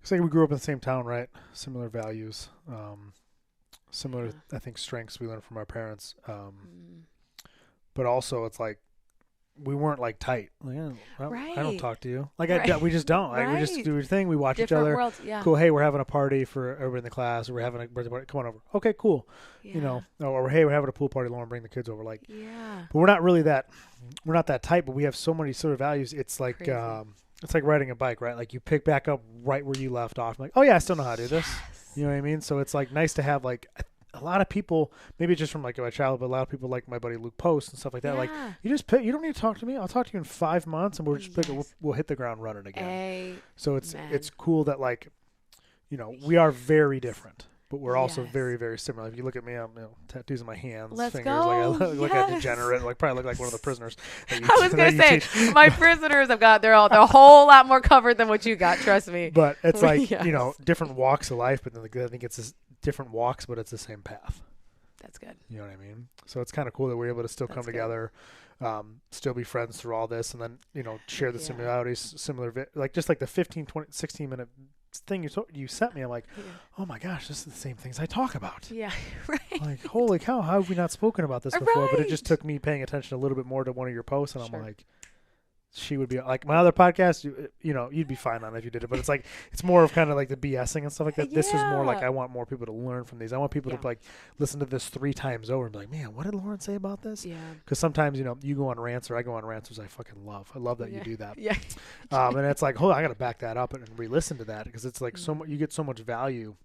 grew up in the same town, right? Similar values, similar, I think, strengths we learned from our parents. But also it's like, we weren't like tight. Like, I don't Right. talk to you. Like Right. we just don't. Like we just Right. do our thing. We watch each Different other. worlds. Yeah. Cool. Hey, we're having a party for everybody in the class. Or we're having a birthday party. Come on over. Okay, cool. Yeah. You know, or hey, we're having a pool party. Lauren, bring the kids over. Like, Yeah. but we're not really that. We're not that tight. But we have so many sort of values. It's like Crazy. it's like riding a bike, right? Like you pick back up right where you left off. I'm like, oh yeah, I still know how to do this. Yes. You know what I mean? So it's like nice to have like a lot of people, maybe just from like my childhood, but a lot of people like my buddy Luke Post and stuff like that. Like Yeah. you just pick, you don't need to talk to me. I'll talk to you in 5 months and we'll just pick it. Yes. We'll hit the ground running again. Amen. So it's cool that like, you know, we are very different, but we're also Yes. very, very similar. If you look at me, I'm tattoos on my hands, Let's fingers. go. Like I look like a Yes. degenerate. Like probably look like one of the prisoners. That you, I was that gonna you say teach. my prisoners have got they're a whole lot more covered than what you got. Trust me. But it's like Yes. you know different walks of life, but then I think it's just different walks, but it's the same path. That's good. You know what I mean? So it's kind of cool that we're able to still come That's good. together, still be friends through all this, and then, you know, share the Yeah. similarities, like just like the 15, 20, 16-minute thing you sent me. I'm like, Yeah. oh my gosh, this is the same things I talk about. Yeah. Right. Like, holy cow, how have we not spoken about this before? But it just Right. took me paying attention a little bit more to one of your posts, and Sure. I'm like, she would be like my other podcast. You know, you'd be fine on it if you did it, but it's like it's more of kind of like the BSing and stuff like that. This is more like Yeah. I want more people to learn from these. I want people Yeah. to like listen to this 3 times over and be like, man, what did Lauren say about this? Yeah. Because sometimes, you know, you go on rants or I go on rants, which I fucking love. I love that you Yeah. do that. Yeah. And it's like, I got to back that up and re-listen to that because it's like so Mm. much. You get so much value.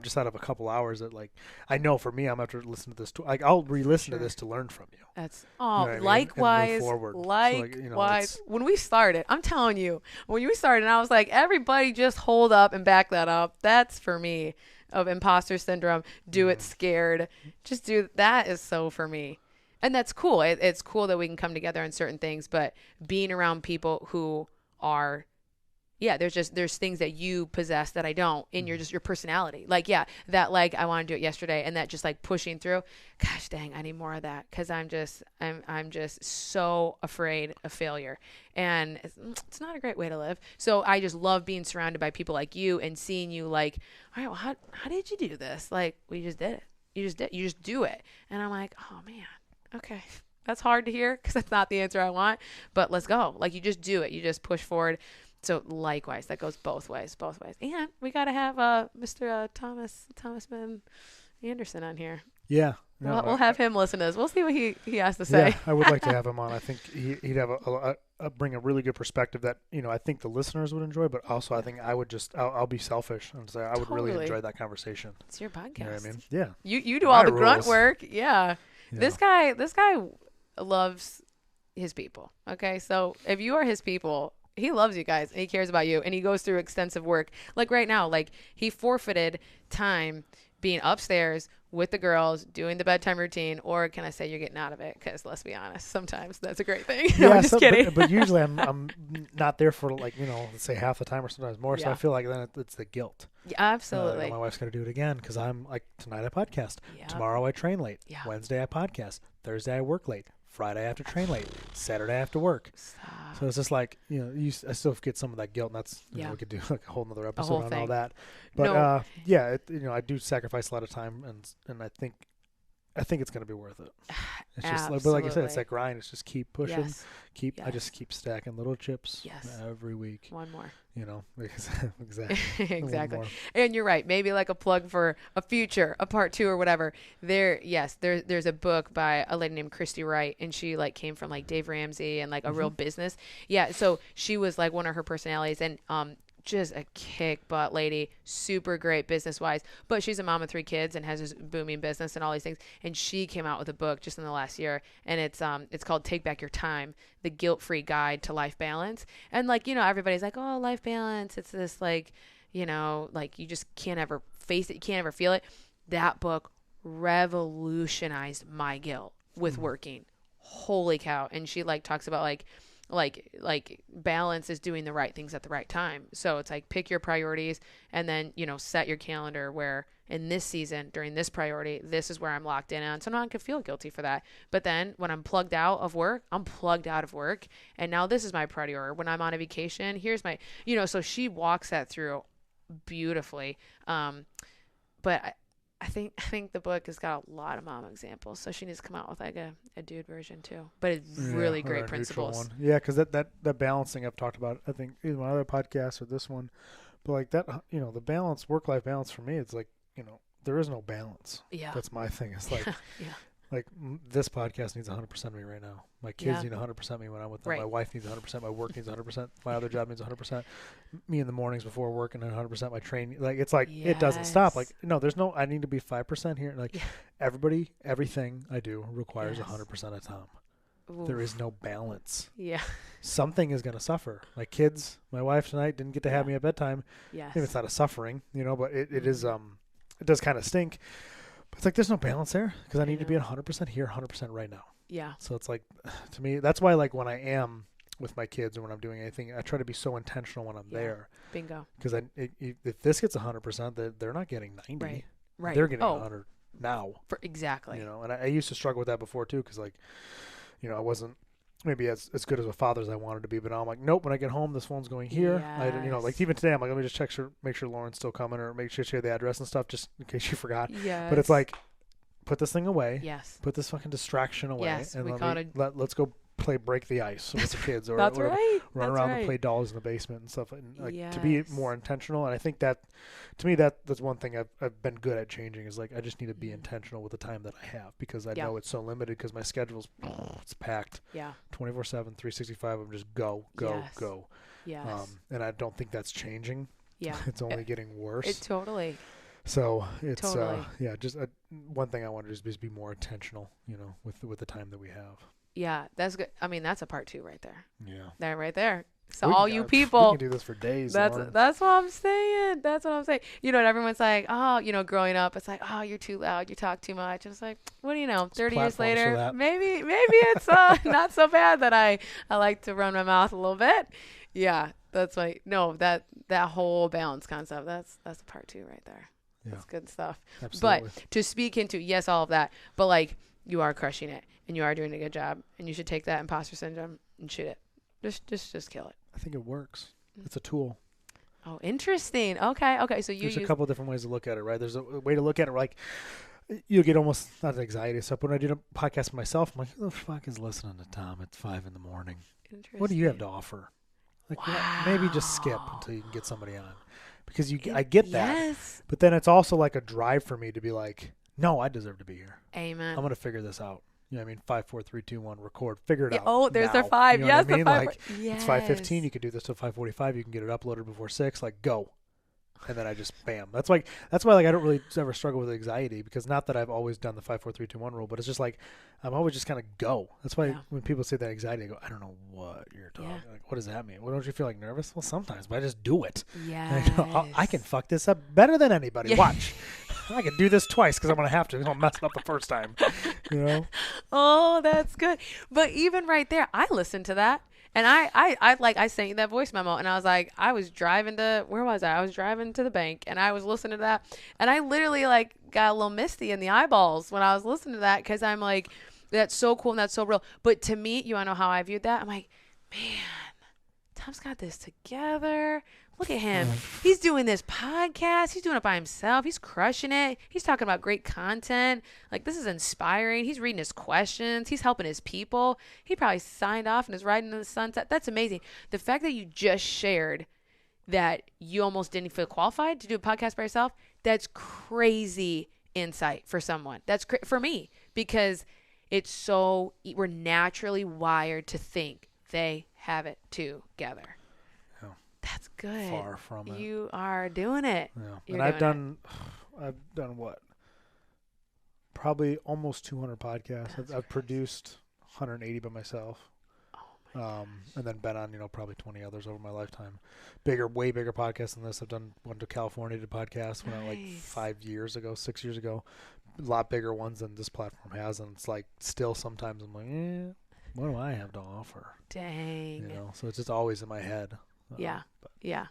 Just out of a couple hours that like I know for me, I'm going to have to listen to this. Like I'll re-listen to Sure. this to learn from you. That's know what I mean? And move likewise. forward. So, Likewise. like, you know, it's- When we started, I'm telling you, when we started, I was like, everybody just hold up and back that up. That's for me of imposter syndrome. Do it scared. Just do that is so for me. And that's cool. It's cool that we can come together on certain things, but being around people who are there's things that you possess that I don't in your personality. Like, that like I want to do it yesterday and that just like pushing through. Gosh dang, I need more of that because I'm just so afraid of failure. And it's not a great way to live. So I just love being surrounded by people like you and seeing you like, all right, well, how did you do this? Like, we just did it. You just do it. And I'm like, oh man, okay. That's hard to hear because that's not the answer I want, but let's go. Like, you just do it. You just push forward. So likewise, that goes both ways. And we got to have Mr. Thomas Anderson on here. Yeah. No, We'll have him listen to this. We'll see what he has to say. Yeah, I would like to have him on. I think he'd have bring a really good perspective that, you know, I think the listeners would enjoy, but also I think I would just, I'll be selfish and say I would really Totally. enjoy that conversation. It's your podcast. You know what I mean? Yeah. You do My all the grunt rules. work. Yeah. You This guy loves his people. Okay. So if you are his people, he loves you guys and he cares about you and he goes through extensive work. Like right now, like he forfeited time being upstairs with the girls doing the bedtime routine, or can I say you're getting out of it? Because let's be honest, sometimes that's a great thing. No, I'm just kidding. But usually I'm not there for like, you know, let's say half the time or sometimes more. So I Yeah. feel like then it's the guilt. Yeah, absolutely. My wife's got to do it again because I'm like, tonight I podcast. Yeah. Tomorrow I train late. Yeah. Wednesday I podcast. Thursday I work late. Friday I have to train late. Saturday I have to work. Stop. So it's just like, you know, I still get some of that guilt, and that's, you know, Yeah. we could do like a whole nother episode whole on all thing. that. But No. you know, I do sacrifice a lot of time, and I think it's going to be worth it. It's just like, but like I said, it's Absolutely. that grind. It's just keep pushing, Yes. I just keep stacking little chips Yes. every week. One more. You know, exactly. One Exactly. more. And you're right. Maybe like a plug for a part 2 or whatever. There's a book by a lady named Christy Wright, and she like came from like Dave Ramsey and like a real business. Yeah. So she was like one of her personalities, and just a kick butt lady, super great business wise, but she's a mom of 3 kids and has this booming business and all these things. And she came out with a book just in the last year, and it's called Take Back Your Time, the guilt-free guide to life balance. And like, you know, everybody's like, oh, life balance. It's this like, you know, like you just can't ever face it. You can't ever feel it. That book revolutionized my guilt with working. Holy cow. And she like talks about like balance is doing the right things at the right time. So it's like pick your priorities and then, you know, set your calendar where in this season during this priority, this is where I'm locked in on. So no one can feel guilty for that. But then when I'm plugged out of work, I'm plugged out of work. And now this is my priority. Or when I'm on a vacation, here's my, you know, so she walks that through beautifully. But I think the book has got a lot of mom examples, so she needs to come out with like a dude version too. But it's really great principles. One. Yeah, because that balancing I've talked about, I think in my other podcast or this one, but like that, the balance, work-life balance for me, it's like, there is no balance. Yeah, that's my thing. It's like, yeah. Like this podcast needs 100% of me right now. My kids need 100% of me when I'm with them. Right. My wife needs 100%. My work needs 100%. My other job needs 100%. Me in the mornings before work and 100%. My training, like it's like it doesn't stop. Like no, there's no. I need to be 5% here. Like everything I do requires 100% of time. Oof. There is no balance. Yeah. Something is going to suffer. My kids, my wife tonight didn't get to have me at bedtime. Yes. Maybe it's not a suffering, but it is. It does kind of stink. It's like there's no balance there because I need to be 100% here, 100% right now. Yeah. So it's like, to me, that's why like when I am with my kids or when I'm doing anything, I try to be so intentional when I'm there. Bingo. Because if this gets 100%, they're not getting 90. Right. They're getting 100 now. Exactly. And I used to struggle with that before too because like, I wasn't maybe as good as a father as I wanted to be, but now I'm like, nope, when I get home, this phone's going here. Yes. Like even today, I'm like, let me just make sure Lauren's still coming or make sure she had the address and stuff just in case you forgot. Yes. But it's like, put this thing away. Yes. Put this fucking distraction away. Yes. And let's go play break the ice with the kids or That's right. Run around and play dolls in the basement and stuff. And like to be more intentional. And I think that to me, that's one thing I've been good at changing is like, I just need to be intentional with the time that I have because I know it's so limited because my schedule's it's packed. Yeah. 24/7, 365. I'm just go. Yes. And I don't think that's changing. Yeah. It's only getting worse. Totally. So it's just one thing I want to just be more intentional, with the time that we have. Yeah, that's good. I mean, that's a part 2 right there. Yeah. That right there. So all you people, we can do this for days. That's what I'm saying. That's what I'm saying. And everyone's like, oh, growing up, it's like, oh, you're too loud, you talk too much. And it's like, what do you know? 30 years later, maybe it's not so bad that I like to run my mouth a little bit. Yeah, that's like that whole balance concept. That's a part 2 right there. Yeah. That's good stuff. Absolutely. But to speak into, yes, all of that, but like you are crushing it and you are doing a good job and you should take that imposter syndrome and shoot it. Just kill it. I think it works. It's a tool. Oh, interesting. Okay. So there's a couple different ways to look at it, right? There's a way to look at it like you'll get almost not anxiety stuff. When I did a podcast for myself, I'm like, who the fuck is listening to Tom at 5 a.m? What do you have to offer? Like maybe just skip until you can get somebody on. Because I get that. Yes. But then it's also like a drive for me to be like, no, I deserve to be here. Amen. I'm going to figure this out. 5, 4, 3, 2, 1, record. Figure it out. Oh, there's now. their 5. You know yes, what I mean? Like yes. It's 5:15. You could do this till 5:45. You can get it uploaded before 6. Like go. And then I just bam. That's why like I don't really ever struggle with anxiety because not that I've always done the 5, 4, 3, 2, 1 rule, but it's just like I'm always just kind of go. That's why when people say that anxiety, I go, I don't know what you're talking. Yeah. Like, what does that mean? Well, don't you feel like nervous? Well, sometimes, but I just do it. Yeah. I can fuck this up better than anybody. Yeah. Watch. I can do this twice because I'm gonna have to. I'm gonna mess it up the first time. Oh, that's good. But even right there, I listened to that. And I sent you that voice memo and I was like, I was driving to, where was I? I was driving to the bank and I was listening to that. And I literally like got a little misty in the eyeballs when I was listening to that because I'm like, that's so cool and that's so real. But to me, you want to know how I viewed that? I'm like, man, Tom's got this together. Look at him. He's doing this podcast. He's doing it by himself. He's crushing it. He's talking about great content. Like, this is inspiring. He's reading his questions. He's helping his people. He probably signed off and is riding in the sunset. That's amazing. The fact that you just shared that you almost didn't feel qualified to do a podcast by yourself, that's crazy insight for someone. That's for me because we're naturally wired to think they have it together. That's good. Far from it. You are doing it. Yeah. And I've done what? Probably almost 200 podcasts. I've produced 180 by myself. Oh my gosh. And then been on, probably 20 others over my lifetime. Way bigger podcasts than this. I've done one to California to podcast when I like 6 years ago. A lot bigger ones than this platform has. And it's like still sometimes I'm like, what do I have to offer? Dang. So it's just always in my head. Yeah.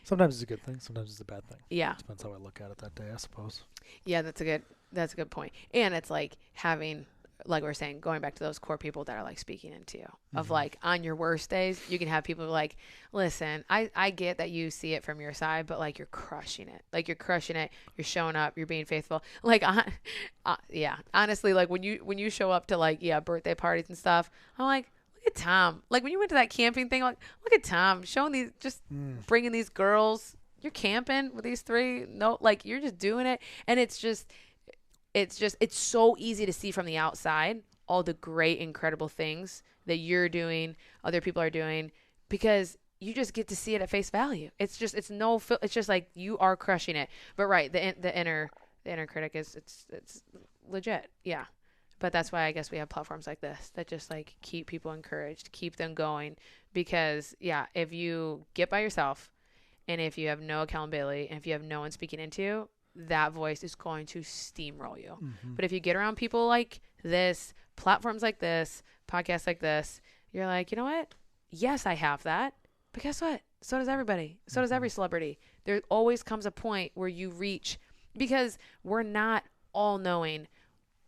Sometimes it's a good thing. Sometimes it's a bad thing. Yeah. It depends how I look at it that day, I suppose. Yeah, that's a good point. And it's like having like we were saying, going back to those core people that are like speaking into you of like on your worst days, you can have people like, listen, I get that you see it from your side, but like you're crushing it. Like you're crushing it. You're showing up. You're being faithful. Like, yeah, honestly, like when you show up to like, birthday parties and stuff, I'm like, look at Tom. Like when you went to that camping thing, like, look at Tom showing these, just bringing these girls. You're camping with these 3. No, like you're just doing it. And it's so easy to see from the outside all the great, incredible things that you're doing, other people are doing, because you just get to see it at face value. It's just like you are crushing it. But right, the inner critic it's legit. Yeah. But that's why I guess we have platforms like this that just like keep people encouraged, keep them going, because if you get by yourself and if you have no accountability and if you have no one speaking into you, that voice is going to steamroll you. But if you get around people like this, platforms like this, podcasts like this, you're like, you know what? Yes, I have that. But guess what? So does everybody. So does every celebrity. There always comes a point where you reach, because we're not all knowing,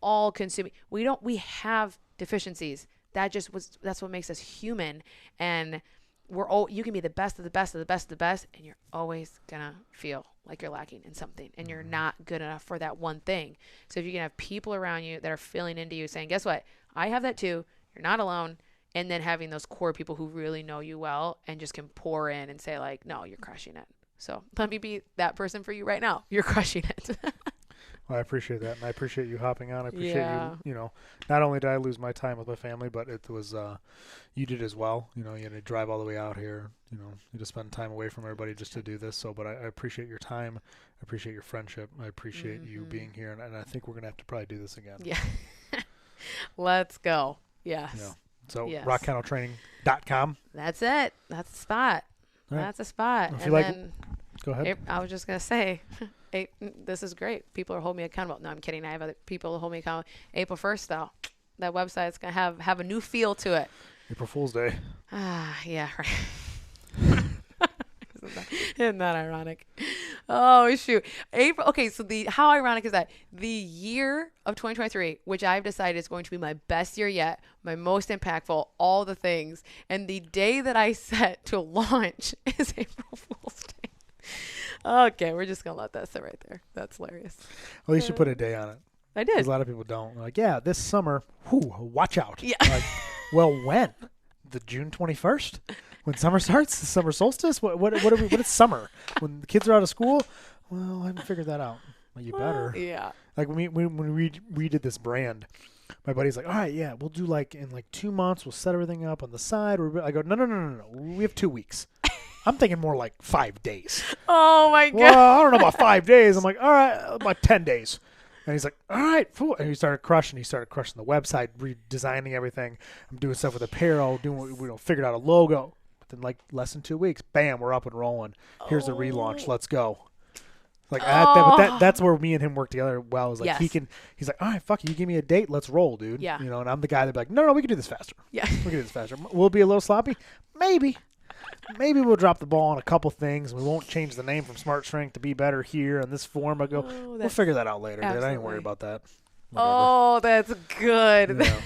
all consuming. We have deficiencies. That's what makes us human. And you can be the best of the best of the best of the best, and you're always gonna feel like you're lacking in something and you're not good enough for that one thing. So if you can have people around you that are filling into you saying, guess what? I have that too. You're not alone. And then having those core people who really know you well and just can pour in and say like, no, you're crushing it. So let me be that person for you right now. You're crushing it. Well, I appreciate that, and I appreciate you hopping on. I appreciate you know, not only did I lose my time with my family, but it was you did as well. You know, you had to drive all the way out here. You know, you just spend time away from everybody just to do this. So, but I appreciate your time. I appreciate your friendship. I appreciate you being here, and I think we're gonna have to probably do this again. Yeah. Let's go. Yes. Yeah. So rockkenneltraining.com. That's it. That's the spot. Right. That's a spot. If you like, go ahead. I was just gonna say, this is great. People are holding me accountable. No, I'm kidding. I have other people who hold me accountable. April 1st, though, that website's gonna have a new feel to it. April Fool's Day. Yeah, right. Isn't that ironic? Oh shoot, April. Okay, so how ironic is that? The year of 2023, which I've decided is going to be my best year yet, my most impactful, all the things, and the day that I set to launch is April Fool's Day. Okay, we're just gonna let that sit right there. That's hilarious. Well, you should put a day on it. I did. A lot of people don't. They're like, yeah, this summer, watch out. Yeah. Like, well, when? The June 21st? When summer starts? The summer solstice? What is summer? When the kids are out of school? Well, I haven't figured that out. Well, you better. Yeah. Like when we redid this brand, my buddy's like, all right, yeah, we'll do like in like 2 months, we'll set everything up on the side. I go, no. We have 2 weeks. I'm thinking more like 5 days. Oh my God. Well, I don't know about 5 days. I'm like, all right, about 10 days. And he's like, all right, fool. And he started crushing the website, redesigning everything. I'm doing stuff with apparel, figured out a logo. But then like less than 2 weeks, bam, we're up and rolling. Here's the relaunch. Let's go. Like that's where me and him work together well. Is like yes. He's like, all right, fuck you give me a date, let's roll, dude. Yeah. You know, and I'm the guy that'd be like, no, we can do this faster. Yeah. We can do this faster. We'll be a little sloppy, maybe. Maybe we'll drop the ball on a couple things. We won't change the name from Smart Strength to Be Better here on this form. I go, we'll figure that out later, dude. I ain't worried about that. Whatever. Oh, that's good. Yeah.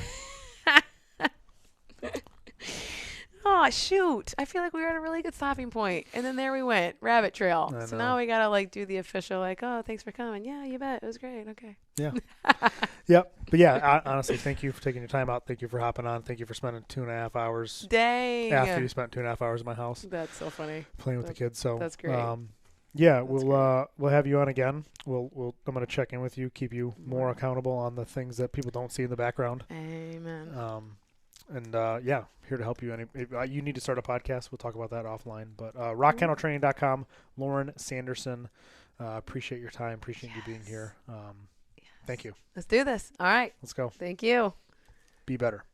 Oh, shoot. I feel like we were at a really good stopping point. And then there we went. Rabbit trail. So now we got to like do the official like, oh, thanks for coming. Yeah, you bet. It was great. Okay. Yeah. Yep. But yeah, honestly, thank you for taking your time out. Thank you for hopping on. Thank you for spending 2.5 hours. Dang. After you spent 2.5 hours in my house. That's so funny. Playing with the kids. So that's great. Yeah, we'll have you on again. I'm going to check in with you, keep you more accountable on the things that people don't see in the background. Amen. Yeah, here to help you. If you need to start a podcast, we'll talk about that offline. But rockkenneltraining.com, Lauren Sanderson. Appreciate your time. Appreciate you being here. Thank you. Let's do this. All right. Let's go. Thank you. Be better.